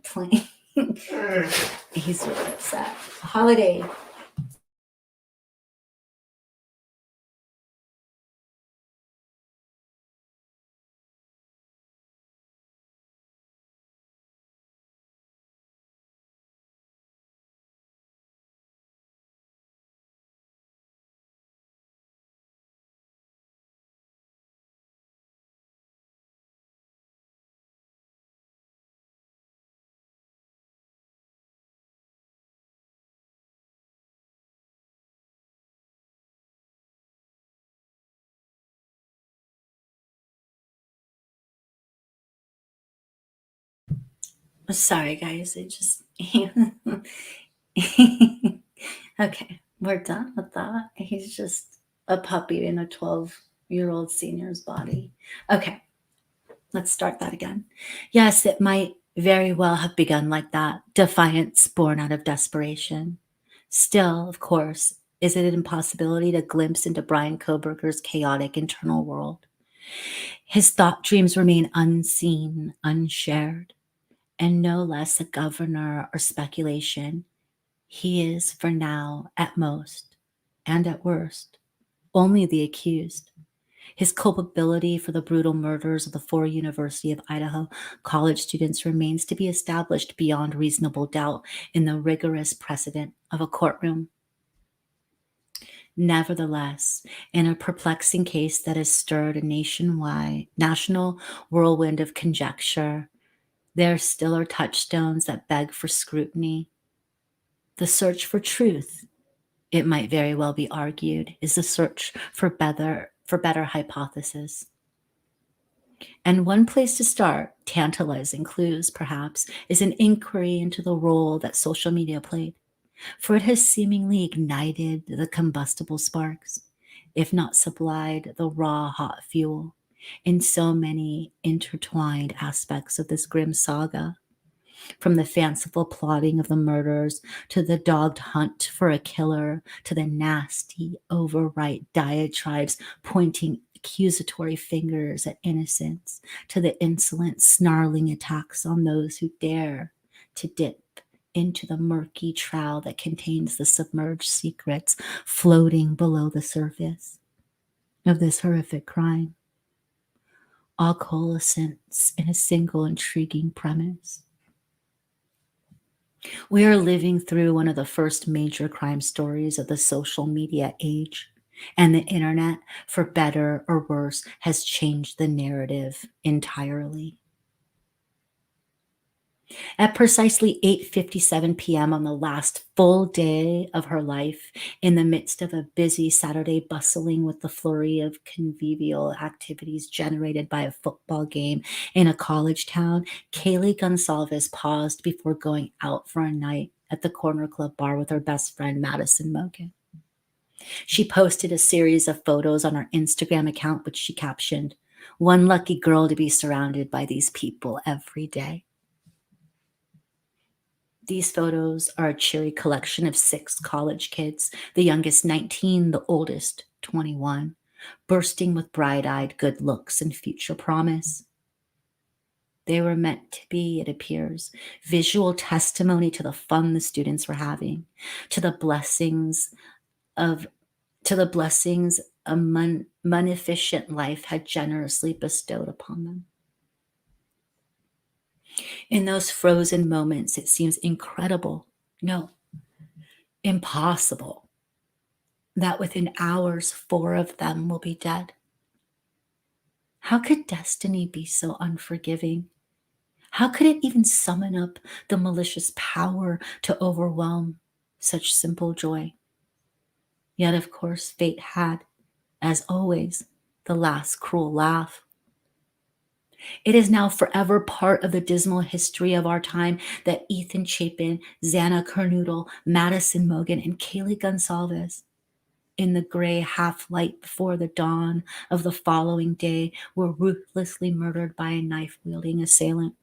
Speaker 1: playing. He's really upset. Holiday. Sorry, guys. It just. Okay, we're done with that. He's just a puppy in a 12-year-old senior's body. Okay, let's start that again. Yes, it might very well have begun like that. Defiance born out of desperation. Still, of course, is it an impossibility to glimpse into Brian Koberger's chaotic internal world? His thought dreams remain unseen, unshared, and no less a governor or speculation. He is, for now, at most, and at worst, only the accused. His culpability for the brutal murders of the 4 University of Idaho college students remains to be established beyond reasonable doubt in the rigorous precedent of a courtroom. Nevertheless, in a perplexing case that has stirred a national whirlwind of conjecture, there still are touchstones that beg for scrutiny. The search for truth, it might very well be argued, is the search for better hypothesis. And one place to start, tantalizing clues perhaps, is an inquiry into the role that social media played, for it has seemingly ignited the combustible sparks, if not supplied the raw hot fuel, in so many intertwined aspects of this grim saga. From the fanciful plotting of the murders, to the dogged hunt for a killer, to the nasty, overwrought diatribes pointing accusatory fingers at innocents, to the insolent, snarling attacks on those who dare to dip into the murky trough that contains the submerged secrets floating below the surface of this horrific crime. All coalescence in a single intriguing premise. We are living through one of the first major crime stories of the social media age, and the internet, for better or worse, has changed the narrative entirely. At precisely 8:57 p.m. on the last full day of her life, in the midst of a busy Saturday bustling with the flurry of convivial activities generated by a football game in a college town, Kaylee Gonsalves paused before going out for a night at the Corner Club bar with her best friend, Madison Mogan. She posted a series of photos on her Instagram account, which she captioned, "One lucky girl to be surrounded by these people every day." These photos are a cheery collection of 6 college kids, the youngest 19, the oldest 21, bursting with bright-eyed good looks and future promise. They were meant to be, it appears, visual testimony to the fun the students were having, to the blessings of a munificent life had generously bestowed upon them. In those frozen moments, it seems incredible, no, impossible, that within hours 4 of them will be dead. How could destiny be so unforgiving? How could it even summon up the malicious power to overwhelm such simple joy? Yet, of course, fate had, as always, the last cruel laugh. It is now forever part of the dismal history of our time that Ethan Chapin, Xana Kernodle, Madison Mogan, and Kaylee Gonsalves, in the gray half light before the dawn of the following day, were ruthlessly murdered by a knife wielding assailant.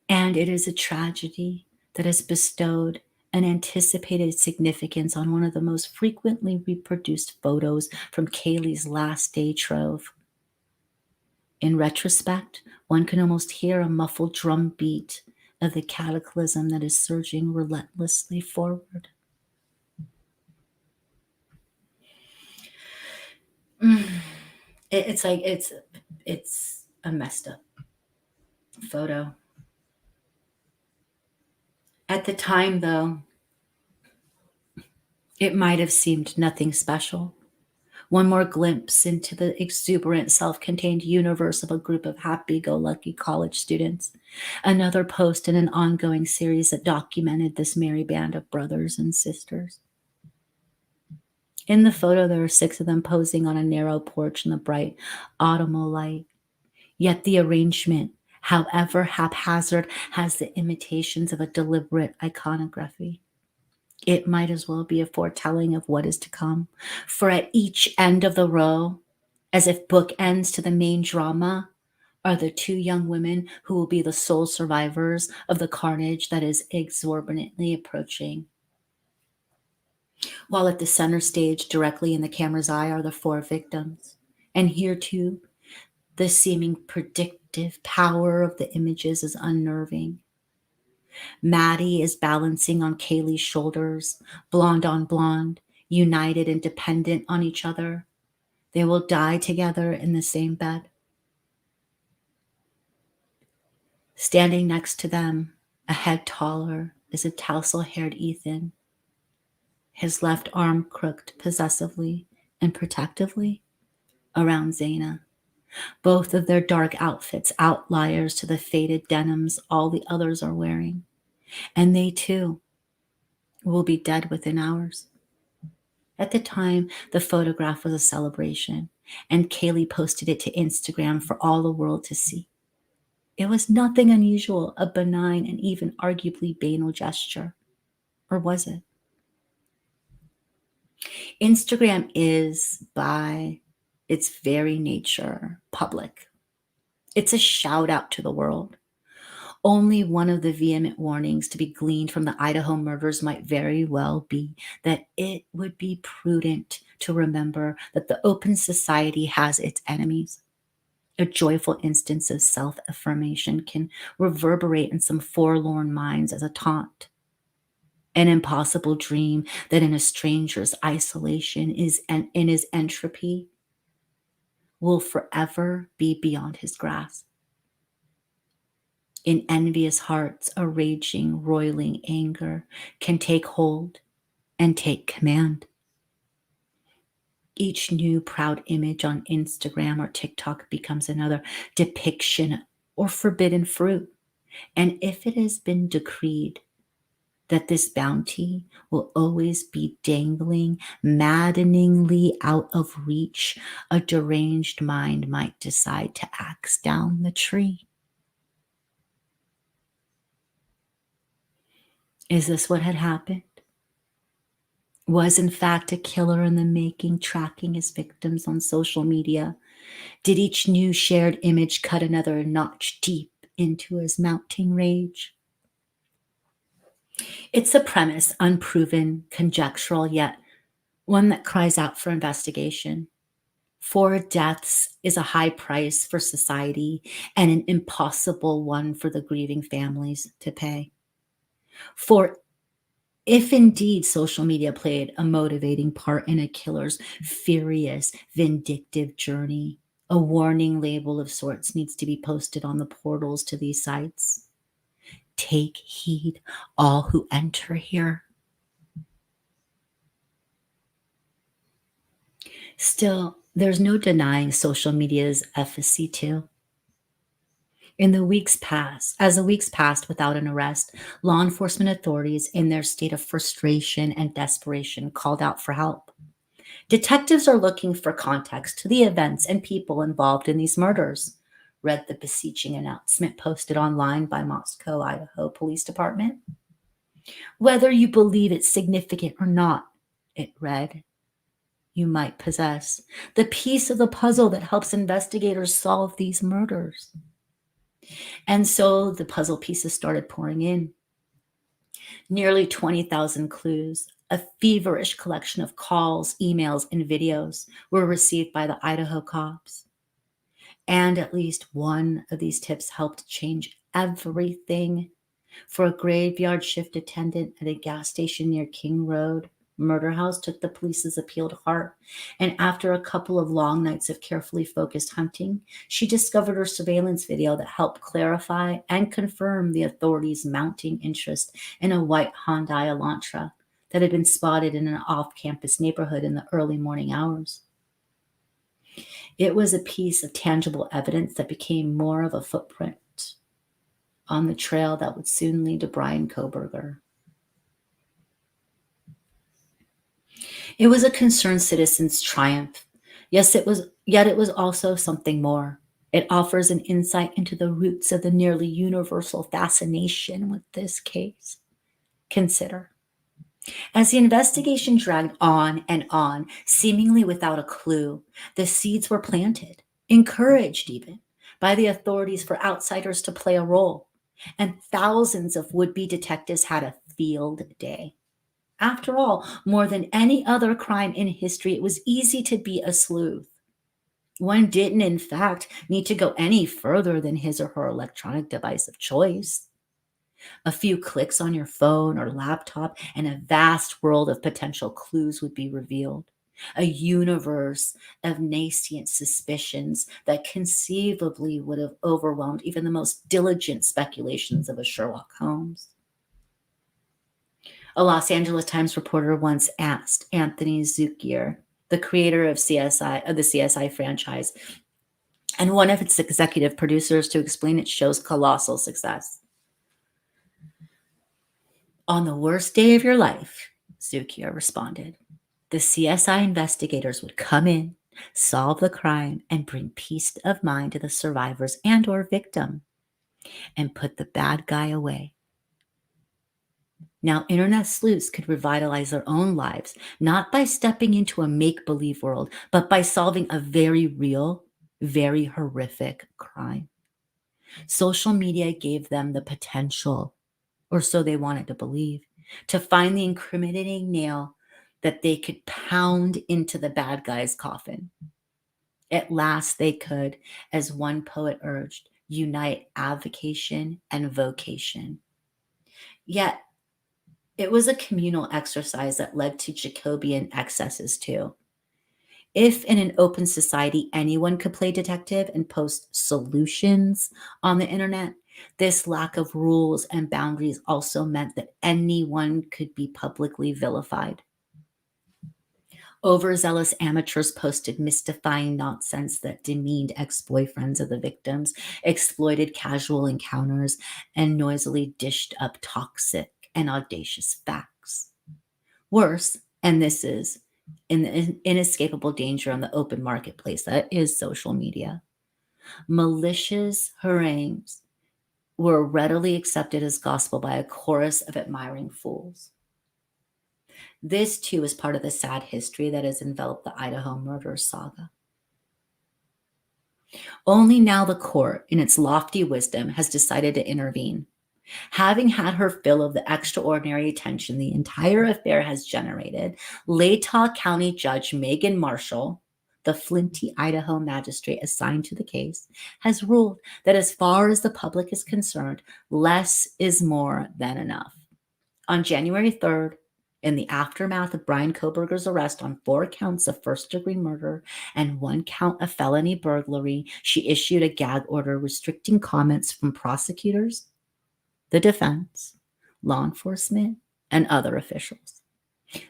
Speaker 1: And it is a tragedy that has bestowed an anticipated significance on one of the most frequently reproduced photos from Kaylee's last day trove. In retrospect, one can almost hear a muffled drum beat of the cataclysm that is surging relentlessly forward. It's like it's a messed up photo. At the time, though, it might have seemed nothing special. One more glimpse into the exuberant, self contained universe of a group of happy go lucky college students. Another post in an ongoing series that documented this merry band of brothers and sisters. In the photo, there are 6 of them posing on a narrow porch in the bright autumnal light. Yet the arrangement, however haphazard, has the imitations of a deliberate iconography. It might as well be a foretelling of what is to come. For at each end of the row, as if bookends to the main drama, are the 2 young women who will be the sole survivors of the carnage that is exorbitantly approaching. While at the center stage, directly in the camera's eye, are the 4 victims. And here too, the seeming predictive power of the images is unnerving. Maddie is balancing on Kaylee's shoulders, blonde on blonde, united and dependent on each other. They will die together in the same bed. Standing next to them, a head taller, is a tousle-haired Ethan, his left arm crooked possessively and protectively around Xana. Both of their dark outfits outliers to the faded denims all the others are wearing. And they too will be dead within hours. At the time, the photograph was a celebration, and Kaylee posted it to Instagram for all the world to see. It was nothing unusual, a benign and even arguably banal gesture. Or was it? Instagram is, by its very nature, public. It's a shout out to the world. Only one of the vehement warnings to be gleaned from the Idaho murders might very well be that it would be prudent to remember that the open society has its enemies. A joyful instance of self-affirmation can reverberate in some forlorn minds as a taunt. An impossible dream that in a stranger's isolation is and in his entropy will forever be beyond his grasp. In envious hearts, a raging, roiling anger can take hold and take command. Each new proud image on Instagram or TikTok becomes another depiction or forbidden fruit. And if it has been decreed that this bounty will always be dangling maddeningly out of reach, a deranged mind might decide to axe down the tree. Is this what had happened? Was in fact a killer in the making, tracking his victims on social media? Did each new shared image cut another notch deep into his mounting rage? It's a premise, unproven, conjectural, yet one that cries out for investigation. 4 deaths is a high price for society and an impossible one for the grieving families to pay. For if indeed social media played a motivating part in a killer's furious, vindictive journey, a warning label of sorts needs to be posted on the portals to these sites. Take heed, all who enter here. Still, there's no denying social media's efficacy too. As the weeks passed without an arrest, law enforcement authorities, in their state of frustration and desperation, called out for help. Detectives are looking for context to the events and people involved in these murders, read the beseeching announcement posted online by Moscow, Idaho Police Department. Whether you believe it's significant or not, it read, you might possess the piece of the puzzle that helps investigators solve these murders. And so the puzzle pieces started pouring in. Nearly 20,000 clues, a feverish collection of calls, emails, and videos were received by the Idaho cops. And at least one of these tips helped change everything. For a graveyard shift attendant at a gas station near King Road, Murder House took the police's appeal to heart, and after a couple of long nights of carefully focused hunting, she discovered a surveillance video that helped clarify and confirm the authorities' mounting interest in a white Hyundai Elantra that had been spotted in an off-campus neighborhood in the early morning hours. It was a piece of tangible evidence that became more of a footprint on the trail that would soon lead to Brian Kohberger. It was a concerned citizen's triumph. Yes, yet it was also something more. It offers an insight into the roots of the nearly universal fascination with this case. Consider. As the investigation dragged on and on, seemingly without a clue, the seeds were planted, encouraged even, by the authorities for outsiders to play a role, and thousands of would-be detectives had a field day. After all, more than any other crime in history, it was easy to be a sleuth. One didn't, in fact, need to go any further than his or her electronic device of choice. A few clicks on your phone or laptop, and a vast world of potential clues would be revealed. A universe of nascent suspicions that conceivably would have overwhelmed even the most diligent speculations of a Sherlock Holmes. A Los Angeles Times reporter once asked Anthony Zucchier, the creator of the CSI franchise, and one of its executive producers, to explain its show's colossal success. On the worst day of your life, Zucchier responded, the CSI investigators would come in, solve the crime, and bring peace of mind to the survivors and or victim, and put the bad guy away. Now, internet sleuths could revitalize their own lives, not by stepping into a make-believe world, but by solving a very real, very horrific crime. Social media gave them the potential, or so they wanted to believe, to find the incriminating nail that they could pound into the bad guy's coffin. At last they could, as one poet urged, unite avocation and vocation. Yet, it was a communal exercise that led to Jacobian excesses too. If in an open society anyone could play detective and post solutions on the internet, this lack of rules and boundaries also meant that anyone could be publicly vilified. Overzealous amateurs posted mystifying nonsense that demeaned ex-boyfriends of the victims, exploited casual encounters, and noisily dished up toxic and audacious facts. Worse, and this is an inescapable danger on the open marketplace that is social media, malicious harangues were readily accepted as gospel by a chorus of admiring fools. This, too, is part of the sad history that has enveloped the Idaho murder saga. Only now the court, in its lofty wisdom, has decided to intervene. Having had her fill of the extraordinary attention the entire affair has generated, Latah County Judge Megan Marshall, the Flinty, Idaho magistrate assigned to the case, has ruled that as far as the public is concerned, less is more than enough. On January 3rd, in the aftermath of Brian Kohberger's arrest on 4 counts of first-degree murder and 1 count of felony burglary, she issued a gag order restricting comments from prosecutors, the defense, law enforcement, and other officials.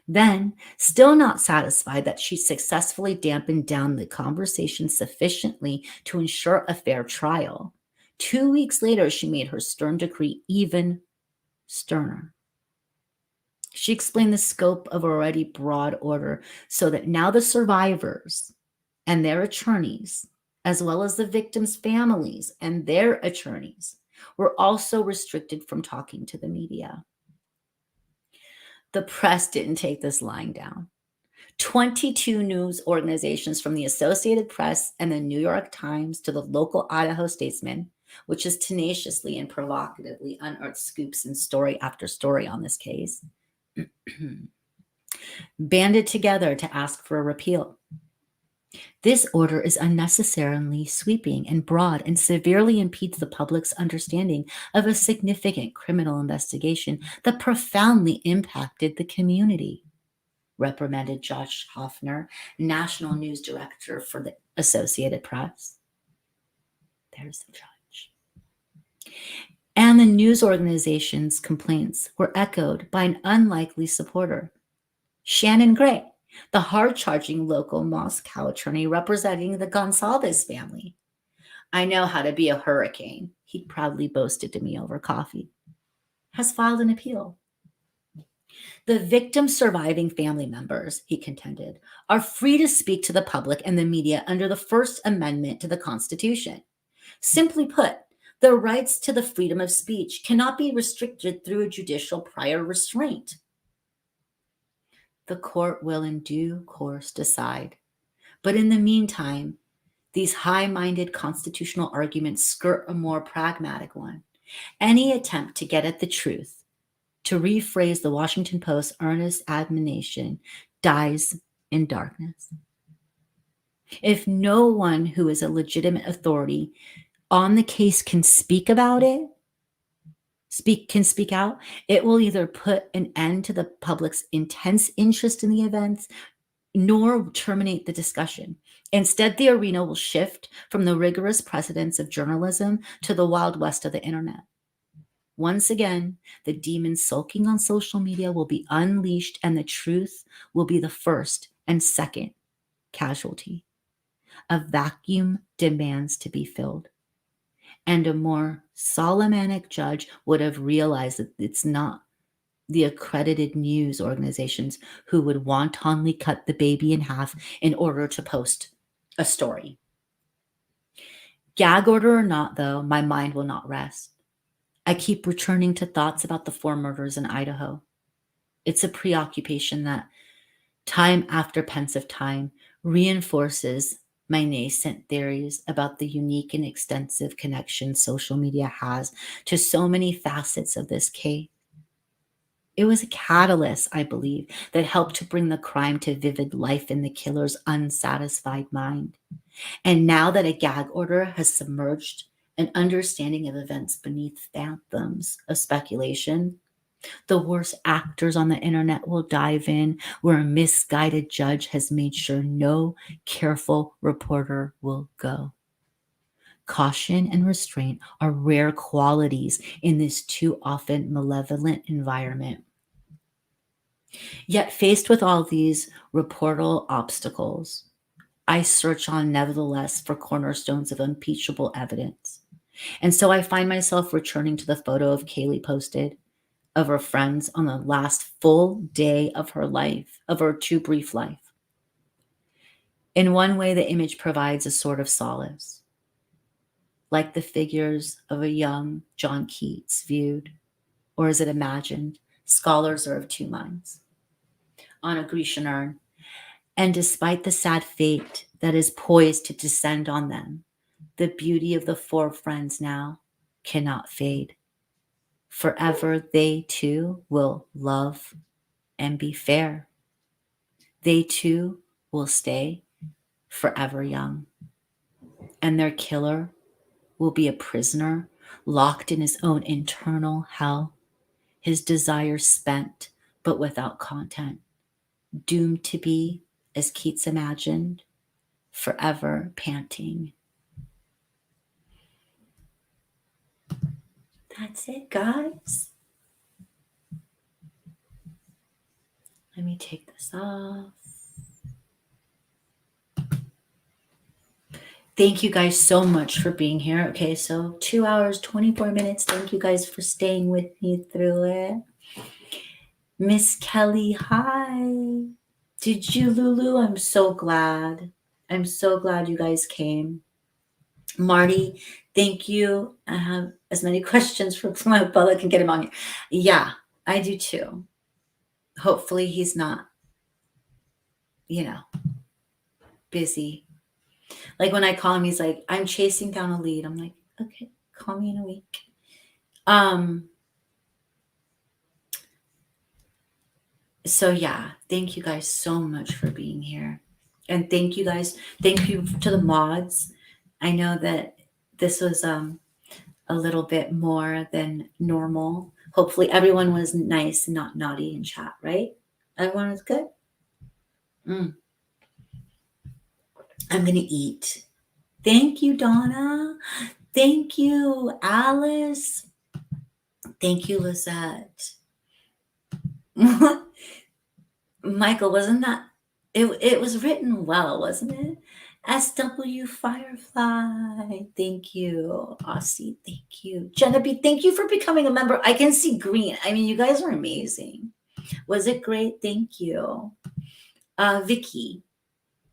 Speaker 1: Then, still not satisfied that she successfully dampened down the conversation sufficiently to ensure a fair trial, 2 weeks later she made her stern decree even sterner. She explained the scope of already broad order so that now the survivors and their attorneys, as well as the victims' families and their attorneys, were also restricted from talking to the media. The press didn't take this lying down. 22 news organizations, from the Associated Press and the New York Times to the local Idaho Statesman, which has tenaciously and provocatively unearthed scoops and story after story on this case, banded together to ask for a repeal. This order is unnecessarily sweeping and broad and severely impedes the public's understanding of a significant criminal investigation that profoundly impacted the community, reprimanded Josh Hoffner, national news director for the Associated Press. There's the judge. And the news organization's complaints were echoed by an unlikely supporter, Shannon Gray, the hard-charging local Moscow attorney representing the Gonsalves family. I know how to be a hurricane, he proudly boasted to me over coffee, has filed an appeal. The victim's surviving family members, he contended, are free to speak to the public and the media under the First Amendment to the Constitution. Simply put, their rights to the freedom of speech cannot be restricted through a judicial prior restraint. The court will in due course decide. But in the meantime, these high-minded constitutional arguments skirt a more pragmatic one. Any attempt to get at the truth, to rephrase the Washington Post's earnest admonition, dies in darkness. If no one who is a legitimate authority on the case can speak about it, can speak out, it will either put an end to the public's intense interest in the events, nor terminate the discussion. Instead, the arena will shift from the rigorous precedents of journalism to the Wild West of the internet. Once again, the demons sulking on social media will be unleashed, and the truth will be the first and second casualty. A vacuum demands to be filled. And a more Solomonic judge would have realized that it's not the accredited news organizations who would wantonly cut the baby in half in order to post a story. Gag order or not, though, my mind will not rest. I keep returning to thoughts about the 4 murders in Idaho. It's a preoccupation that, time after pensive time, reinforces my nascent theories about the unique and extensive connection social media has to so many facets of this case. It was a catalyst, I believe, that helped to bring the crime to vivid life in the killer's unsatisfied mind. And now that a gag order has submerged an understanding of events beneath phantoms of speculation, the worst actors on the internet will dive in where a misguided judge has made sure no careful reporter will go. Caution and restraint are rare qualities in this too often malevolent environment. Yet, faced with all these reportable obstacles, I search on nevertheless for cornerstones of unimpeachable evidence. And so I find myself returning to the photo of Kaylee posted of her friends on the last full day of her life, of her too brief life. In one way, the image provides a sort of solace, like the figures of a young John Keats viewed, or is it imagined? Scholars are of 2 minds. On a Grecian urn, and despite the sad fate that is poised to descend on them, the beauty of the 4 friends now cannot fade. Forever they too will love and be fair. They too will stay forever young. And their killer will be a prisoner locked in his own internal hell, his desires spent but without content, doomed to be, as Keats imagined, forever panting. That's it, guys. Let me take this off. Thank you guys so much for being here. Okay, so 2 hours, 24 minutes. Thank you guys for staying with me through it. Miss Kelly, hi. Did you, Lulu? I'm so glad. I'm so glad you guys came. Marty, thank you. I have as many questions for Plum, but I can get him on here. Yeah, I do too. Hopefully he's not, busy. Like when I call him, he's like, I'm chasing down a lead. I'm like, okay, call me in a week. So yeah, thank you guys so much for being here. And thank you guys. Thank you to the mods. I know that this was a little bit more than normal. Hopefully everyone was nice and not naughty in chat, right? Everyone was good? I'm gonna eat. Thank you, Donna. Thank you, Alice. Thank you, Lizette. Michael, wasn't that it was written well, wasn't it? SW Firefly. Thank you. Aussie, thank you. Genevieve, thank you for becoming a member. I can see green. I mean, you guys are amazing. Was it great? Thank you. Vicky.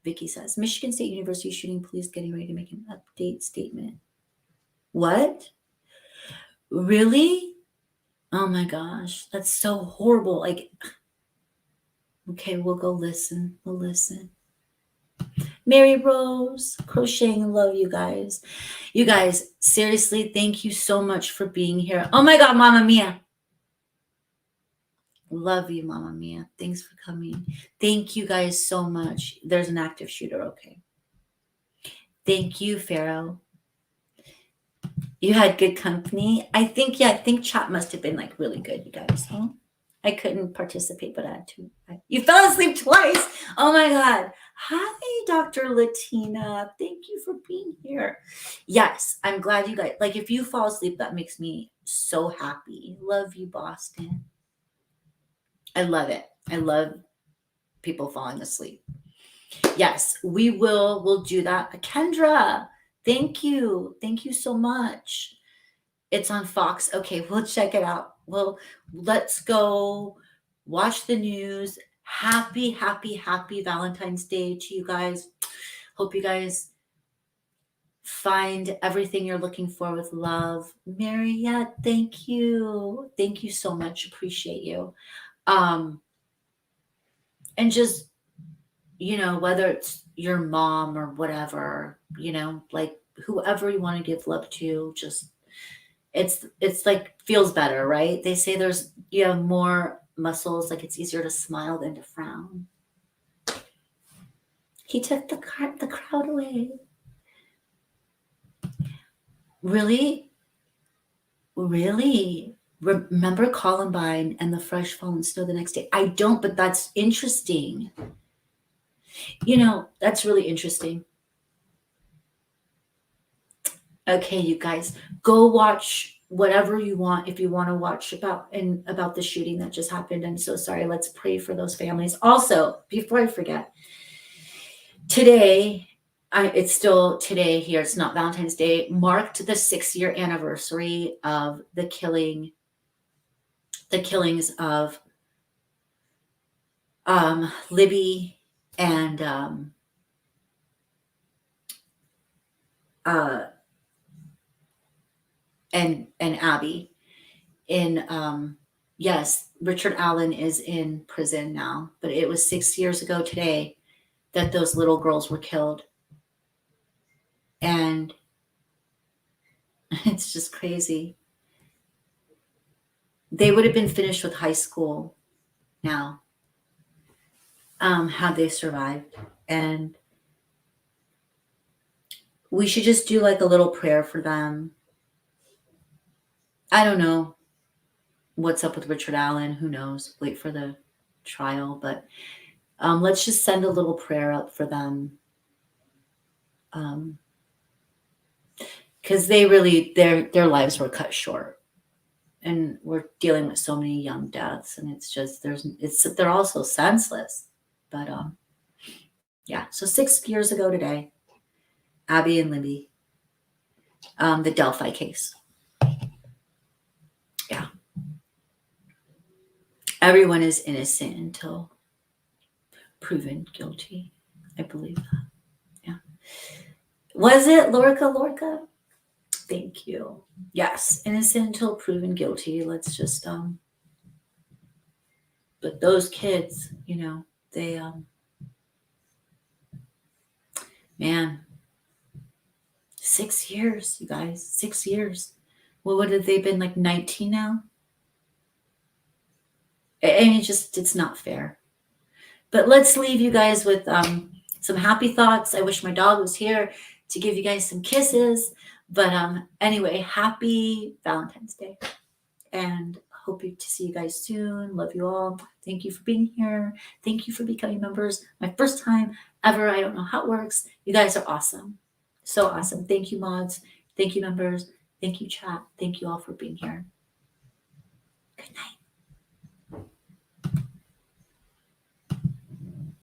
Speaker 1: Vicky says, Michigan State University shooting police getting ready to make an update statement. What? Really? Oh my gosh. That's so horrible. Like, okay, we'll go listen. We'll listen. Mary Rose, crocheting, love you guys. You guys, seriously, thank you so much for being here. Oh my God, Mama Mia. Love you, Mama Mia. Thanks for coming. Thank you guys so much. There's an active shooter. Okay. Thank you, Pharaoh. You had good company. I think chat must have been like really good, you guys. Huh? I couldn't participate, but I had to. You fell asleep twice. Oh my God. Hi, Dr. Latina. Thank you for being here. Yes, I'm glad you guys, like, if you fall asleep, that makes me so happy. Love you, Boston. I love it. I love people falling asleep. Yes, we'll do that. Kendra, thank you. Thank you so much. It's on Fox. Okay, we'll check it out. Well, let's go watch the news. Happy, happy, happy Valentine's Day to you guys. Hope you guys find everything you're looking for with love. Mariette, thank you. Thank you so much. Appreciate you. And just, whether it's your mom or whatever, like whoever you want to give love to, just it's like feels better, right? They say you have more muscles, like it's easier to smile than to frown. He took the crowd away. Really? Remember Columbine and the fresh fallen snow the next day? I don't, but that's interesting. That's really interesting. Okay, you guys, go watch whatever you want. If you want to watch about the shooting that just happened, I'm so sorry. Let's pray for those families. Also, before I forget, today, it's still today here. It's not Valentine's Day. Marked the 6-year anniversary of the killings of Libby and Abby. Yes, Richard Allen is in prison now, but it was 6 years ago today that those little girls were killed. And it's just crazy. They would have been finished with high school now, had they survived. And we should just do like a little prayer for them. I don't know what's up with Richard Allen. Who knows? Wait for the trial. But let's just send a little prayer up for them. Because they really, their lives were cut short. And we're dealing with so many young deaths. And it's just, they're also senseless. But yeah, so 6 years ago today, Abby and Libby, the Delphi case. Yeah. Everyone is innocent until proven guilty. I believe that. Yeah. Was it Lorca? Thank you. Yes, innocent until proven guilty. Let's just but those kids, they man, 6 years, you guys, 6 years. Well, what have they been, like 19 now? And it's not fair. But let's leave you guys with some happy thoughts. I wish my dog was here to give you guys some kisses. But anyway, happy Valentine's Day. And hope to see you guys soon. Love you all. Thank you for being here. Thank you for becoming members. My first time ever. I don't know how it works. You guys are awesome. So awesome. Thank you, mods. Thank you, members. Thank you, chat. Thank you all for being here.